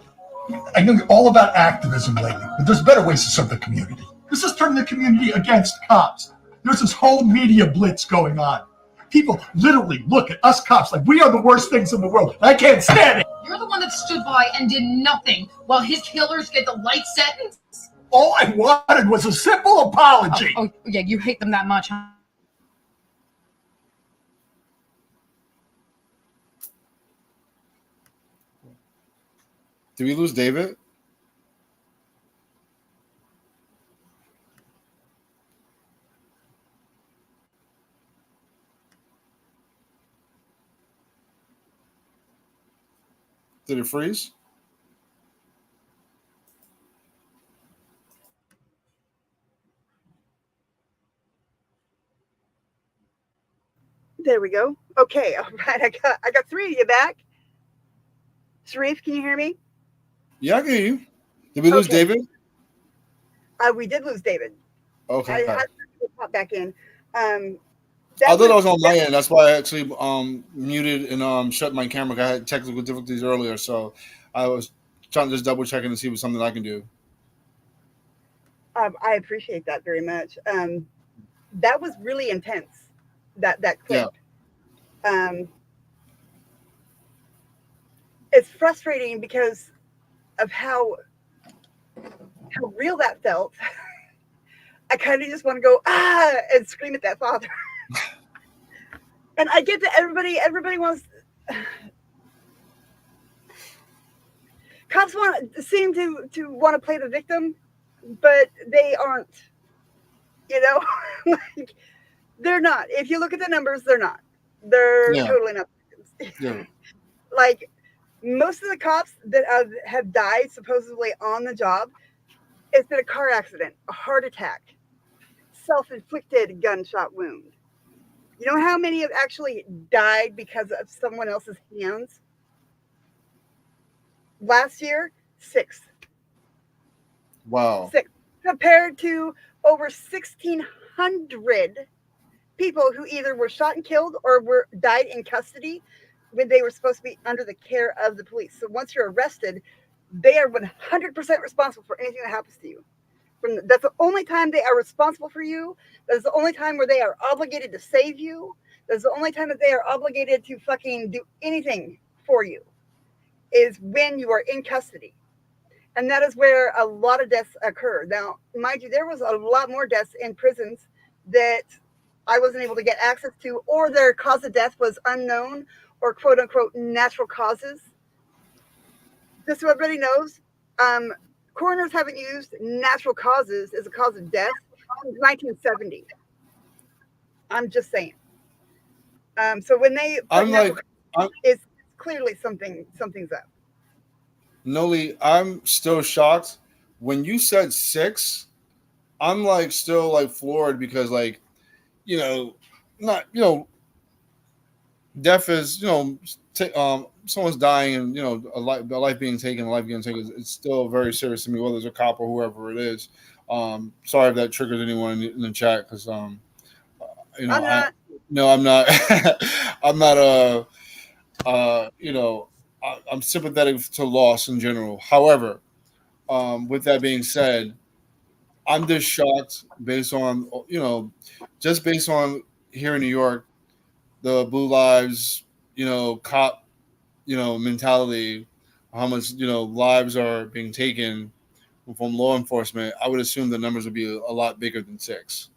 I know you're all about activism lately, but there's better ways to serve the community. This is turning the community against cops. There's this whole media blitz going on. People literally look at us cops like we are the worst things in the world. I can't stand it. You're the one that stood by and did nothing while his killers get the light sentence? All I wanted was a simple apology. Oh, yeah, you hate them that much, huh? Did we lose David? Did it freeze? There we go. Okay, all right. I got three of you back. Sharif, can you hear me? Yeah, I can hear you. Did we lose David? We did lose David. Okay. I pop back in. I thought that was on my end. That's why I actually muted and shut my camera. I had technical difficulties earlier, so I was trying to just double check and see if it's something I can do. I appreciate that very much. That was really intense. That clip. Yeah. It's frustrating because of how real that felt. I kind of just want to go and scream at that father. And I get that everybody wants. Cops seem to want to play the victim, but they aren't. You know, like, they're not. If you look at the numbers, they're not. They're totally not. Yeah. Like, most of the cops that have died supposedly on the job, it's been a car accident, a heart attack, self-inflicted gunshot wound. You know how many have actually died because of someone else's hands? Last year, 6. Wow. 6. Compared to over 1,600 people who either were shot and killed or died in custody when they were supposed to be under the care of the police. So once you're arrested, they are 100% responsible for anything that happens to you. That's the only time they are responsible for you. That's the only time where they are obligated to save you. That's the only time that they are obligated to fucking do anything for you, is when you are in custody. And that is where a lot of deaths occur. Now, mind you, there was a lot more deaths in prisons that I wasn't able to get access to, or their cause of death was unknown, or quote unquote natural causes. Just so everybody knows, coroners haven't used natural causes as a cause of death since 1970. I'm just saying. So when they it's clearly something's up. Noli, I'm still shocked. When you said 6, I'm like still like floored because like, you know, not, you know, death is, you know, someone's dying and, you know, a life being taken, it's still very serious to me, whether it's a cop or whoever it is. Sorry if that triggers anyone in the chat, because you know, I'm not I'm not you know, I'm sympathetic to loss in general. However, with that being said, I'm just shocked based on, you know, just based on here in New York, the Blue Lives, you know, cop, you know, mentality, how much, you know, lives are being taken from law enforcement. I would assume the numbers would be a lot bigger than 6.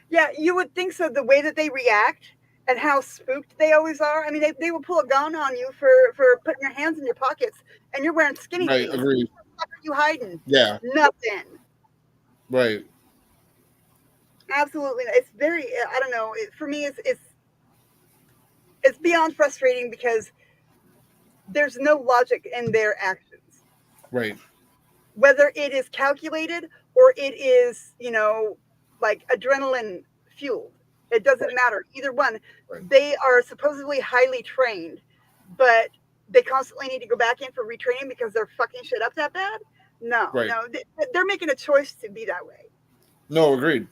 Yeah, you would think so. The way that they react and how spooked they always are. I mean, they will pull a gun on you for putting your hands in your pockets, and you're wearing skinny jeans. Agreed. What are you hiding? Yeah. Nothing. Right. Absolutely. It's very, I don't know. For me, it's beyond frustrating because there's no logic in their actions. Right. Whether it is calculated or it is, you know, like adrenaline fueled. It doesn't matter. Either one. Right. They are supposedly highly trained, but they constantly need to go back in for retraining because they're fucking shit up that bad. No, they're making a choice to be that way. No, agreed.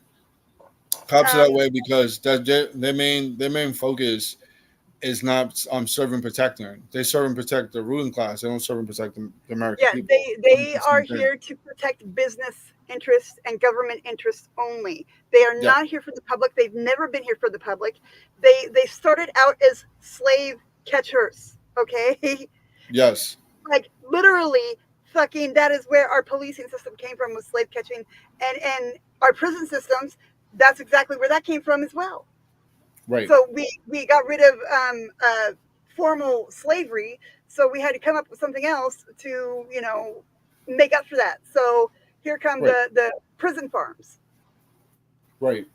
Cops are that way because their main focus is not serve and protecting. They serve and protect the ruling class. They don't serve and protect the American people. They are here to protect business interests and government interests only. They are not here for the public. They've never been here for the public. They started out as slave catchers. Okay. Yes. Like literally, fucking. That is where our policing system came from, was slave catching, and our prison systems. That's exactly where that came from as well. Right. So we got rid of formal slavery, so we had to come up with something else to, you know, make up for that. So here come the prison farms. Right.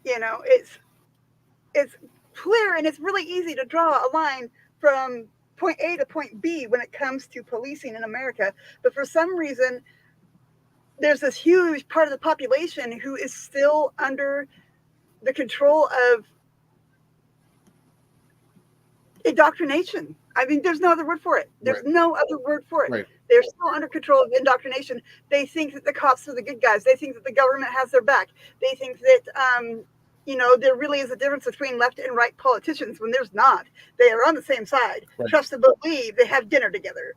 You know, it's clear and it's really easy to draw a line from point A to point B when it comes to policing in America. But for some reason, there's this huge part of the population who is still under the control of indoctrination. I mean, there's no other word for it. There's no other word for it. Right. They're still under control of indoctrination. They think that the cops are the good guys. They think that the government has their back. They think that, you know, there really is a difference between left and right politicians when there's not. They are on the same side. Right. Trust and believe. They have dinner together.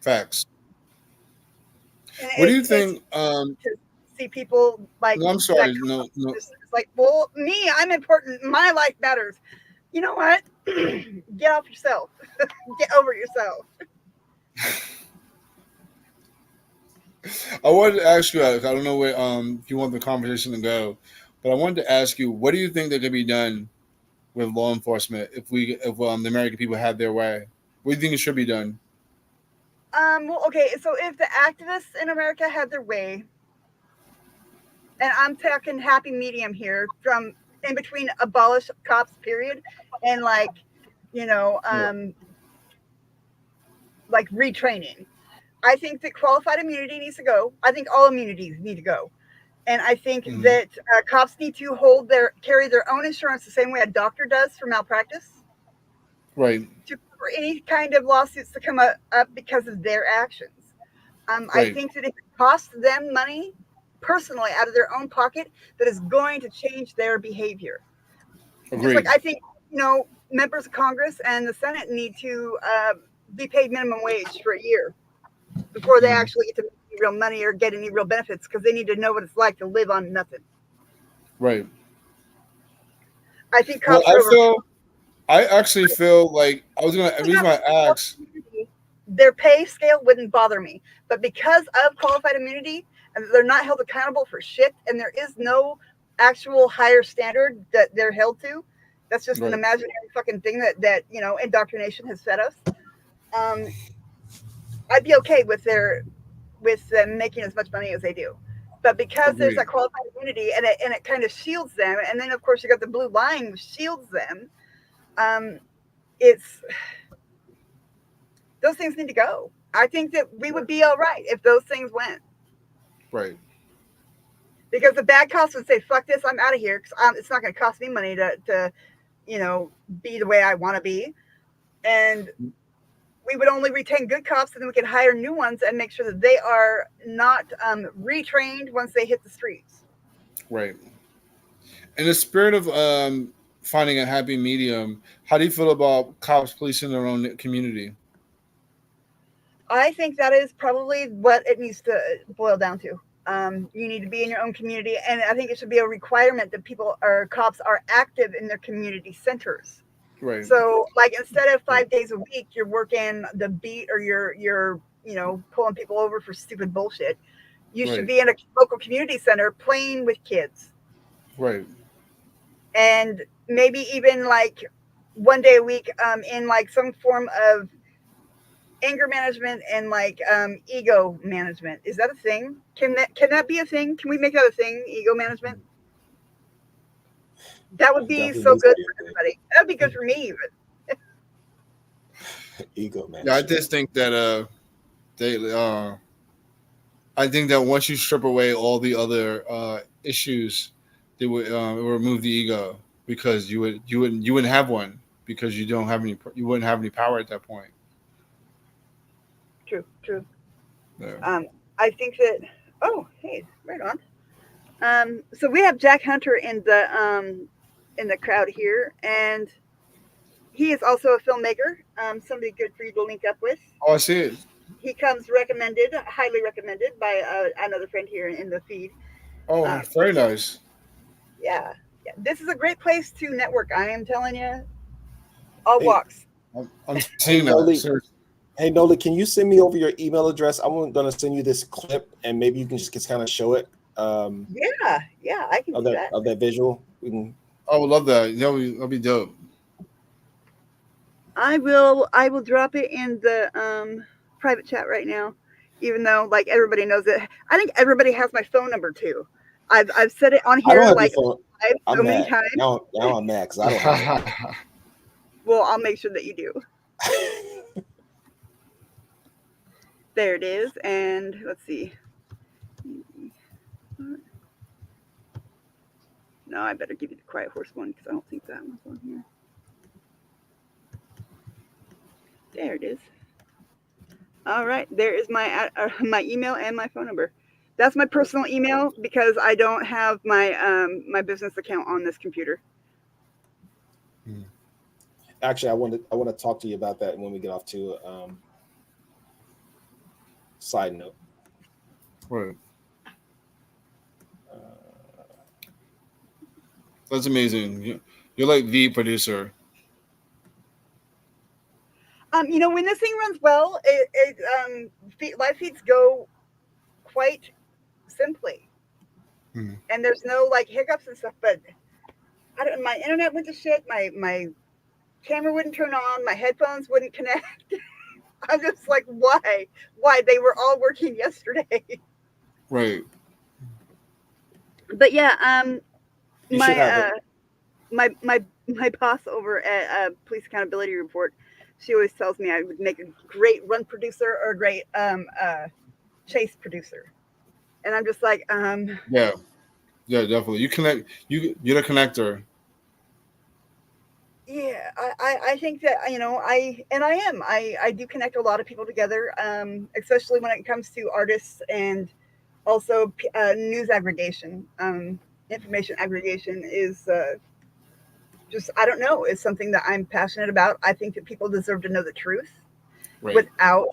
Facts. And What do you it's think? to see people like No, I'm that sorry. come No, up no. with this. It's like, well, me, I'm important. My life matters. You know what? Get off yourself. Get over yourself. I wanted to ask you. I don't know where you want the conversation to go, but I wanted to ask you, what do you think that could be done with law enforcement if the American people had their way? What do you think it should be done? Well, okay, so if the activists in America had their way, and I'm talking happy medium here, from in between abolish cops period and like, you know, like retraining. I think that qualified immunity needs to go. I think all immunities need to go. And I think that cops need to carry their own insurance the same way a doctor does for malpractice. Right. To cover any kind of lawsuits to come up because of their actions. Right. I think that if it costs them money personally out of their own pocket, that is going to change their behavior. Agreed. Just like I think, you know, members of Congress and the Senate need to be paid minimum wage for a year before they actually get to make any real money or get any real benefits, because they need to know what it's like to live on nothing. Right. I think cops I actually feel like I was gonna. The reason I asked, their pay scale wouldn't bother me, but because of qualified immunity and they're not held accountable for shit, and there is no actual higher standard that they're held to. That's just an imaginary fucking thing that you know, indoctrination has fed us. I'd be okay with them making as much money as they do, but because there's that qualified immunity and it kind of shields them, and then of course you got the blue line which shields them. It's those things need to go. I think that we would be all right if those things went. Right. Because the bad cops would say, fuck this, I'm out of here, because it's not going to cost me money to, you know, be the way I want to be. And we would only retain good cops, and then we can hire new ones and make sure that they are not retrained once they hit the streets. Right. In the spirit of finding a happy medium, how do you feel about cops policing their own community? I think that is probably what it needs to boil down to. You need to be in your own community, and I think it should be a requirement that cops are active in their community centers. Right. So, like, instead of 5 days a week, you're working the beat, or you're you know, pulling people over for stupid bullshit. You should be in a local community center playing with kids. Right. And maybe even like 1 day a week in like some form of anger management and like ego management. Is that a thing? Can that be a thing? Can we make that a thing? Ego management? That would be so good for everybody. That would be good for me even. Ego management. Yeah, I just think that I think that once you strip away all the other issues, they would remove the ego, because you wouldn't have one, because you wouldn't have any power at that point. True. Yeah. I think that. Oh, hey, right on. So we have Jack Hunter in the crowd here, and he is also a filmmaker. Somebody good for you to link up with. Oh, I see it. He comes highly recommended by another friend here in the feed. Oh, very nice. Yeah. This is a great place to network. I am telling you, all walks. I'm seeing that. Hey, Nola, can you send me over your email address? I'm going to send you this clip, and maybe you can just kind of show it. Yeah, I can do that. Of that visual. I would love that. That'll be dope. I will drop it in the private chat right now, even though like everybody knows it. I think everybody has my phone number too. I've said it on here like so many times. Now I'm mad because I don't have it. Well, I'll make sure that you do. There it is, and let's see. No, I better give you the Quiet Horse one because I don't think that one's on here. There it is. All right, there is my email and my phone number. That's my personal email because I don't have my my business account on this computer. Actually, I want to talk to you about that when we get off to side note. Right. That's amazing. You're like the producer. When this thing runs well, live feeds go quite simply, and there's no like hiccups and stuff. But my internet went to shit. My camera wouldn't turn on. My headphones wouldn't connect. I'm just like, why? Why? They were all working yesterday. Right. But yeah, You should have my boss over at Police Accountability Report, she always tells me I would make a great run producer or a great chase producer, and I'm just like, yeah, definitely. You're the connector. Yeah, I think that I do connect a lot of people together, especially when it comes to artists and also news aggregation. Information aggregation is just, I don't know, is something that I'm passionate about. I think that people deserve to know the truth without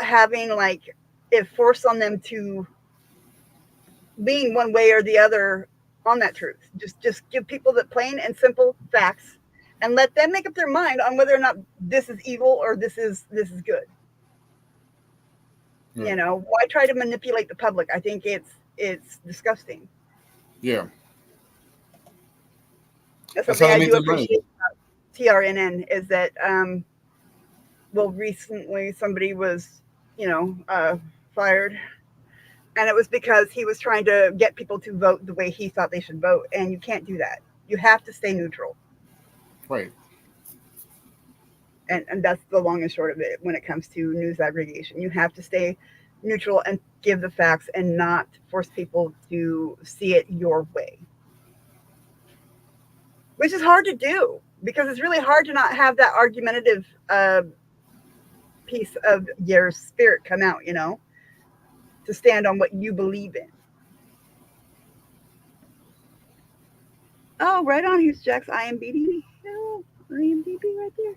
having like it forced on them to lean one way or the other on that truth. Just give people the plain and simple facts and let them make up their mind on whether or not this is evil or this is good. Right. You know, why try to manipulate the public? I think it's disgusting. Yeah. That's something I do appreciate about TRNN is that, recently somebody was, fired, and it was because he was trying to get people to vote the way he thought they should vote, and you can't do that. You have to stay neutral. Right. And that's the long and short of it when it comes to news aggregation. You have to stay neutral and give the facts and not force people to see it your way. Which is hard to do because it's really hard to not have that argumentative piece of your spirit come out, to stand on what you believe in. Oh, right on. Here's Jack's IMDb. Oh, IMDb right there.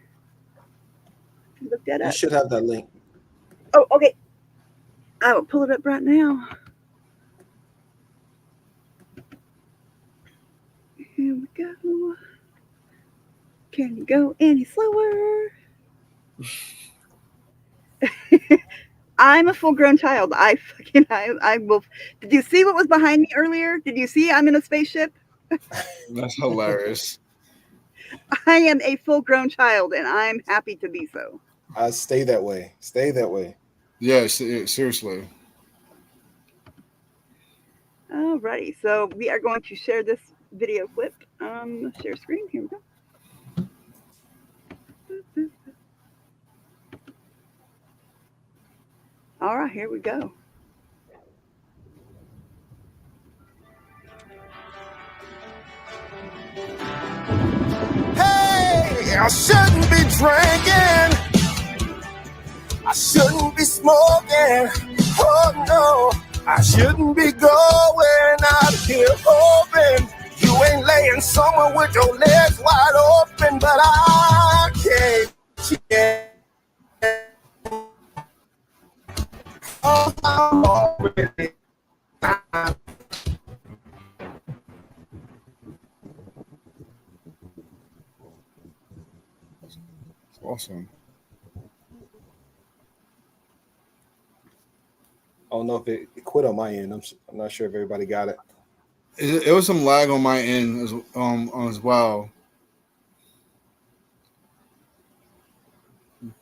Look that up. You should have that link. Oh, okay. I will pull it up right now. Here we go. Can you go any slower? I'm a full-grown child. I will. Did you see what was behind me earlier? Did you see I'm in a spaceship? That's hilarious. I am a full-grown child, and I'm happy to be so. Stay that way. Stay that way. Yeah, seriously. Alrighty, so we are going to share this video clip. Let's share screen. Here we go. All right, here we go. Hey, I shouldn't be drinking. I shouldn't be smoking. Oh no, I shouldn't be going out here hoping you ain't laying somewhere with your legs wide open, but I can't. Oh, I'm already. Awesome. I don't know if it quit on my end. I'm not sure if everybody got it. It was some lag on my end as well.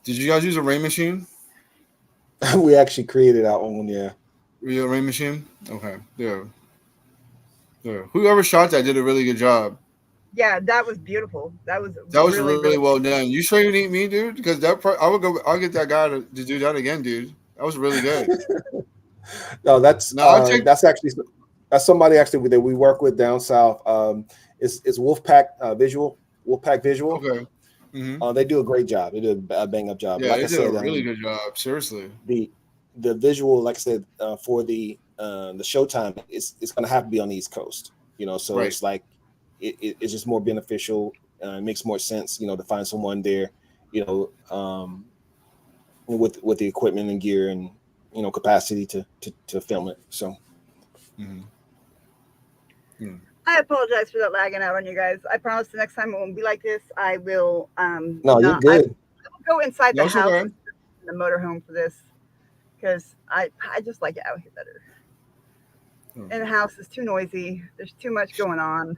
Did you guys use a rain machine? We actually created our own, yeah. Real rain machine? Okay, yeah. Whoever shot that did a really good job. Yeah, that was beautiful. That was really well done. You sure you need me, dude? Because that part, I'll get that guy to do that again, dude. That was really good. No, that's somebody actually that we work with down south. It's Wolfpack Visual. Okay. Mm-hmm. They do a great job. They do a bang up job. Yeah, like they did a really good job. Seriously. The visual, like I said, for the showtime, it's going to have to be on the East Coast. So right. It's like it's just more beneficial. It makes more sense, to find someone there, with the equipment and gear and capacity to film it. So. Mm-hmm. I apologize for that lagging out on you guys. I promise the next time it won't be like this. I will. No, you're good. I will go inside the No, house, okay. the motorhome for this, because I just like it out here better. In the house is too noisy. There's too much going on.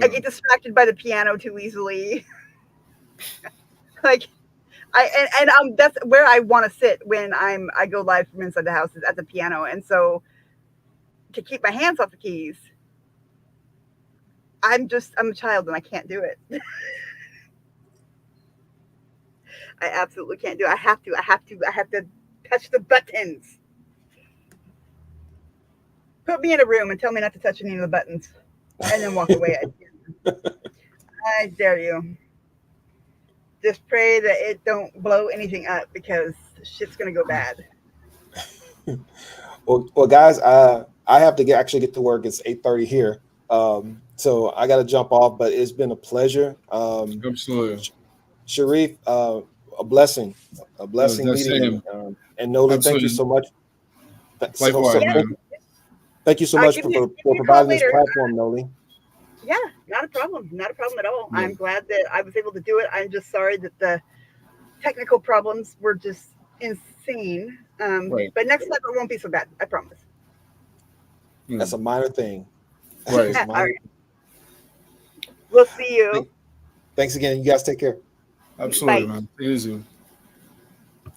I get distracted by the piano too easily. Like, that's where I want to sit when I go live from inside the house is at the piano, and so to keep my hands off the keys, I'm a child and I can't do it. I absolutely can't do it. I have to touch the buttons. Put me in a room and tell me not to touch any of the buttons, and then walk away. I dare you. Just pray that it don't blow anything up because shit's gonna go bad. Well, guys, I have to actually get to work. It's 8:30 here, so I got to jump off. But it's been a pleasure. Absolutely, Sharif, a blessing meeting you. And Nolan, thank you so much. Likewise, thank you so much for providing this platform, Nolan. Yeah, not a problem at all. Yeah. I'm glad that I was able to do it. I'm just sorry that the technical problems were just insane. Right. But next time it won't be so bad. I promise. That's a minor thing. Right. All right. We'll see you. Thanks again. You guys take care. Absolutely, bye. Man. Easy.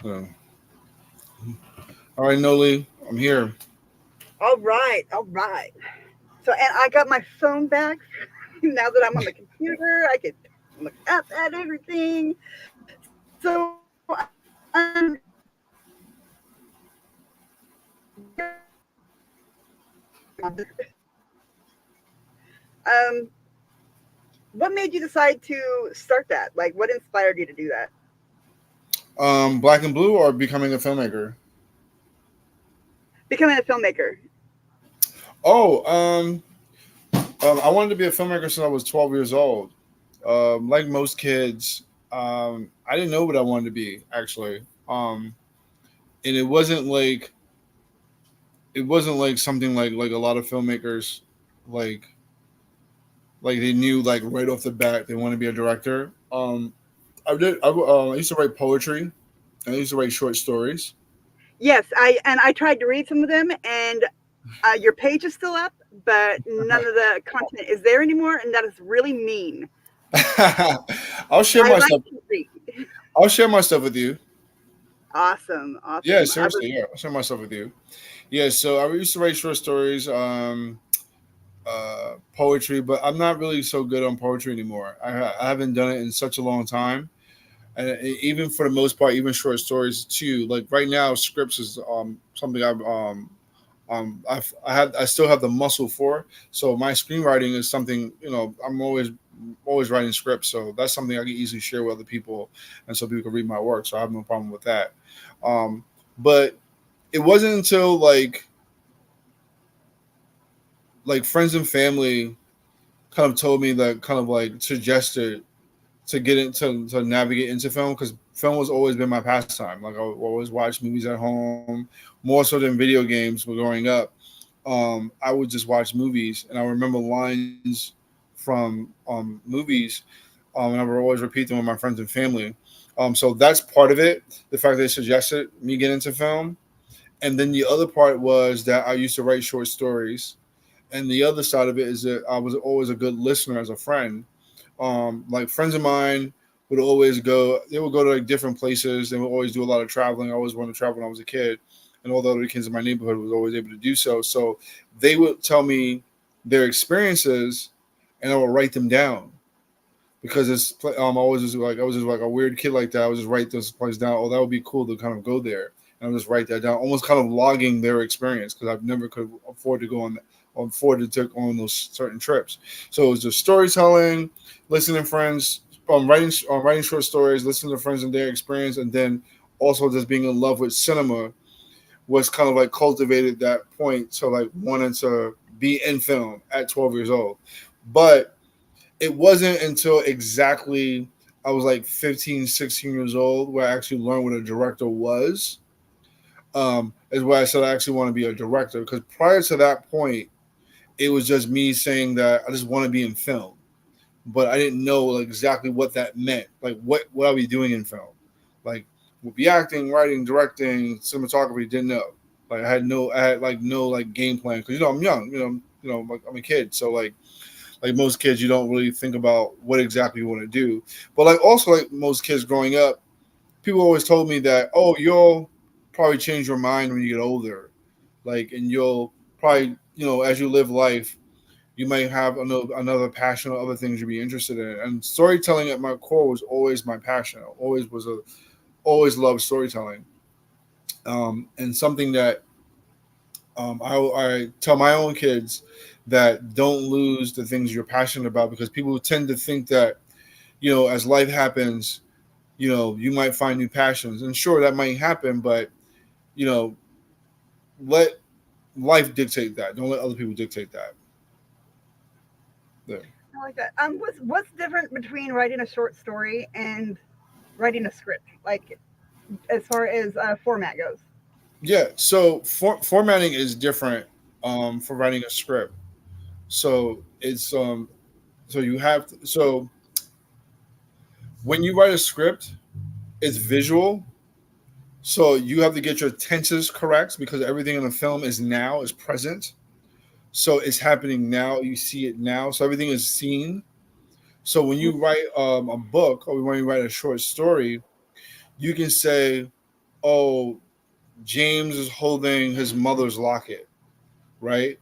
So. All right, Noli, I'm here. All right. So, and I got my phone back. Now that I'm on the computer, I can look up at everything. So, what made you decide to start that? Like, what inspired you to do that? Black and Blue or becoming a filmmaker? Becoming a filmmaker. Oh, I wanted to be a filmmaker since I was 12 years old. Like most kids, I didn't know what I wanted to be actually. And it wasn't like something like a lot of filmmakers like they knew like right off the bat they want to be a director. I used to write poetry and I used to write short stories. Yes, I tried to read some of them, and your page is still up, but none of the content is there anymore, and that is really mean. I'll share my stuff. I'll share my stuff with you. Awesome. Yeah, seriously, I'll share my stuff with you. Yeah, so I used to write short stories, poetry, but I'm not really so good on poetry anymore. I haven't done it in such a long time. And even for the most part, even short stories too. Like right now, scripts is something I still have the muscle for. So my screenwriting is something, I'm always writing scripts. So that's something I can easily share with other people, and so people can read my work. So I have no problem with that. But it wasn't until like friends and family kind of told me that, kind of like suggested to get into, to navigate into film, because film has always been my pastime. Like I always watch movies at home, more so than video games when growing up. I would just watch movies, and I remember lines from movies, and I would always repeat them with my friends and family. So that's part of it, the fact that they suggested me get into film. And then the other part was that I used to write short stories. And the other side of it is that I was always a good listener as a friend. Like friends of mine would always go, they would go to like different places. They would always do a lot of traveling. I always wanted to travel when I was a kid. And all the other kids in my neighborhood was always able to do so. So they would tell me their experiences and I would write them down. Because it's I was just like a weird kid like that. I would just write those places down. Oh, that would be cool to kind of go there. And I would just write that down, almost kind of logging their experience, because I've never could afford to go on take on those certain trips. So it was just storytelling, listening to friends, writing short stories, listening to friends and their experience, and then also just being in love with cinema was kind of like cultivated that point to like wanting to be in film at 12 years old. But it wasn't until exactly I was like 15, 16 years old, where I actually learned what a director was. Is why I said I actually want to be a director. Because prior to that point, it was just me saying that I just want to be in film, but I didn't know like exactly what that meant. Like what are we doing in film? Like we'll be acting, writing, directing, cinematography. Didn't know. Like I had no like game plan because I'm young. Like I'm a kid, so like most kids, you don't really think about what exactly you want to do. But like also like most kids growing up, people always told me that, oh, you'll probably change your mind when you get older, like, and you'll probably as you live life, you might have another passion or other things you'd be interested in. And storytelling at my core was always my passion. Always loved storytelling, and something that I tell my own kids that don't lose the things you're passionate about, because people tend to think that, as life happens, you might find new passions. And sure, that might happen, but, let life dictate that. Don't let other people dictate that. Yeah. I like that. What's different between writing a short story and writing a script, like as far as format goes? Yeah. So formatting is different for writing a script. So it's so when you write a script, it's visual. So you have to get your tenses correct because everything in the film is present. So it's happening now. You see it now. So everything is seen. So when you write a book or when you write a short story, you can say, oh, James is holding his mother's locket, right?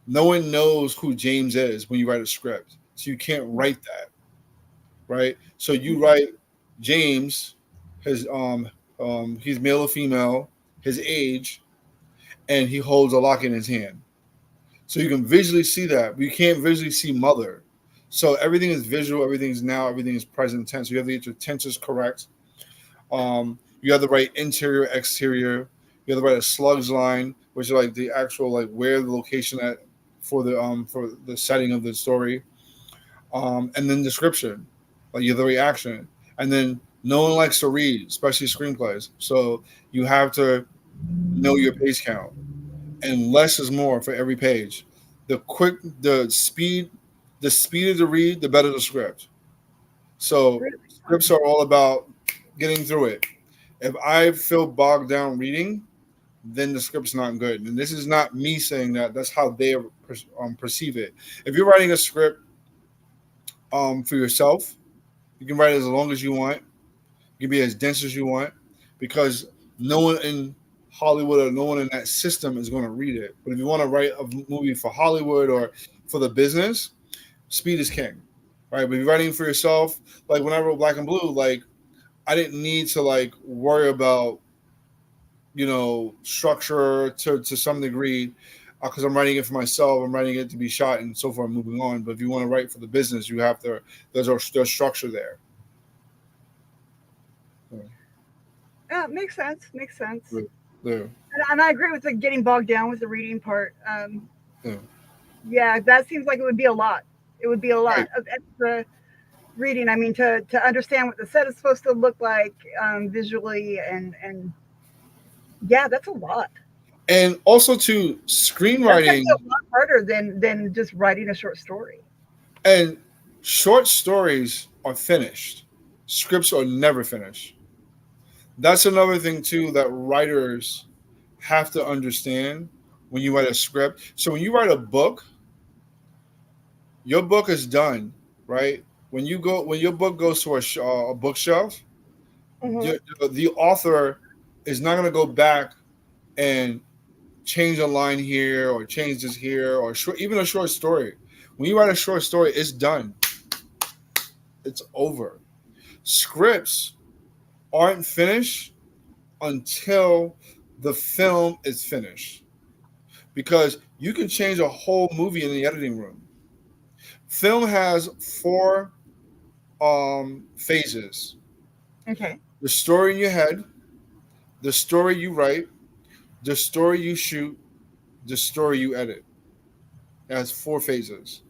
No one knows who James is when you write a script. So you can't write that, right? So you write James, his he's male or female, his age, and he holds a locket in his hand. So you can visually see that, but you can't visually see mother. So everything is visual, everything is now, everything is present tense. So you have to get your tenses correct. You have to write interior, exterior. You have to write a slugs line, which is like the actual like where the location at for the setting of the story. And then description, like you have the reaction. And then no one likes to read, especially screenplays. So you have to know your page count. And less is more for every page. The speed of the read, the better the script. So scripts are all about getting through it. If I feel bogged down reading, then the script's not good. And this is not me saying that. That's how they perceive it. If you're writing a script for yourself, you can write it as long as you want. You can be as dense as you want, because no one in Hollywood or no one in that system is going to read it. But if you want to write a movie for Hollywood or for the business, speed is king, right? But if you're writing for yourself, like when I wrote Black and Blue, like I didn't need to like worry about, structure to some degree, because I'm writing it for myself. I'm writing it to be shot and so forth, moving on. But if you want to write for the business, you have to, there's structure there. Yeah, makes sense. Makes sense. Yeah. And I agree with the getting bogged down with the reading part. Yeah, that seems like it would be a lot. It would be a lot of extra reading. I mean, to understand what the set is supposed to look like visually, and yeah, that's a lot. And also to screenwriting, that's a lot harder than just writing a short story. And short stories are finished. Scripts are never finished. That's another thing too that writers have to understand when you write a script. So when you write a book, your book is done, right? When your book goes to a bookshelf, the author is not going to go back and change a line here or change this here, or even a short story. When you write a short story, it's done. It's over. Scripts aren't finished until the film is finished, because you can change a whole movie in the editing room. Film has 4 phases. Okay. The story in your head, the story you write, the story you shoot, the story you edit. It has 4 phases.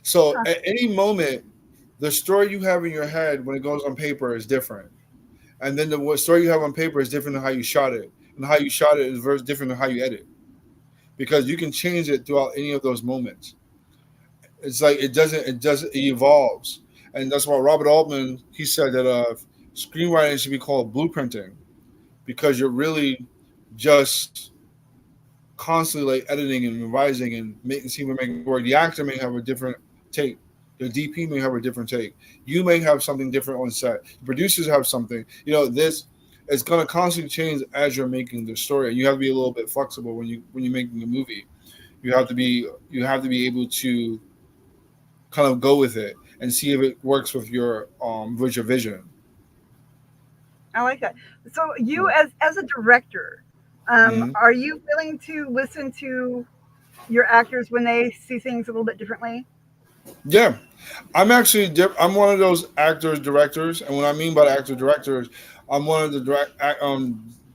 So at any moment, the story you have in your head when it goes on paper is different, and then the story you have on paper is different than how you shot it, and how you shot it is very different than how you edit, because you can change it throughout any of those moments. It's like it evolves, and that's why Robert Altman, he said that screenwriting should be called blueprinting, because you're really just constantly like editing and revising and making see what make it work. The actor may have a different take. The DP may have a different take. You may have something different on set. The producers have something. You know, this it's going to constantly change as you're making the story, and you have to be a little bit flexible when you're making a movie. You have to be able to kind of go with it and see if it works with your vision. I like that. So you as a director, Mhm. are you willing to listen to your actors when they see things a little bit differently? Yeah, I'm actually I'm one of those actors directors, and what I mean by actor directors, I'm one of the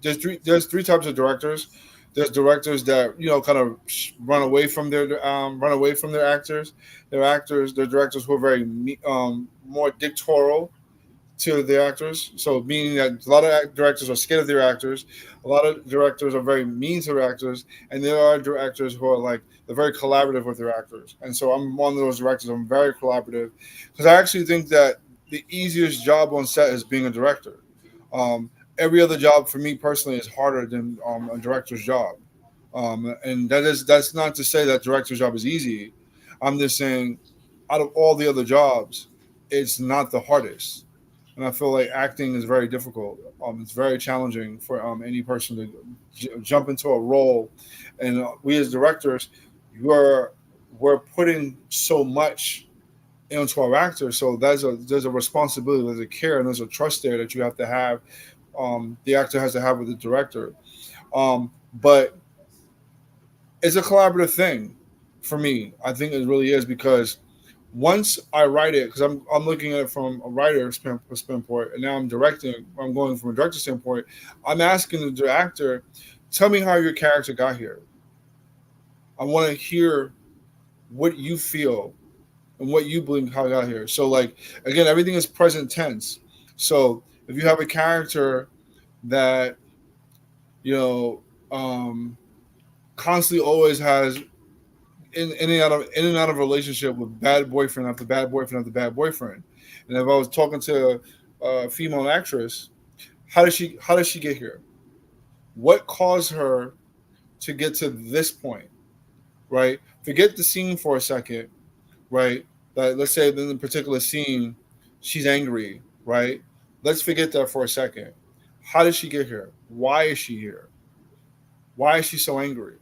there's three types of directors. There's directors that kind of run away from their actors. They're directors who are very more dictatorial to the actors. So meaning that a lot of directors are scared of their actors. A lot of directors are very mean to their actors, and there are directors who are like they're very collaborative with their actors. And so I'm one of those directors. I'm very collaborative because I actually think that the easiest job on set is being a director. Every other job for me personally is harder than a director's job. And that's not to say that director's job is easy. I'm just saying out of all the other jobs, it's not the hardest. And I feel like acting is very difficult. It's very challenging for any person to jump into a role. And we as directors, we're putting so much into our actors. So there's a responsibility, there's a care, and there's a trust there that you have to have. The actor has to have with the director. But it's a collaborative thing for me. I think it really is, because once I write it, because I'm looking at it from a writer standpoint, and now I'm directing. I'm going from a director standpoint. I'm asking the actor, tell me how your character got here. I want to hear what you feel and what you believe how it got here. So, like, again, everything is present tense. So if you have a character that constantly always has in and out of a relationship with bad boyfriend after bad boyfriend after bad boyfriend, and if I was talking to a female actress, how does she get here? What caused her to get to this point? Right? Forget the scene for a second. Right? Let's say in the particular scene, she's angry. Right? Let's forget that for a second. How did she get here? Why is she here? Why is she so angry?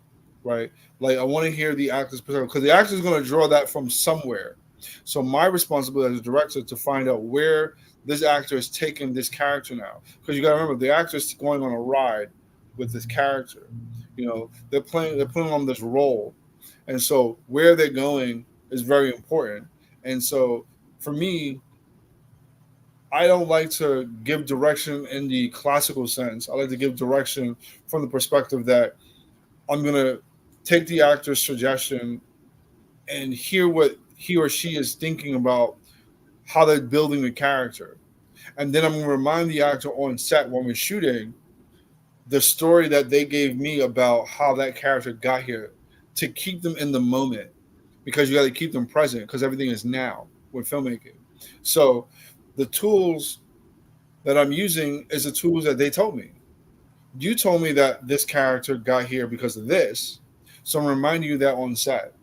Right? Like, I want to hear the actor's perspective, because the actor is going to draw that from somewhere. So my responsibility as a director to find out where this actor is taking this character now. Because you got to remember, the actor is going on a ride with this character. They're putting on this role. And so where they're going is very important. And so for me, I don't like to give direction in the classical sense. I like to give direction from the perspective that I'm going to take the actor's suggestion and hear what he or she is thinking about how they're building the character. And then I'm going to remind the actor on set when we're shooting the story that they gave me about how that character got here, to keep them in the moment, because you got to keep them present, because everything is now with filmmaking. So the tools that I'm using is the tools that they told me. You told me that this character got here because of this. So I'm reminding you that on set.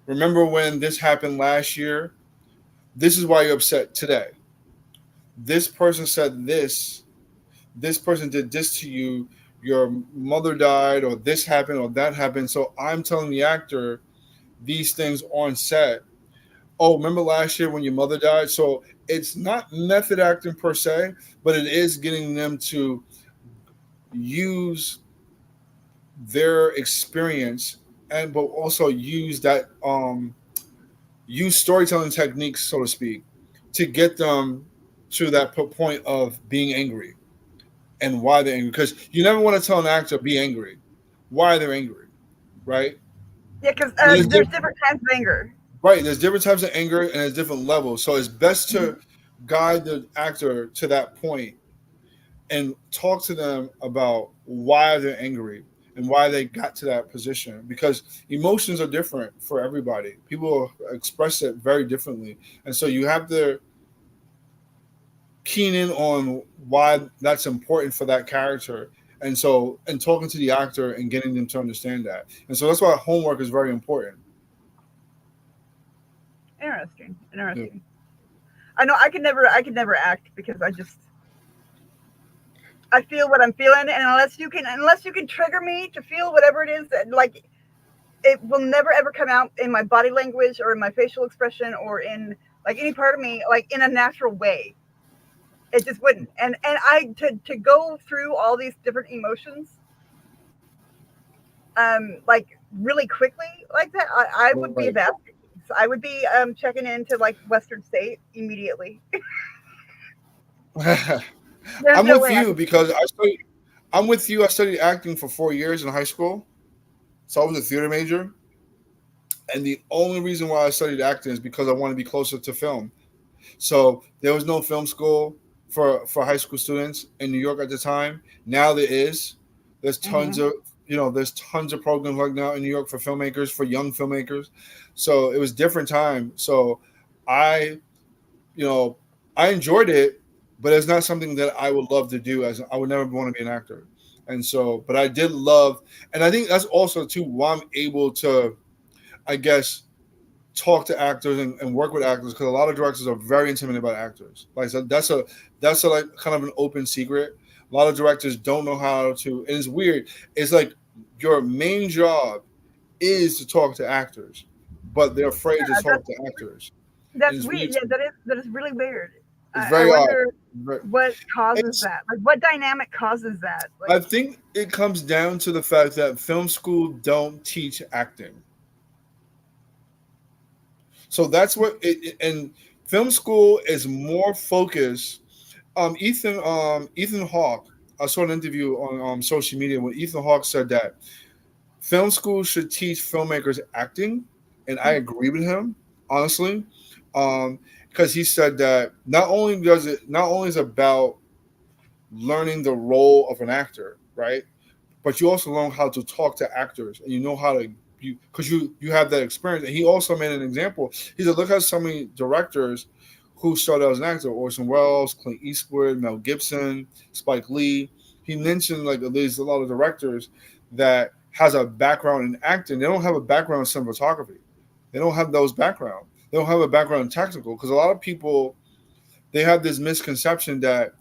Remember when this happened last year? This is why you're upset today. This person said this. This person did this to you. Your mother died, or this happened, or that happened. So I'm telling the actor these things on set. Oh, remember last year when your mother died? So it's not method acting per se, but it is getting them to use their experience, but also use that use storytelling techniques, so to speak, to get them to that point of being angry and why they're angry. Because you never want to tell an actor be angry. Why they're angry, right? Yeah, because there's different kinds of anger. Right. There's different types of anger and there's different levels. So it's best to guide the actor to that point and talk to them about why they're angry and why they got to that position, because emotions are different for everybody. People express it very differently. And so you have to keen in on why that's important for that character. And so, and talking to the actor and getting them to understand that. And so that's why homework is very important. Interesting. Yeah. I know I could never act because I feel what I'm feeling, and unless you can trigger me to feel whatever it is, that like it will never ever come out in my body language or in my facial expression or in like any part of me like in a natural way. It just wouldn't. And I to go through all these different emotions like really quickly like that, I would be a basket. I would be checking into like Western State immediately. I'm no with you because I'm with you. I studied acting for 4 years in high school. So I was a theater major. And the only reason why I studied acting is because I want to be closer to film. So there was no film school for high school students in New York at the time. Now there is. There's tons of there's tons of programs like now in New York for filmmakers, for young filmmakers. So it was different time. So I enjoyed it, but it's not something that I would love to do. As I would never want to be an actor. And so, but I did love, and I think that's also too why I'm able to, I guess, talk to actors and work with actors, because a lot of directors are very intimidated by actors. Like so that's a like kind of an open secret. A lot of directors don't know how to, and it's weird. It's like your main job is to talk to actors, but they're afraid to talk to actors. That's weird. Yeah, that is really weird. It's very I wonder what causes that. Like, what dynamic causes that? Like, I think it comes down to the fact that film school don't teach acting. So that's what and film school is more focused. Ethan Hawke, I saw an interview on social media when Ethan Hawke said that film school should teach filmmakers acting, and I agree with him, honestly, because he said that not only is it about learning the role of an actor, right, but you also learn how to talk to actors, and you know how to. Because you have that experience. And he also made an example. He said, look at so many directors who started as an actor: Orson Welles, Clint Eastwood, Mel Gibson, Spike Lee. He mentioned like there's a lot of directors that has a background in acting. They don't have a background in cinematography. They don't have those background. They don't have a background in technical, because a lot of people, they have this misconception that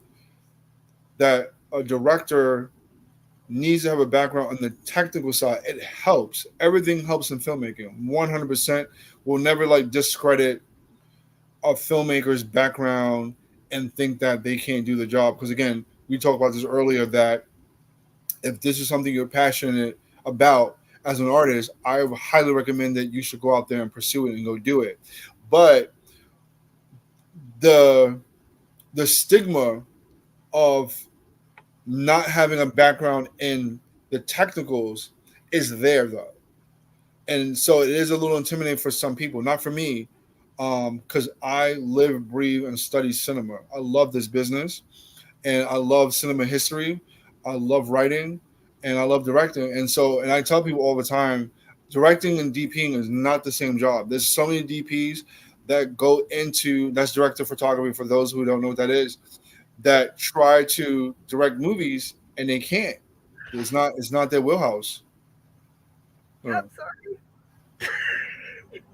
a director needs to have a background on the technical side. It helps. Everything helps in filmmaking. 100% will never like discredit a filmmaker's background and think that they can't do the job. Because again, we talked about this earlier, that if this is something you're passionate about as an artist, I highly recommend that you should go out there and pursue it and go do it. But the stigma of not having a background in the technicals is there though. And so it is a little intimidating for some people, not for me, because I live, breathe, and study cinema. I love this business, and I love cinema history. I love writing, and I love directing. And so, and I tell people all the time, directing and DPing is not the same job. There's so many DPs that go into, that's director of photography for those who don't know what that is, that try to direct movies and they can't. It's not their wheelhouse. I'm sorry.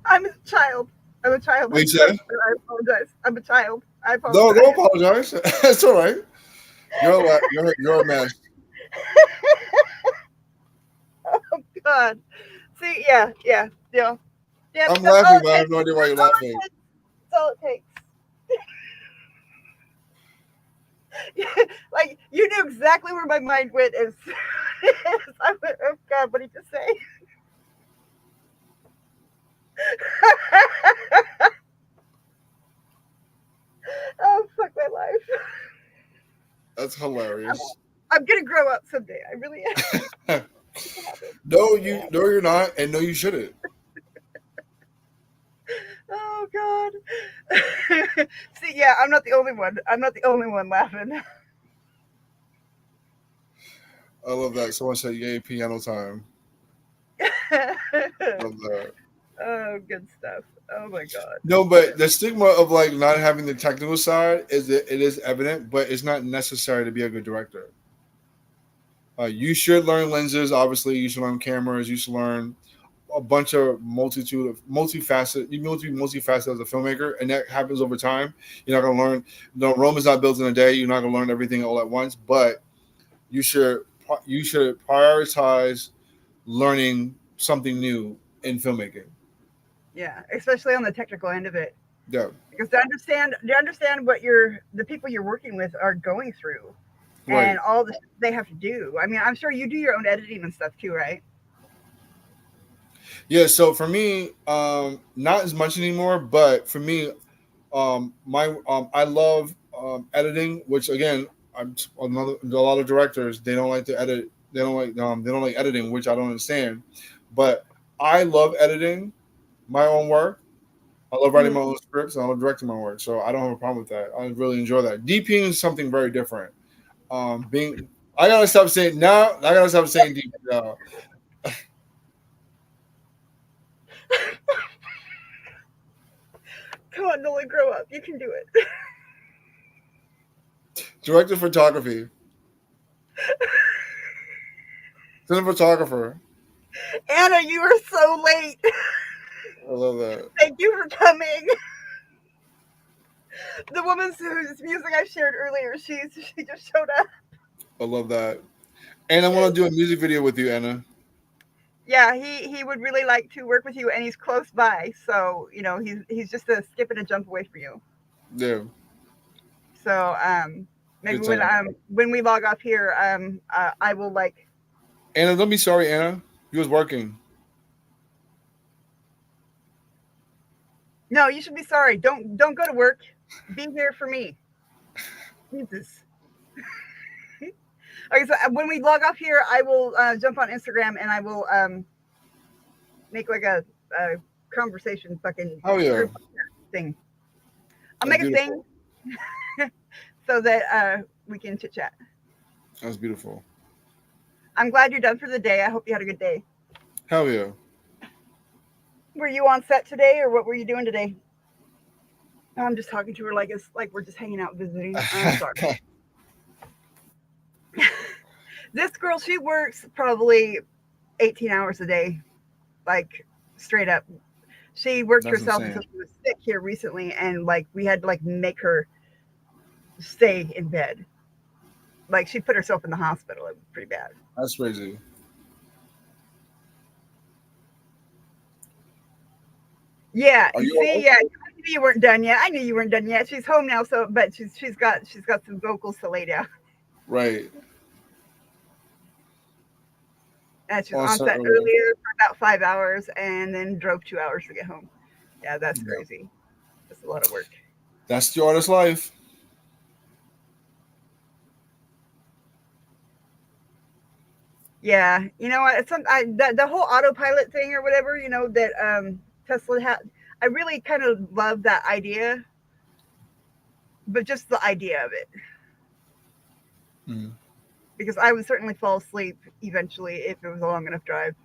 I'm a child. I apologize. I'm a child. I apologize. No, don't apologize. It's all right. You're a mess. Oh God. See, yeah. I'm laughing, but I have no idea why you're laughing. That's all it takes. Like, you knew exactly where my mind went as I went, oh God, what did you say? Oh, fuck my life. That's hilarious. I'm gonna grow up someday. I really am. No, you're not, and no, you shouldn't. Oh God. See, yeah, I'm not the only one. I'm not the only one laughing. I love that. Someone said, "Yay, piano time." Love that. Oh, good stuff. Oh my God. No, but the stigma of like not having the technical side is that it is evident, but it's not necessary to be a good director. You should learn lenses. Obviously, you should learn cameras. You should learn a bunch of multifaceted. You need to be multifaceted as a filmmaker, and that happens over time. You're not going to learn. No, Rome is not built in a day. You're not going to learn everything all at once, but you should prioritize learning something new in filmmaking. Yeah, especially on the technical end of it. Yeah, because to understand what the people you're working with are going through, right. and all the they have to do. I mean, I'm sure you do your own editing and stuff too, right? Yeah. So for me, not as much anymore, but for me, I love editing, which again, a lot of directors they don't like to edit. They don't like editing, which I don't understand. But I love editing my own work. I love writing my own scripts, and I love directing my work. So I don't have a problem with that. I really enjoy that. DPing is something very different. I gotta stop saying now. I gotta stop saying DP now. Come on, Nolan, grow up. You can do it. Director of photography. Cinematographer. Anna, you are so late. I love that. Thank you for coming. The woman whose music I shared earlier, she just showed up. I love that. And I want to do a music video with you, Anna. Yeah, he would really like to work with you, and he's close by, so he's just a skip and a jump away from you. Yeah. So maybe when we log off here, I will like. Anna, don't be sorry, Anna. You was working. No, you should be sorry. Don't go to work. Be here for me. Jesus. Okay, so when we log off here, I will jump on Instagram and I will make like a conversation fucking thing. I'll make a thing so that we can chit chat. That's beautiful. I'm glad you're done for the day. I hope you had a good day. Hell yeah. Were you on set today, or what were you doing today? I'm just talking to her like it's like we're just hanging out visiting. I'm sorry. This girl, she works probably 18 hours a day, like straight up. She worked herself until she was sick here recently, and like we had to like make her stay in bed. Like she put herself in the hospital. It was pretty bad. That's crazy. Yeah. See, yeah. I knew you weren't done yet. I knew you weren't done yet. She's home now, so but she's got some vocals to lay down. Right. And she was on set earlier for about 5 hours, and then drove 2 hours to get home. Yeah, that's crazy. That's a lot of work. That's the artist life. Yeah, you know what? It's the whole autopilot thing or whatever, that Tesla had. I really kind of love that idea, but just the idea of it. Mm-hmm. Because I would certainly fall asleep eventually if it was a long enough drive.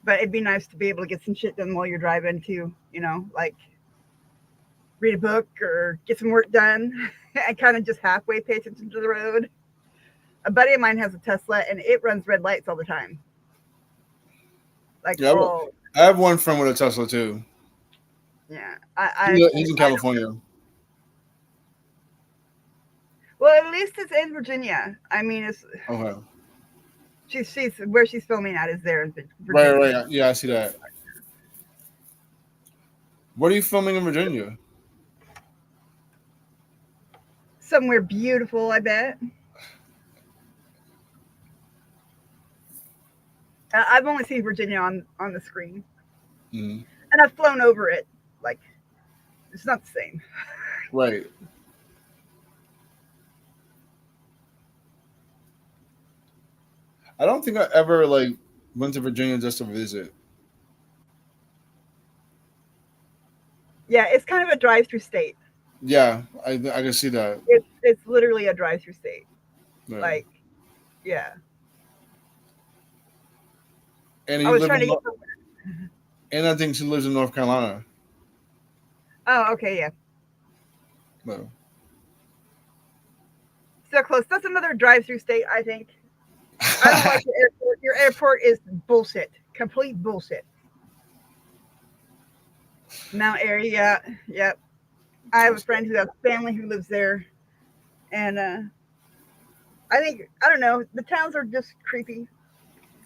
But it'd be nice to be able to get some shit done while you're driving too, like read a book or get some work done and kind of just halfway pay attention to the road. A buddy of mine has a Tesla and it runs red lights all the time. Like, yeah, I have one friend with a Tesla too. Yeah. He's in California. Well, at least it's in Virginia. I mean, it's okay. She's where she's filming at is there in Virginia. Right. Yeah, I see that. What are you filming in Virginia? Somewhere beautiful, I bet. I've only seen Virginia on the screen, and I've flown over it. Like, it's not the same. Right. I don't think I ever went to Virginia just to visit. Yeah, it's kind of a drive-through state. Yeah, I can see that. It's literally a drive-through state. Right. Like, yeah. And I you was live trying in to get. and I think she lives in North Carolina. Oh, okay, yeah. No. So close. That's another drive-through state, I think. I don't like your airport. Your airport is bullshit. Complete bullshit. Mount Airy, yeah. Yep. I have a friend who has family who lives there. And I think, I don't know, the towns are just creepy.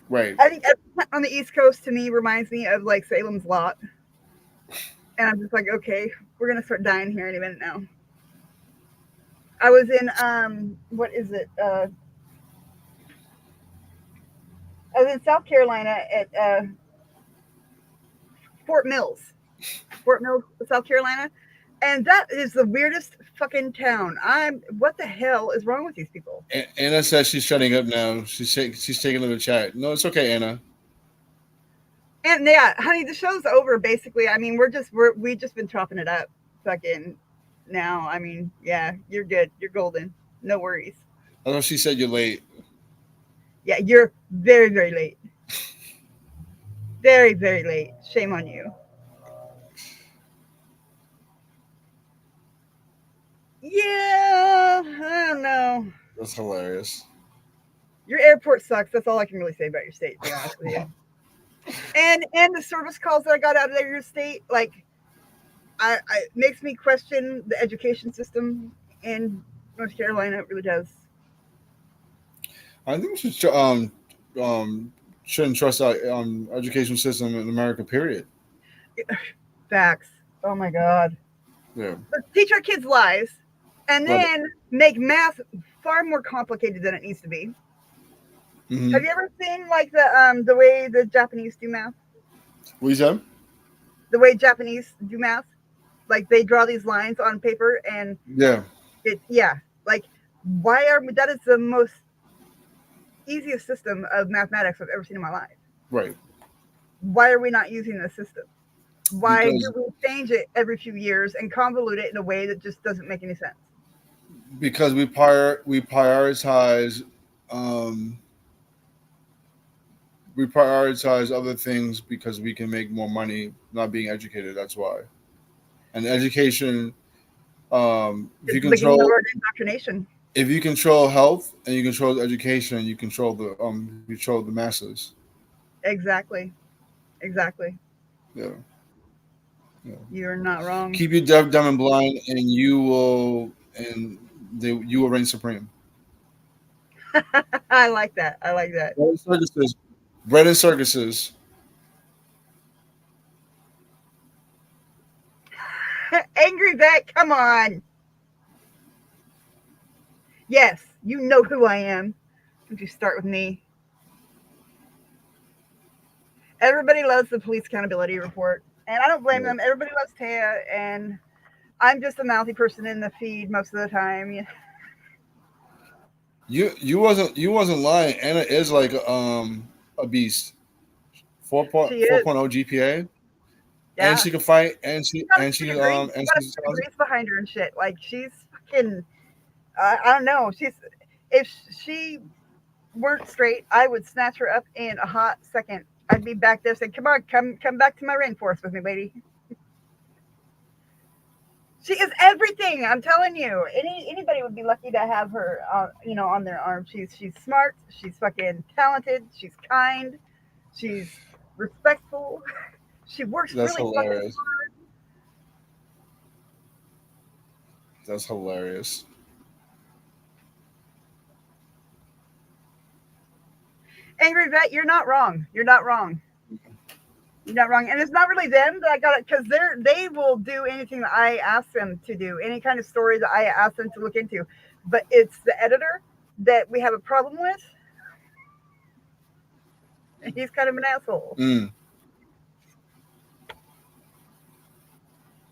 Right. I think on the East Coast, to me, reminds me of like Salem's Lot. And I'm just like, okay, we're going to start dying here any minute now. I was in, what is it? I was in South Carolina at Fort Mills, South Carolina. And that is the weirdest fucking town. What the hell is wrong with these people? Anna says she's shutting up now. She's taking a little chat. No, it's okay, Anna. And yeah, honey, the show's over basically. I mean, we just been chopping it up fucking now. I mean, yeah, you're good. You're golden. No worries. I know she said you're late. Yeah, you're very, very late. Very, very late. Shame on you. Yeah, I don't know. That's hilarious. Your airport sucks. That's all I can really say about your state, to be honest with you. And the service calls that I got out of your state, like, I makes me question the education system in North Carolina. It really does. I think we should shouldn't trust our education system in America. Period. Facts. Oh my God. Yeah. Let's teach our kids lies, and then make math far more complicated than it needs to be. Mm-hmm. Have you ever seen like the way the Japanese do math? What you said? The way Japanese do math, like they draw these lines on paper, and like that is the most easiest system of mathematics I've ever seen in my life. Right. Why are we not using this system? Why do we change it every few years and convolute it in a way that just doesn't make any sense? Because we prioritize other things because we can make more money not being educated. That's why. And education, if you control the word indoctrination. If you control health and you control education, you control the masses. Exactly. Yeah. You're not wrong. Keep you deaf, dumb, and blind, and you will reign supreme. I like that. Bread and circuses. Angry Vet, come on. Yes, you know who I am. Don't you start with me. Everybody loves the police accountability report, and I don't blame them. Everybody loves Taya, and I'm just a mouthy person in the feed most of the time. You wasn't lying. Anna is like a beast. 4.0 GPA. Yeah. And she can fight, and she's behind her and shit. Like she's fucking. I don't know. If she weren't straight, I would snatch her up in a hot second. I'd be back there saying, "Come on, come back to my rainforest with me, lady." She is everything. I'm telling you. Anybody would be lucky to have her, on their arm. She's smart. She's fucking talented. She's kind. She's respectful. She works really fucking hard. That's hilarious. Angry Vet, you're not wrong. And it's not really them that I got it, because they will do anything that I ask them to do, any kind of story that I ask them to look into. But it's the editor that we have a problem with. And he's kind of an asshole.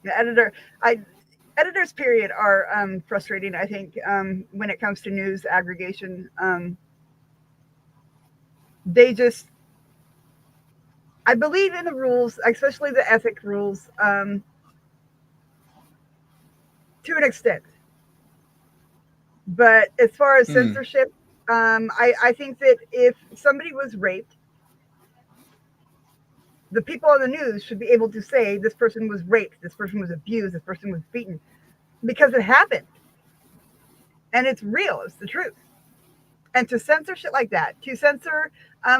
The editors period are frustrating, I think, when it comes to news aggregation. I believe in the rules, especially the ethic rules. to an extent. But as far as censorship, I think that if somebody was raped, the people on the news should be able to say this person was raped, this person was abused, this person was beaten, because it happened. And it's real, it's the truth. And to censor shit like that, to censor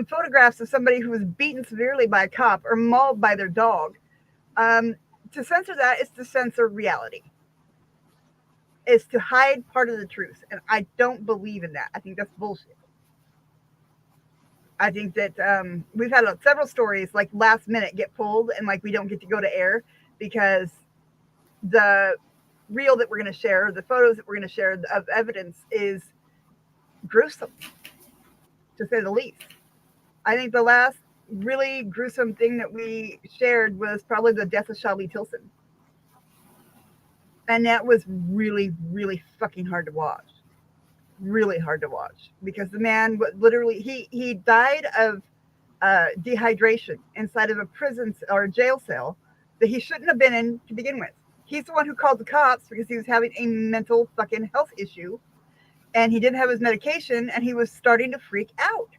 photographs of somebody who was beaten severely by a cop or mauled by their dog, to censor that is to censor reality. It's to hide part of the truth. And I don't believe in that. I think that's bullshit. I think that we've had several stories like last minute get pulled and like we don't get to go to air because the reel that we're going to share, the photos that we're going to share of evidence is gruesome, to say the least. I think the last really gruesome thing that we shared was probably the death of Shelby Tilson. And that was really, really fucking hard to watch. Really hard to watch because the man literally he died of dehydration inside of a prison or a jail cell that he shouldn't have been in to begin with. He's the one who called the cops because he was having a mental fucking health issue and he didn't have his medication and he was starting to freak out.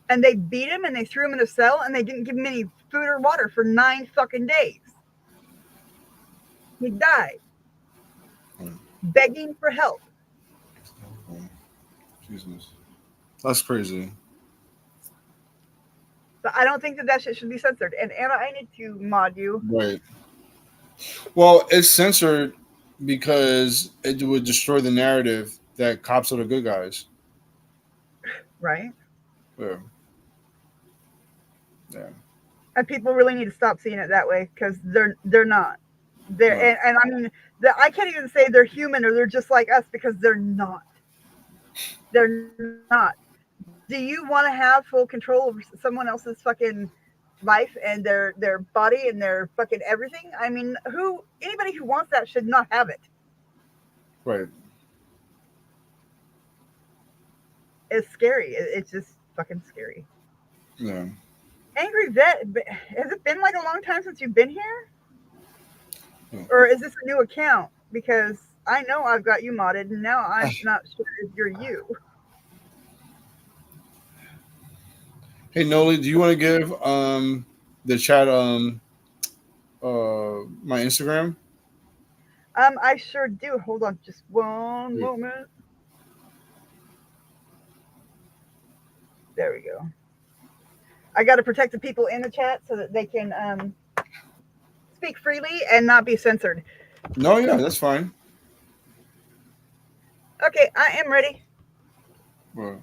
And they beat him and they threw him in a cell and they didn't give him any food or water for 9 fucking days. He died begging for help. Jesus. That's crazy. But I don't think that shit should be censored. And Anna, I need to mod you. Right. Well, it's censored because it would destroy the narrative that cops are the good guys. Right. Yeah. Yeah. And people really need to stop seeing it that way because they're not. They're Right. and I mean I can't even say they're human or they're just like us because they're not. They're not. Do you want to have full control over someone else's fucking life and their body and their fucking everything? I mean, anybody who wants that should not have it. Right. It's scary. It's just fucking scary. Yeah. Angry Vet, has it been like a long time since you've been here? Yeah. Or is this a new account? Because I know I've got you modded and now I'm not sure if you're you. Hey Noli, do you want to give the chat my Instagram? I sure do. Hold on just one moment. There we go. I got to protect the people in the chat so that they can speak freely and not be censored. No, yeah, that's fine. Okay, I am ready. Well.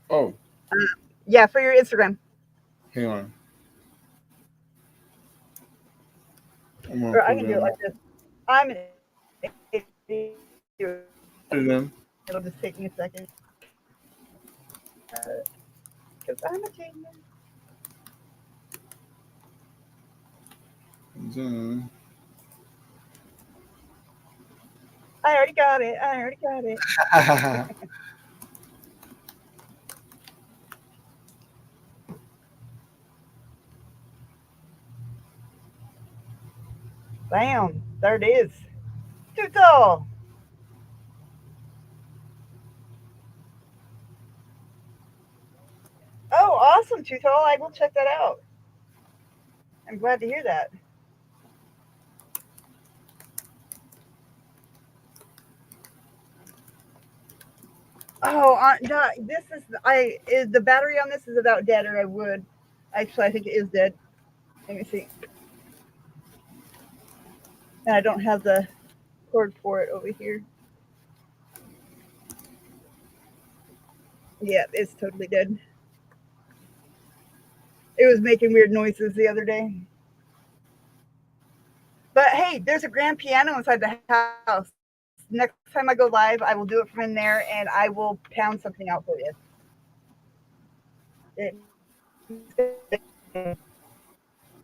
Oh. Yeah, for your Instagram. Hang on. Or I can do it like this. I'm an idiot. It'll just take me a second. Because I'm a genius. I already got it. Bam. There it is. Too tall. Oh, awesome, Too Tall. I will check that out. I'm glad to hear that. Oh, no, this is the battery on this is about dead, or I would. Actually, I think it is dead. Let me see. And I don't have the cord for it over here. Yeah, it's totally dead. It was making weird noises the other day. But hey, there's a grand piano inside the house. Next time I go live, I will do it from in there and I will pound something out for you. You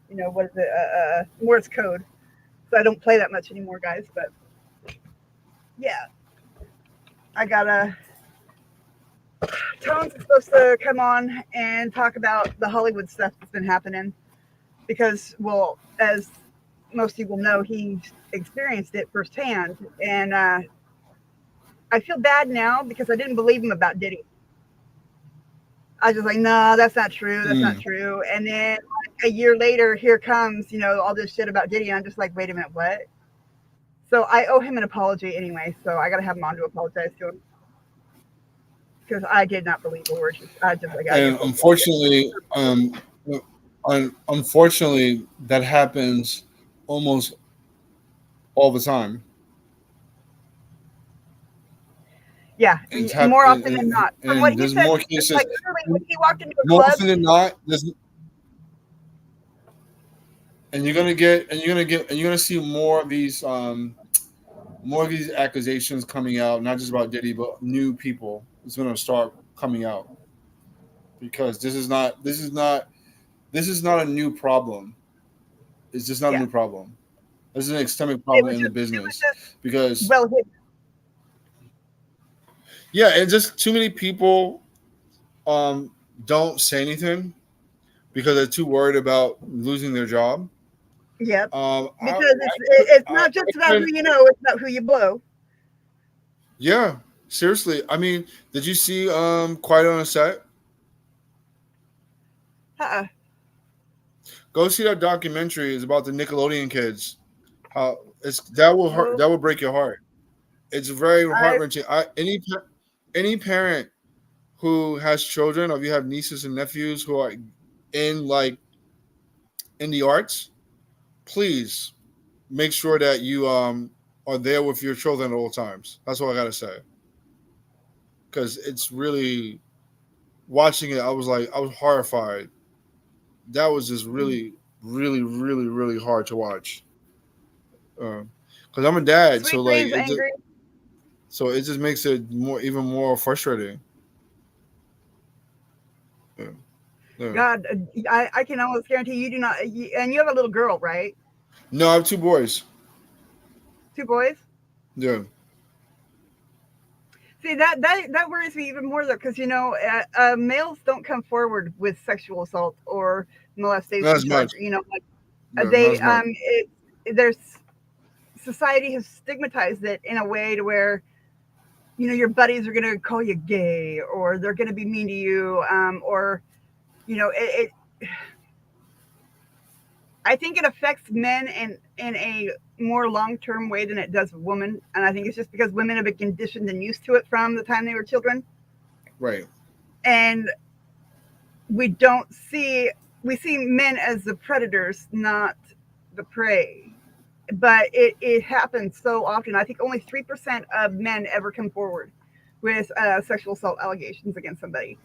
know, what is it? Morse code. So I don't play that much anymore, guys. But yeah, I got Tones is supposed to come on and talk about the Hollywood stuff that's been happening because, well, as most people know, he experienced it firsthand. And I feel bad now because I didn't believe him about Diddy. I was just like, no, that's not true. That's not true. And then like, a year later, here comes, all this shit about Diddy. And I'm just like, wait a minute, what? So I owe him an apology anyway. So I got to have him on to apologize to him. Because I did not believe the word. And unfortunately, that happens almost all the time. Yeah, more often than not. From what he said, more cases. Like literally, when he walked into a More club, often than not, and you're gonna see more of these accusations coming out, not just about Diddy, but new people. It's gonna start coming out because this is not a new problem. It's just not a new problem. This is an systemic problem in the business because and just too many people don't say anything because they're too worried about losing their job. Yeah, because it's not just about who you know; it's about who you blow. Yeah, seriously. I mean, did you see Quiet on a Set? Go see that documentary. It's about the Nickelodeon kids. That will break your heart. It's very heart-wrenching. Any parent who has children, or if you have nieces and nephews who are in the arts, please make sure that you are there with your children at all times. That's all I gotta say. Because it's really, watching it, I was horrified. That was just really, really, really, really hard to watch. Because I'm a dad, so it just makes it even more frustrating. Yeah. God, I can almost guarantee you do not. And you have a little girl, right? No, I have 2 boys. 2 boys? Yeah. See, that worries me even more though, because males don't come forward with sexual assault or molestation. Not as much. There's society has stigmatized it in a way to where your buddies are going to call you gay, or they're going to be mean to you, or I think it affects men in a more long-term way than it does women. And I think it's just because women have been conditioned and used to it from the time they were children. Right. And we see men as the predators, not the prey. But it happens so often. I think only 3% of men ever come forward with sexual assault allegations against somebody.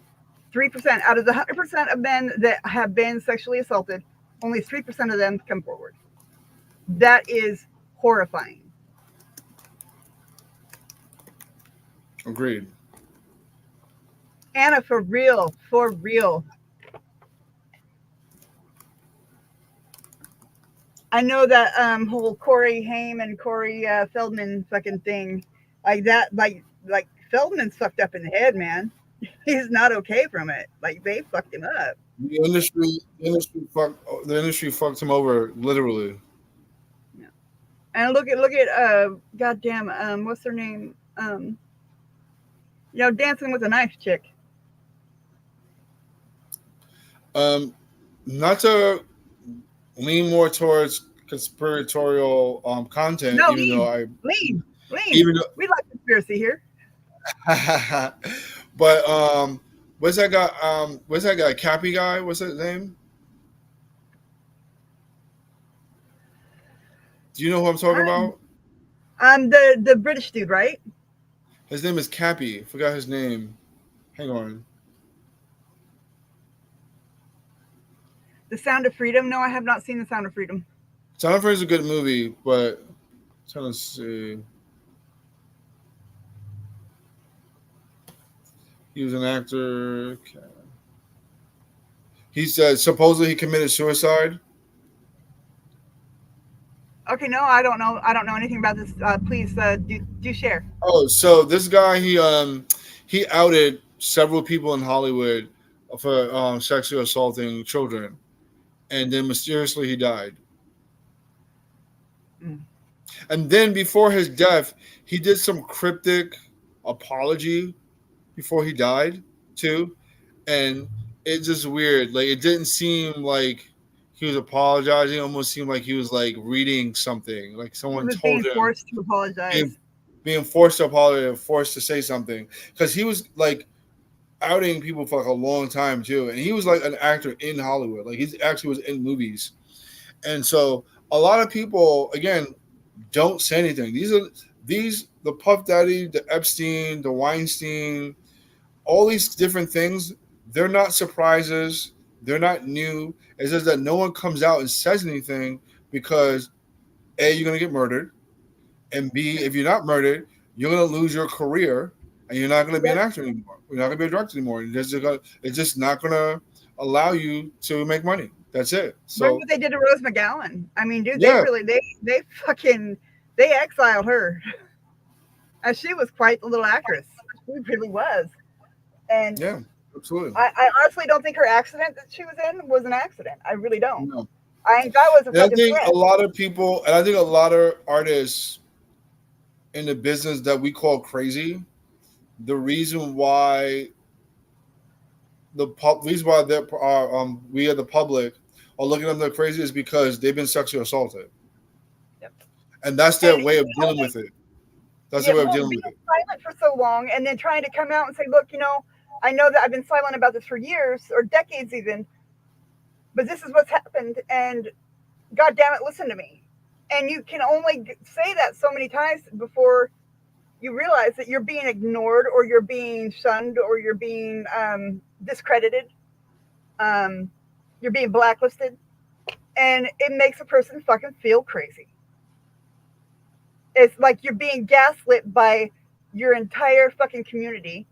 3% out of the 100% of men that have been sexually assaulted, only 3% of them come forward. That is horrifying. Agreed. Anna, for real. I know that whole Corey Haim and Corey Feldman fucking thing, like that, like Feldman's fucked up in the head, man. He's not okay from it. Like they fucked him up. The industry fucked him over, literally. Yeah. And look at goddamn what's her name? Dancing with a Knife chick. Not to lean more towards conspiratorial content, No, even though lean. We like conspiracy here. But what's that guy? Cappy guy? What's his name? Do you know who I'm talking about? The British dude, right? His name is Cappy. Forgot his name. Hang on. The Sound of Freedom? No, I have not seen The Sound of Freedom. Sound of Freedom is a good movie, but I'm trying to see. He was an actor. He said supposedly he committed suicide. Okay, no, I don't know. I don't know anything about this. Please do share. Oh, so this guy he outed several people in Hollywood for sexually assaulting children, and then mysteriously he died. And then before his death, he did some cryptic apology before he died too, and it's just weird. Like it didn't seem like he was apologizing. It almost seemed like he was like reading something, like He someone was told being him forced to apologize. being forced to apologize, forced to say something, because he was like outing people for like a long time too, and he was like an actor in Hollywood. Like he actually was in movies, and so a lot of people again don't say anything. These the Puff Daddy, the Epstein, the Weinstein, all these different things. They're not surprises. They're not new. It's just that no one comes out and says anything because A, you're gonna get murdered, and B, if you're not murdered, you're gonna lose your career, and you're not gonna be an actor anymore. You're not gonna be a director anymore. It's just not gonna allow you to make money. That's it. Look So what they did to Rose McGowan. I mean, dude, yeah, they fucking they exiled her, and she was quite the little actress. She really was. And yeah, absolutely. I honestly don't think her accident that she was in was an accident. I really don't. No. I think that was a And I fucking think threat. a lot of people, and I think a lot of artists in the business that we call crazy, the reason why we are the public are looking at them crazy is because they've been sexually assaulted. Yep. And that's their way of dealing with it. That's their way of dealing being with it. silent for so long and then trying to come out and say, look, I know that I've been silent about this for years or decades even, but this is what's happened, and God damn it, listen to me. And you can only say that so many times before you realize that you're being ignored or you're being shunned or you're being discredited. You're being blacklisted, and it makes a person fucking feel crazy. It's like you're being gaslit by your entire fucking community,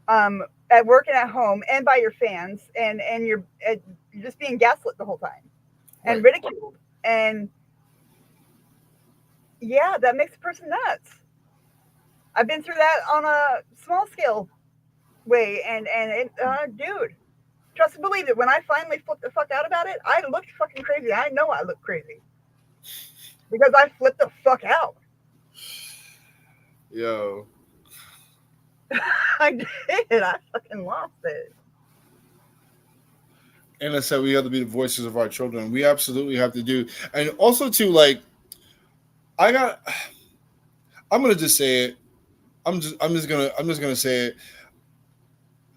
at work and at home, and by your fans, and you're just being gaslit the whole time and ridiculed. And yeah, that makes a person nuts. I've been through that on a small scale way, and it, dude, trust and believe it. When I finally flipped the fuck out about it, I looked fucking crazy. I know I look crazy because I flipped the fuck out. Yo. I did. I fucking lost it. And I said we have to be the voices of our children. We absolutely have to do. And also too, like, I'm gonna just say it. I'm just gonna say it.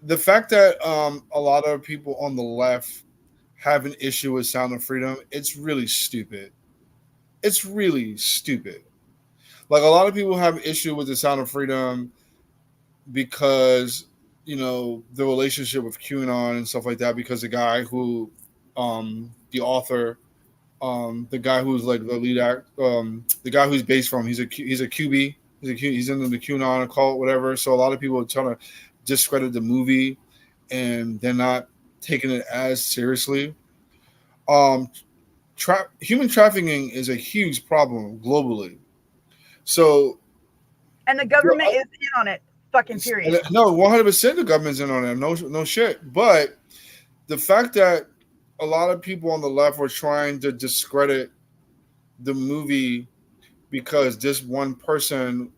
The fact that a lot of people on the left have an issue with Sound of Freedom, it's really stupid. It's really stupid. Like, a lot of people have an issue with the Sound of Freedom because, the relationship with QAnon and stuff like that, because the guy who, the author, the guy who's like the lead act, the guy who's based from, he's a QB, he's in the QAnon cult, whatever. So a lot of people are trying to discredit the movie, and they're not taking it as seriously. Human trafficking is a huge problem globally. So, and the government is in on it. Fucking period. No, 100% the government's in on it. No shit. But the fact that a lot of people on the left were trying to discredit the movie because this one person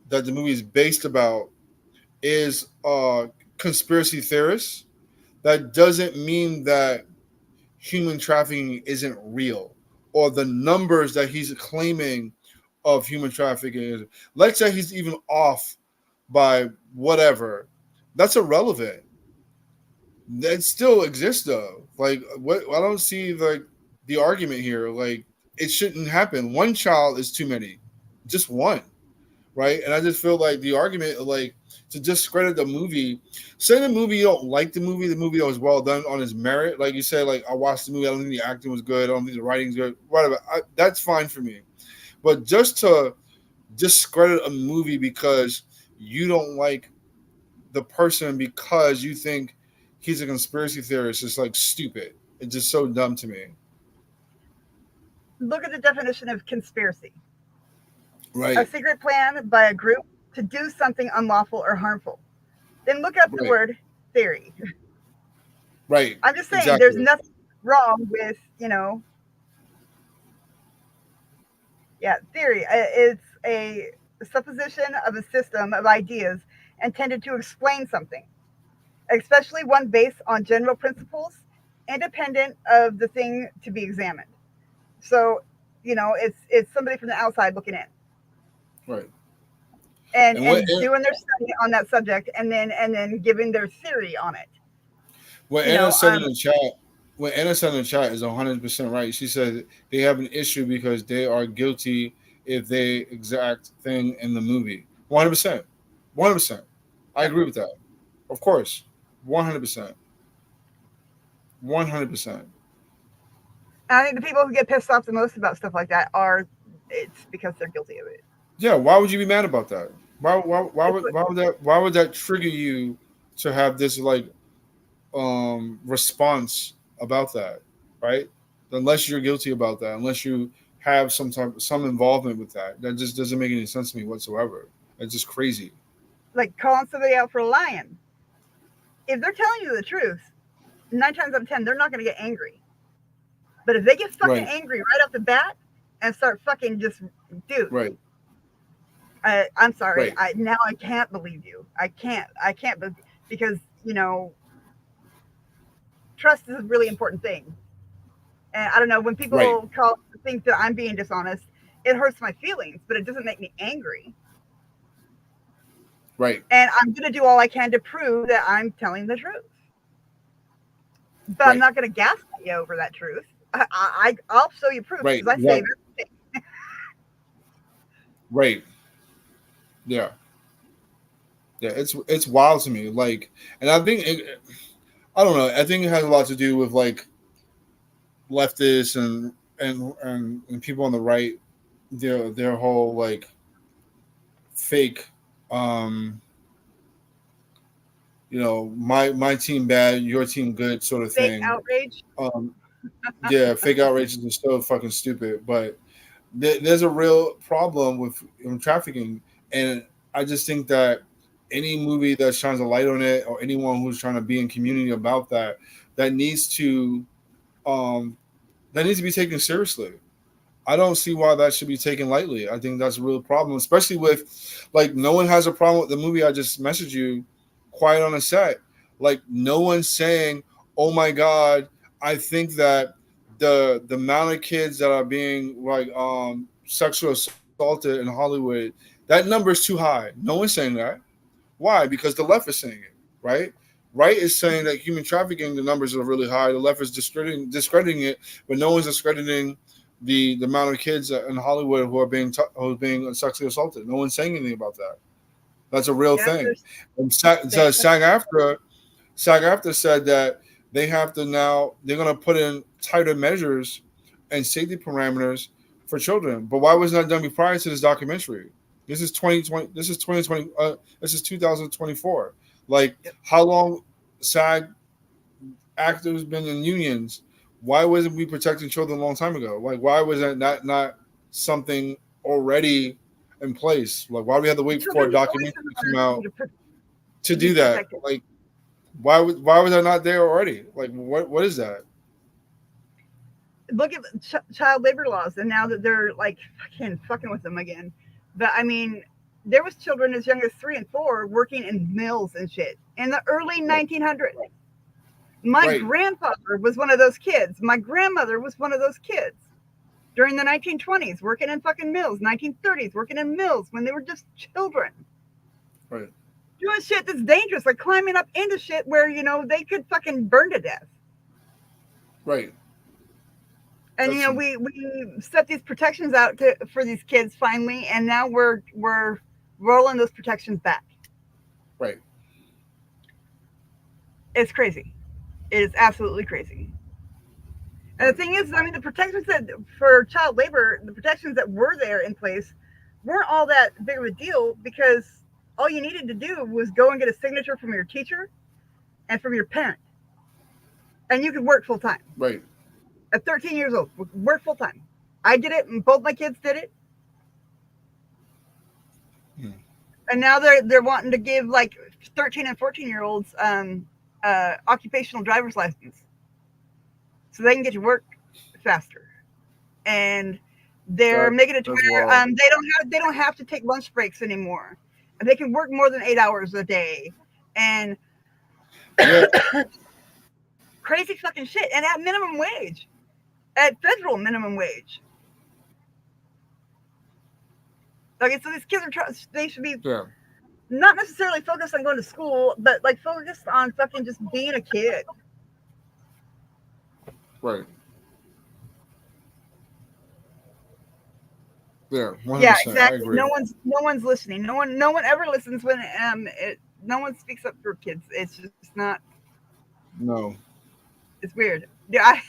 that the movie is based about is a conspiracy theorist, that doesn't mean that human trafficking isn't real, or the numbers that he's claiming of human trafficking. Let's say he's even off by whatever. That's irrelevant. It still exists though. Like, what? I don't see like the argument here. Like, it shouldn't happen. One child is too many, just one, right? And I just feel like the argument, like, to discredit the movie, say the movie you don't like the movie was well done on its merit. Like you say, like, I watched the movie, I don't think the acting was good, I don't think the writing's good, whatever. That's fine for me. But just to discredit a movie because you don't like the person because you think he's a conspiracy theorist is like stupid. It's just so dumb to me. Look at the definition of conspiracy. Right. A secret plan by a group to do something unlawful or harmful. Then look up the word theory. Right. I'm just saying there's nothing wrong with, Yeah, theory. It's a supposition of a system of ideas intended to explain something, especially one based on general principles, independent of the thing to be examined. So, it's somebody from the outside looking in Right. and And what doing their study on that subject, and then giving their theory on it. what You Anna know, said in the chat, what Anna said in the chat is 100% right. She said they have an issue because they are guilty if they exact thing in the movie. 100%. 100%. I agree with that. Of course. 100%. 100%. I think the people who get pissed off the most about stuff like that it's because they're guilty of it. Yeah, why would you be mad about that? It's Why would that trigger you to have this like response about that, right? Unless you're guilty about that, unless you have some involvement with that, that just doesn't make any sense to me whatsoever. It's just crazy. like calling somebody out for lying. If they're telling you the truth, 9 times out of 10, they're not going to get angry. But if they get fucking Right. angry right off the bat and start fucking just, dude, Right. I'm sorry. Right. Now I can't believe you. I can't because, trust is a really important thing. And I don't know, when Right. people think that I'm being dishonest, it hurts my feelings, but it doesn't make me angry. Right. And I'm going to do all I can to prove that I'm telling the truth. But I'm Right. not going to gaslight you over that truth. I'll show you proof Right. because I Yeah. save everything. Right. Yeah. Yeah. It's wild to me. Like, and I think I don't know. I think it has a lot to do with like leftists and people on the right. Their whole like fake my team bad, your team good sort of Fake thing. outrage. Yeah, fake outrages are so fucking stupid. But there's a real problem with trafficking, and I just think that any movie that shines a light on it, or anyone who's trying to be in community about that, that needs to be taken seriously. I don't see why that should be taken lightly. I think that's a real problem, especially with like no one has a problem with the movie I just messaged you, Quiet on a Set. Like no one's saying, "Oh my God, I think that the amount of kids that are being like sexually assaulted in Hollywood, that number is too high." No one's saying that. Why? Because the left is saying it, right? Right is saying that human trafficking, the numbers are really high. The left is discrediting it, but no one's discrediting the amount of kids in Hollywood who are being sexually assaulted. No one's saying anything about that. That's a real thing. And SAG-AFTRA said that they have to now, they're going to put in tighter measures and safety parameters for children. But why wasn't that done prior to this documentary? This is 2020. This is 2020. This is 2024. Like, how long SAG actors been in unions? Why wasn't we protecting children a long time ago? Like, why was that not something already in place? Like, why do we have to wait for a documentary to come out to do that? Like, why was that not there already? Like, what is that? Look at child labor laws, and now that they're like fucking with them again. But I mean, there was children as young as 3 and 4 working in mills and shit in the early 1900s. My grandfather was one of those kids. My grandmother was one of those kids during the 1920s, working in fucking mills. 1930s, working in mills when they were just children. Right. Doing shit that's dangerous, like climbing up into shit where, they could fucking burn to death. Right. And, we set these protections out for these kids finally, and now we're rolling those protections back. Right. It's crazy. It is absolutely crazy. And the thing is, I mean, the protections for child labor, the protections that were there in place weren't all that big of a deal, because all you needed to do was go and get a signature from your teacher and from your parent. And you could work full time. Right. At 13 years old, work full time. I did it, and both my kids did it. And now they're wanting to give like 13 and 14-year-olds occupational driver's license, so they can get to work faster. And They're making it to That's where wild. they don't have to take lunch breaks anymore. They can work more than 8 hours a day, and Yeah, crazy fucking shit. And at minimum wage, at federal minimum wage. Okay, so these kids they should be yeah, not necessarily focused on going to school, but like focused on fucking just being a kid. right. Yeah, 100%. Yeah, I exactly. agree. No one's listening. No one ever listens when no one speaks up for kids. It's just not. No. It's weird. Yeah,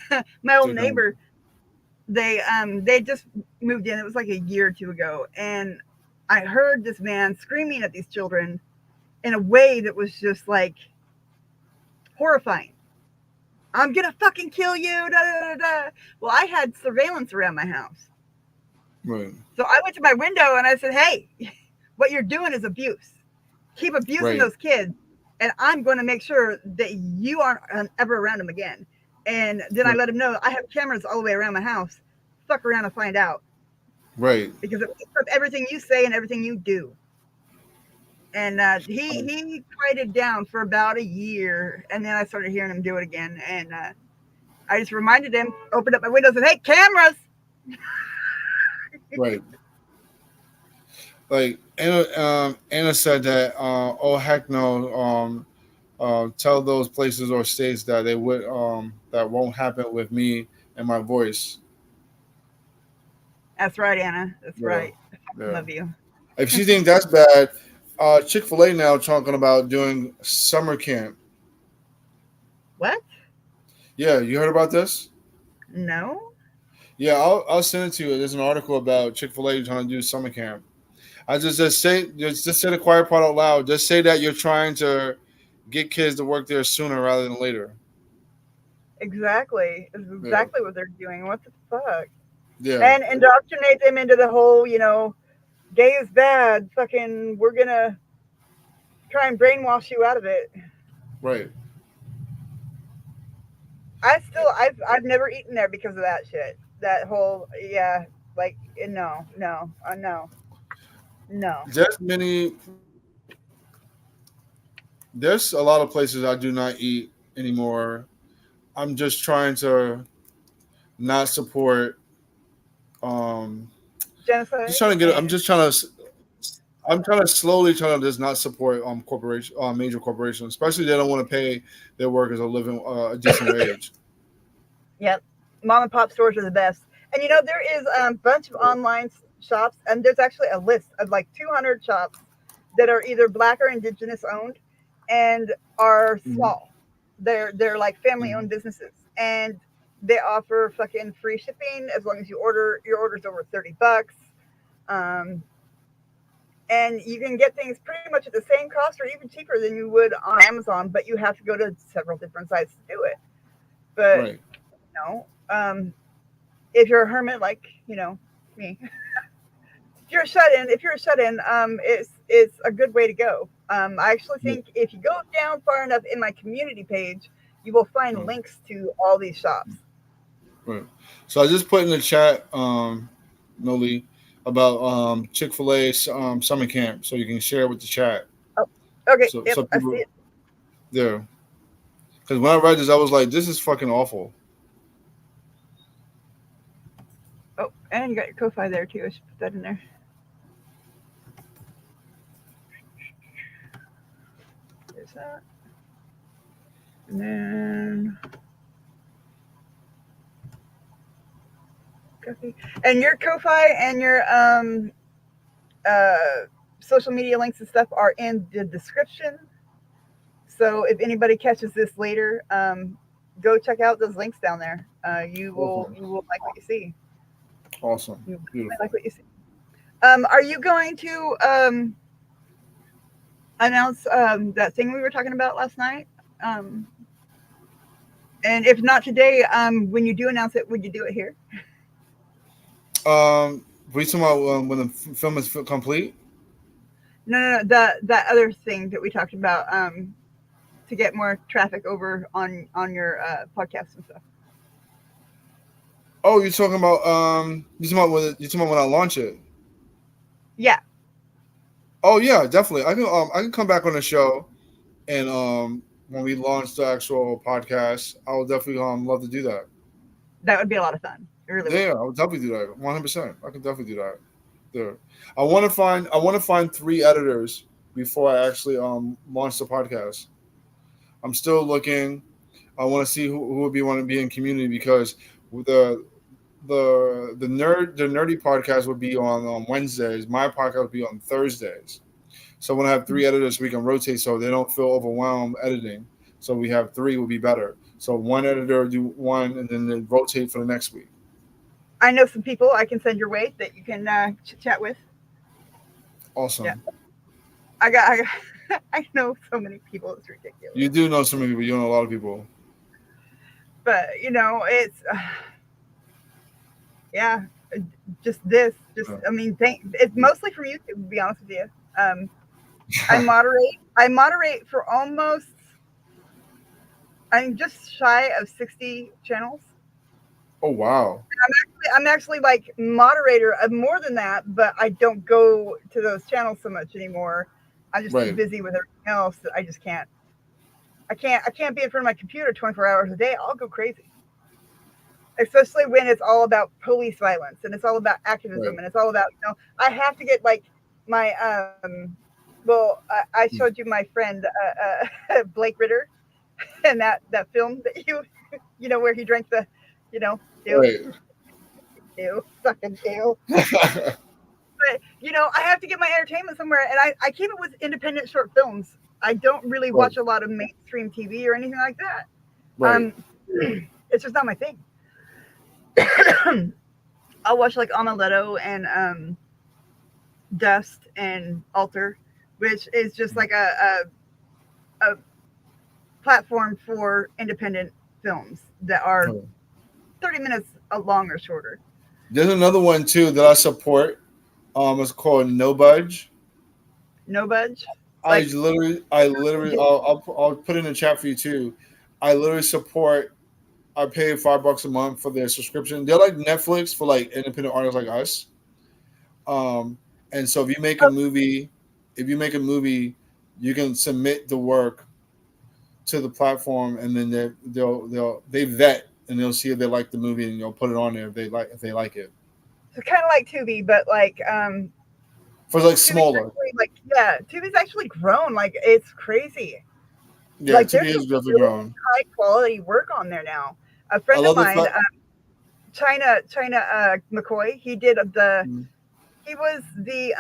my old They don't. neighbor, they just moved in. It was like a year or two ago, and I heard this man screaming at these children in a way that was just like horrifying. I'm gonna fucking kill you. Da, da, da, da. Well, I had surveillance around my house. Right. So I went to my window and I said, hey, what you're doing is abuse. Keep abusing Right. those kids, and I'm going to make sure that you aren't ever around them again. And then I let him know I have cameras all the way around my house. Fuck around and find out. Right. Because it picks up everything you say and everything you do. And he quieted down for about a year, and then I started hearing him do it again. And I just reminded him, opened up my window, and said, hey, cameras. Right. Like Anna said that oh heck no, tell those places or states that they would that won't happen with me and my voice. That's right, Anna. That's Yeah. right. I Yeah. love you. If you think that's bad, Chick-fil-A now talking about doing summer camp. What? Yeah, you heard about this? No. Yeah, I'll send it to you. There's an article about Chick-fil-A trying to do summer camp. I just say the quiet part out loud. Just say that you're trying to get kids to work there sooner rather than later. Exactly. It's exactly what they're doing. What the fuck? Yeah. And indoctrinate them into the whole, gay is bad. Fucking, we're gonna try and brainwash you out of it. Right. I've never eaten there because of that shit. That whole, no. There's a lot of places I do not eat anymore. I'm just trying to not support genocide. I'm trying to slowly just not support major corporations, especially they don't want to pay their workers a decent wage. Yep. Mom and pop stores are the best. And there is a bunch of online shops, and there's actually a list of like 200 shops that are either Black or Indigenous owned and are small. They're like family owned businesses, and they offer fucking free shipping as long as your order's over $30. And you can get things pretty much at the same cost or even cheaper than you would on Amazon, but you have to go to several different sites to do it. But Right. If you're a hermit like me, if you're a shut-in, it's a good way to go. I actually think if you go down far enough in my community page, you will find links to all these shops. Right. So I just put in the chat, Noli, about Chick-fil-A summer camp, so you can share it with the chat. Oh, okay. So Yep, I people, see it. yeah. Because when I read this, I was like, this is fucking awful. Oh, and you got your Ko-Fi there too. I should put that in there. There's that. And then copy. And your Ko-Fi and your social media links and stuff are in the description. So if anybody catches this later, go check out those links down there. You will like what you see. Awesome. I like what you see. Are you going to announce that thing we were talking about last night? And if not today, when you do announce it, would you do it here? Were you talking about when the film is complete? No. That other thing that we talked about to get more traffic over on your podcast and stuff. Oh, you're talking about you're talking about when I launch it. Yeah. Oh yeah, definitely. I can come back on the show, and when we launch the actual podcast, I will definitely love to do that. That would be a lot of fun. It really would. Yeah, I would definitely do that. 100%. I can definitely do that. There. I want to find 3 editors before I actually launch the podcast. I'm still looking. I want to see who would be want to be in community because the nerdy podcast would be on Wednesdays. My podcast would be on Thursdays. So I want to have 3 editors so we can rotate so they don't feel overwhelmed editing. So we have 3 would be better. So one editor do one and then they rotate for the next week. I know some people I can send your way that you can chat with. Awesome. Yeah. I know so many people. It's ridiculous. You do know so many people. You know a lot of people. But it's yeah, just this. I mean, it's mostly from YouTube. To be honest with you, I moderate for almost. I'm just shy of 60 channels. Oh wow! I'm actually like moderator of more than that, but I don't go to those channels so much anymore. I'm just too busy with everything else that I just can't. I can't be in front of my computer 24 hours a day. I'll go crazy. Especially when it's all about police violence and it's all about activism and it's all about I have to get like my I showed you my friend Blake Ritter and that film that you where he drank the ew, fucking ew. But I have to get my entertainment somewhere, and I keep it with independent short films. I don't really watch a lot of mainstream TV or anything like that. Right. It's just not my thing. I'll watch like Amaletto and Dust and Alter, which is just like a platform for independent films that are 30 minutes long or shorter. There's another one too that I support. It's called No Budge. No Budge. I literally, I'll put it in the chat for you too. I literally support. I pay $5 a month for their subscription. They're like Netflix for like independent artists like us. And so if you make a movie, you can submit the work to the platform, and then they vet and they'll see if they like the movie, and you'll put it on there if they like it. It's kind of like Tubi, but like for like smaller. Tubi's actually grown. Like it's crazy. Yeah, like Tubi is definitely grown. High quality work on there now. A friend of mine, China McCoy, he did he was the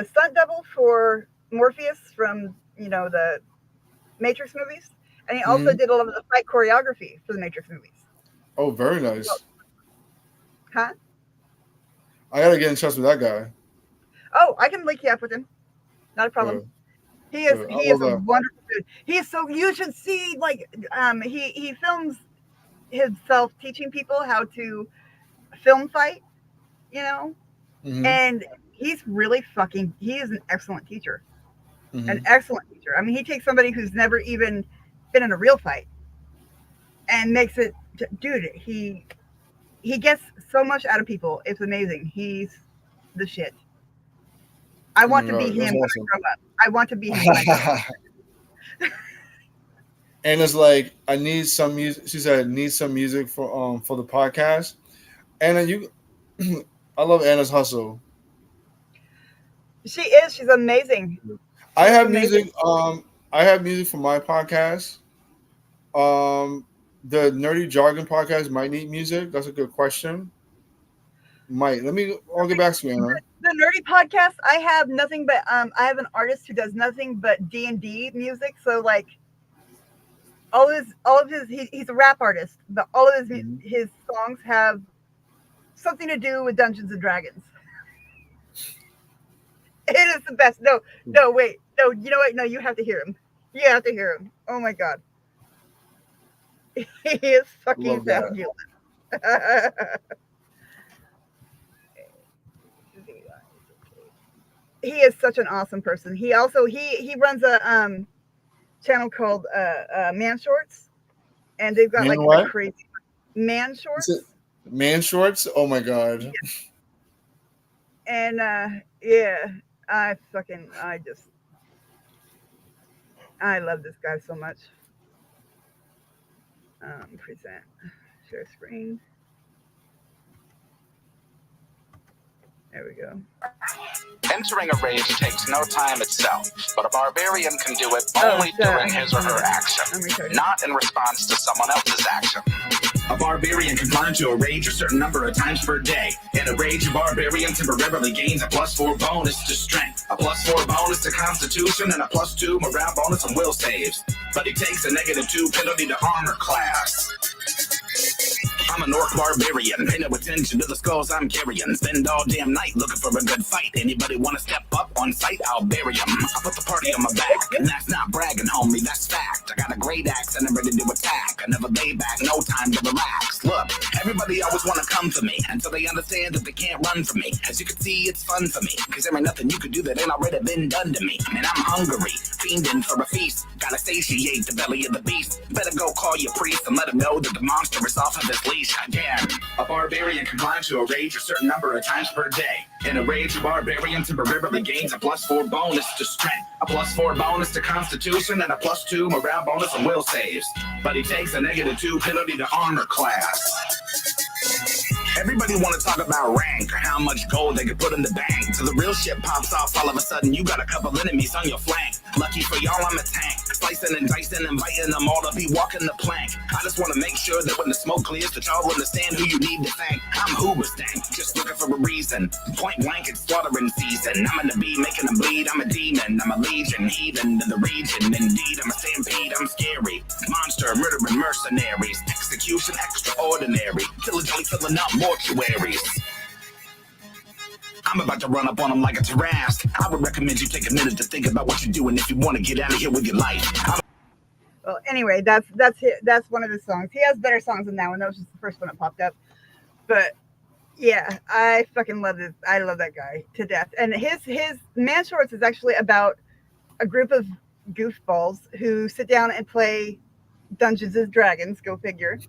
stunt double for Morpheus from the Matrix movies, and he also did a lot of the fight choreography for the Matrix movies. Oh, very nice. Huh? I gotta get in touch with that guy. Oh, I can link you up with him. Not a problem. He is a wonderful dude. He is so you should see like he films himself teaching people how to film fight, and he's really he is an excellent teacher. An excellent teacher. I mean, he takes somebody who's never even been in a real fight and makes it, dude, he gets so much out of people. It's amazing. He's the shit. I want to be him when I grow up. I want to be him when I grow up. And it's like, I need some music. She said, need some music for the podcast. Anna, I love Anna's hustle. She is. She's amazing. I have music. I have music for my podcast. The Nerdy Jargon podcast might need music. That's a good question. I'll get back to you, Anna. The Nerdy podcast, I have nothing but I have an artist who does nothing but D&D music. So like all of his he's a rap artist, but all of his songs have something to do with Dungeons and Dragons. It is the best. No, wait. No, you know what? No, you have to hear him. You have to hear him. Oh my god. He is fucking fabulous. He is such an awesome person. He also he runs a channel called Man Shorts, and they've got like crazy Man Is Shorts. it Man Shorts? Oh my god. And yeah, I love this guy so much. Present, share screen. There we go. Entering a rage takes no time itself, but a barbarian can do it only during his or her action, not in response to someone else's action. A barbarian can climb to a rage a certain number of times per day. In a rage, a barbarian temporarily gains a +4 bonus to strength, a +4 bonus to constitution, and a +2 morale bonus on will saves. But he takes a -2 penalty to armor class. I'm an orc barbarian, pay no attention to the skulls I'm carrying. Spend all damn night looking for a good fight. Anybody wanna step up on sight, I'll bury him. I put the party on my back, and that's not bragging, homie, that's fact. I got a great axe and I'm ready to attack. I never lay back, no time to relax. Look, everybody always wanna come for me, until they understand that they can't run from me. As you can see, it's fun for me, cause there ain't nothing you could do that ain't already been done to me. Man, I'm hungry, fiending for a feast. Gotta satiate the belly of the beast. Better go call your priest and let him know that the monster is off of his leash. Again, a barbarian can climb to a rage a certain number of times per day. In a rage, a barbarian temporarily gains a +4 bonus to strength, a +4 bonus to constitution, and a +2 morale bonus on will saves. But he takes a -2 penalty to armor class. Everybody want to talk about rank or how much gold they can put in the bank. So the real shit pops off all of a sudden. You got a couple enemies on your flank. Lucky for y'all, I'm a tank. Slicing and dicing, inviting them all to be walking the plank. I just want to make sure that when the smoke clears, that y'all understand who you need to thank. I'm Hoobastank, just looking for a reason. Point blank, it's slaughtering season. I'm in the bee, making them bleed. I'm a demon, I'm a legion, heathen in the region. Indeed, I'm a stampede, I'm scary. Monster, murdering mercenaries. Execution extraordinary. Killer jelly filling up mortuaries. I'm about to run up on them like a Tarrasque. I would recommend you take a minute to think about what you're doing if you want to get out of here with your life. Well, anyway, that's one of his songs. He has better songs than that one. That was just the first one that popped up. But yeah, I fucking love this. I love that guy to death. And his Man Shorts is actually about a group of goofballs who sit down and play Dungeons and Dragons. Go figure.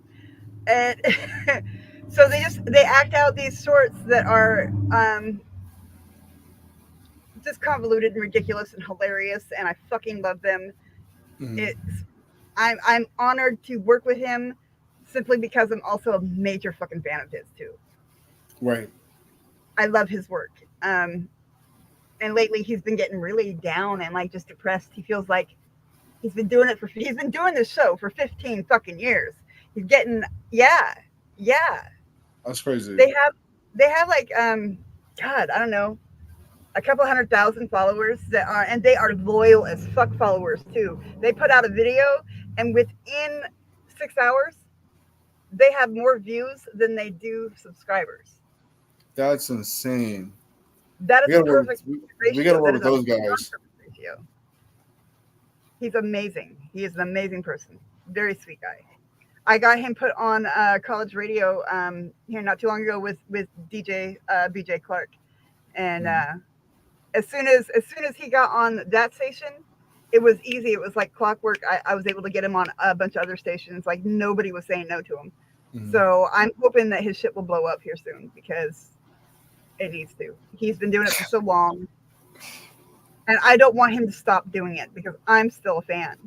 And so they act out these shorts that are just convoluted and ridiculous and hilarious, and I fucking love them. I'm honored to work with him simply because I'm also a major fucking fan of his too. Right. I love his work. And lately he's been getting really down and like just depressed. He feels like he's been doing this show for 15 fucking years. He's getting yeah. That's crazy. They have like God, I don't know, a couple 100,000 followers and they are loyal as fuck followers too. They put out a video and within 6 hours they have more views than they do subscribers. That's insane. That is a perfect ratio. We gotta work with those guys. Ratio. He's amazing. He is an amazing person. Very sweet guy. I got him put on college radio here not too long ago with DJ BJ Clark, and as soon as he got on that station, it was easy. It was like clockwork. I was able to get him on a bunch of other stations. Like nobody was saying no to him. So I'm hoping that his shit will blow up here soon because it needs to. He's been doing it for so long, and I don't want him to stop doing it because I'm still a fan.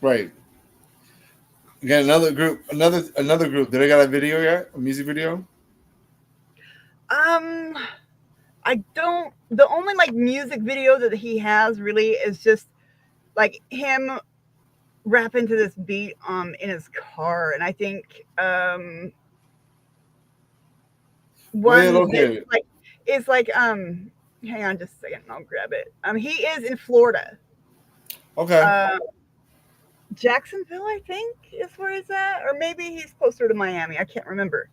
Right. Again, another group. Did they got a video yet? A music video? I don't. The only like music video that he has really is just like him rapping to this beat in his car, and I think one is like hang on just a second, I'll grab it. He is in Florida. Okay. Jacksonville, I think, is where he's at, or maybe he's closer to Miami. I can't remember.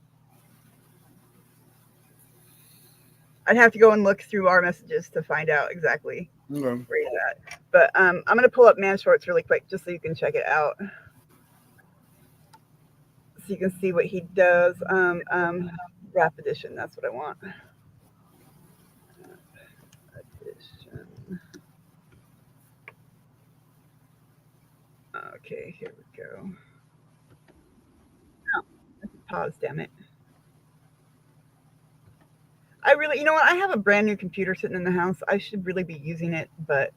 I'd have to go and look through our messages to find out exactly where he's at. But I'm going to pull up Man Shorts really quick just so you can check it out. So you can see what he does. Rap edition, that's what I want. Edition. Okay, here we go. Oh, pause, damn it. I really, you know what? I have a brand new computer sitting in the house. I should really be using it, but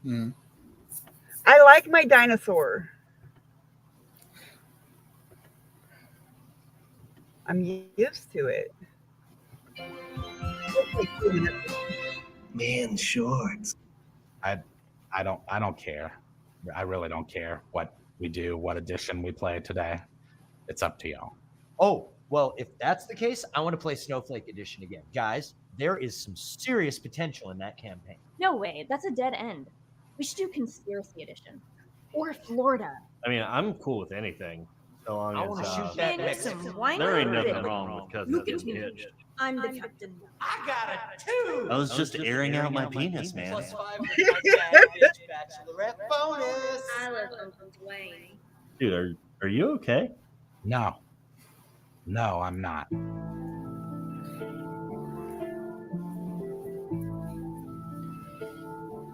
I like my dinosaur. I'm used to it. Man shorts. I don't care. I really don't care what we do, what edition we play today. It's up to y'all. Oh, well, if that's the case, I want to play Snowflake Edition again. Guys, there is some serious potential in that campaign. No way, that's a dead end. We should do Conspiracy Edition. Or Florida. I mean, I'm cool with anything. So long I want to shoot that next. there ain't nothing wrong with Cousin getting hitched. I'm the captain. I got a 2. I was just airing out my penis, man. +5 bachelorette bonus. I love Uncle Dwayne. Dude, are you okay? No, I'm not.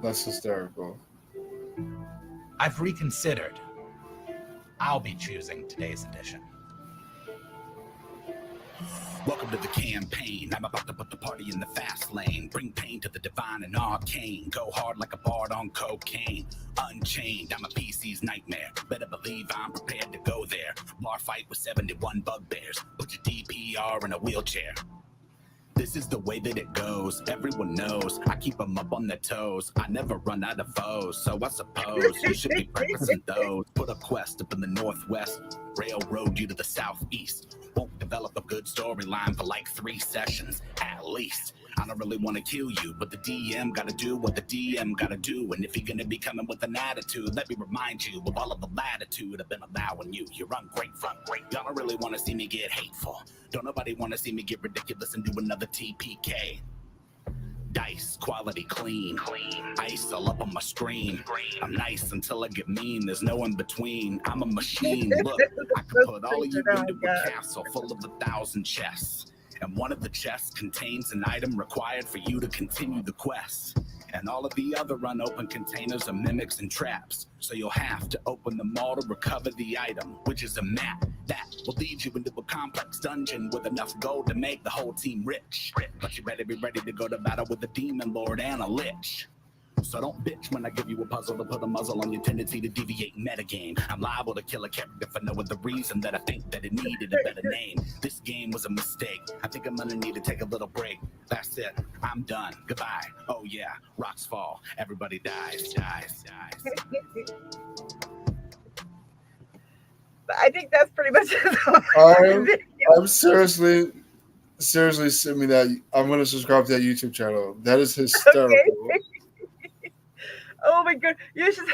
That's hysterical. I've reconsidered. I'll be choosing today's edition. Welcome to the campaign. I'm about to put the party in the fast lane. Bring pain to the divine and arcane. Go hard like a bard on cocaine. Unchained, I'm a PC's nightmare. Better believe I'm prepared to go there. Bar fight with 71 bugbears. Put your DPR in a wheelchair. This is the way that it goes. Everyone knows I keep them up on their toes. I never run out of foes, so I suppose you should be practicing those. Put a quest up in the northwest, railroad you to the southeast. Won't develop a good storyline for like 3 sessions at least. I don't really want to kill you, but the DM gotta do what the DM gotta do. And if you're gonna be coming with an attitude, let me remind you of all of the latitude I've been allowing you. You're ungrateful. Y'all don't really want to see me get hateful. Don't nobody want to see me get ridiculous and do another TPK. Dice, quality clean. Ice all up on my screen. I'm nice until I get mean. There's no in between. I'm a machine. Look, I can put all of you into a castle full of 1,000 chests. And one of the chests contains an item required for you to continue the quest. And all of the other unopened containers are mimics and traps. So you'll have to open them all to recover the item, which is a map that will lead you into a complex dungeon with enough gold to make the whole team rich. But you better be ready to go to battle with a demon lord and a lich. So don't bitch when I give you a puzzle to put a muzzle on your tendency to deviate metagame. I'm liable to kill a character for no other reason that I think that it needed a better name. This game was a mistake. I think I'm gonna need to take a little break. That's it. I'm done. Goodbye. Oh yeah, rocks fall. Everybody dies. I think that's pretty much I'm seriously send me that. I'm gonna subscribe to that YouTube channel. That is hysterical. Okay. Oh my god, you should.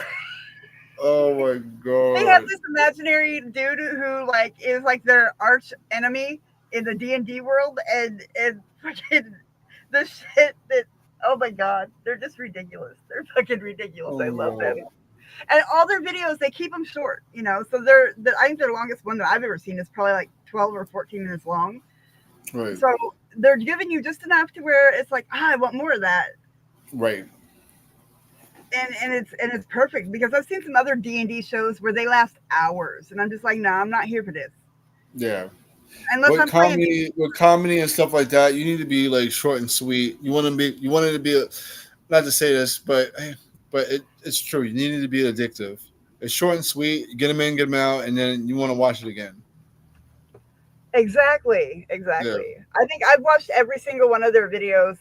Oh my god. They have this imaginary dude who like is like their arch enemy in the D&D world, and fucking the shit that. Oh my god, they're just ridiculous. They're fucking ridiculous. I love them. And all their videos, they keep them short, you know. So I think their longest one that I've ever seen is probably like 12 or 14 minutes long. Right. So they're giving you just enough to where it's like, I want more of that. Right. And it's perfect because I've seen some other D&D shows where they last hours, and I'm just like, no, I'm not here for this. Yeah. Unless with I'm comedy, with comedy and stuff like that, you need to be like short and sweet. You want it to be, not to say this, but it's true. You need it to be addictive. It's short and sweet. Get them in, get them out, and then you want to watch it again. Exactly. Yeah. I think I've watched every single one of their videos.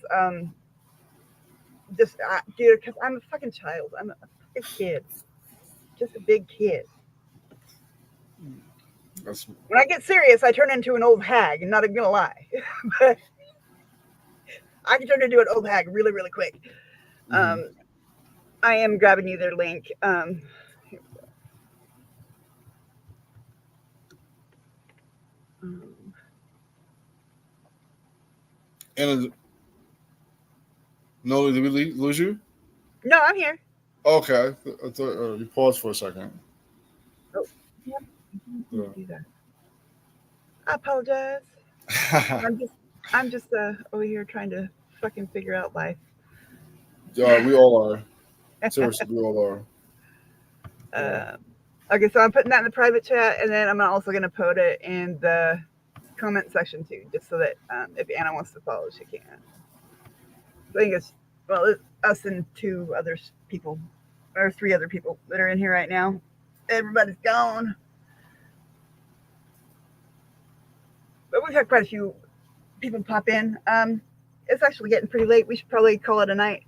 Dude, because I'm a fucking child. I'm a fucking kid. Just a big kid. When I get serious, I turn into an old hag, and not even gonna lie. But I can turn into an old hag really, really quick. I am grabbing you their link. Here we go. And no, did we lose you? No, I'm here. Okay, I thought you paused for a second. Oh, yeah. Do that. I apologize. I'm just over here trying to fucking figure out life. Yeah, we all are. Seriously, we all are. Okay, so I'm putting that in the private chat, and then I'm also going to put it in the comment section too, just so that if Anna wants to follow, she can. I think it's us and 2 other people, or 3 other people that are in here right now. Everybody's gone, but we've had quite a few people pop in. It's actually getting pretty late. We should probably call it a night.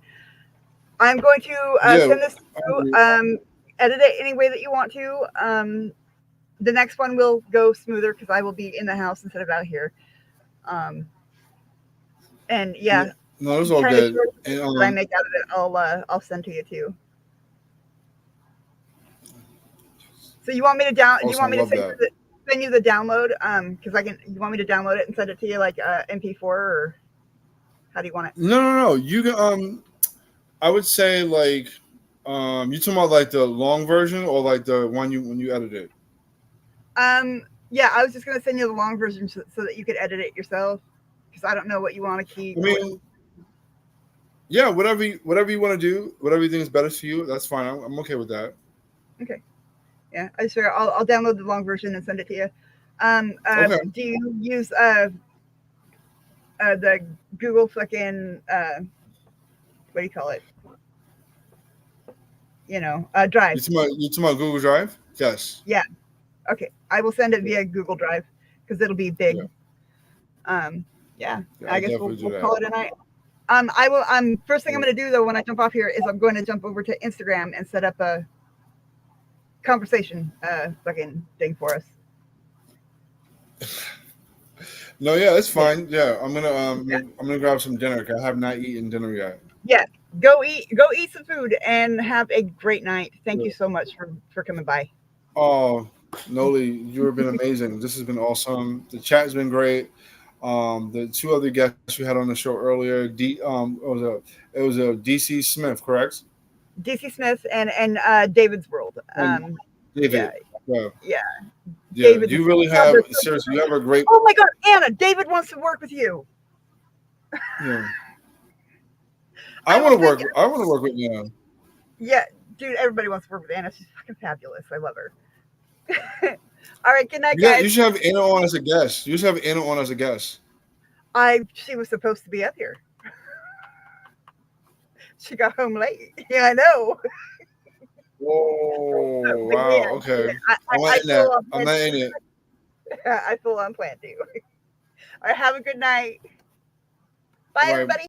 I'm going to send this to edit it any way that you want to. The next one will go smoother because I will be in the house instead of out here. And yeah, no, it's all good. And, what I make out of it, I'll send to you too. So you want me to do you want me to send you the download? Because I can. You want me to download it and send it to you like MP4, or how do you want it? No. You can. I would say like, you talking about like the long version or like the one when you edit it? Yeah, I was just gonna send you the long version so that you could edit it yourself, because I don't know what you want to keep. I mean, yeah, whatever you want to do, whatever you think is better for you, that's fine. I'm okay with that. Okay. Yeah, I swear I'll download the long version and send it to you. Okay. Do you use the Google fucking what do you call it? Drive. You talking about Google Drive? Yes. Yeah. Okay. I will send it via Google Drive because it'll be big. Yeah. I guess we'll call it a night. I will. First thing I'm going to do though when I jump off here is I'm going to jump over to Instagram and set up a conversation fucking thing for us. No, yeah, it's fine. Yeah, I'm gonna grab some dinner because I have not eaten dinner yet. Yeah, go eat some food and have a great night. Thank you so much for coming by. Oh, Noli, you've been amazing. This has been awesome. The chat's been great. The 2 other guests we had on the show earlier, it was a DC Smith, correct? DC Smith and David's World. David. Yeah. David, you really have seriously. You have a great. Oh my God, Anna! David wants to work with you. Yeah. I want to work. I want to work with Anna. Yeah, dude. Everybody wants to work with Anna. She's fucking fabulous. I love her. All right. Good night, guys. You should have Anna on as a guest. You should have Anna on as a guest. She was supposed to be up here. She got home late. Yeah, I know. Whoa! Wow. Okay. I'm not in it. I full on plan to. All right. Have a good night. Bye, everybody.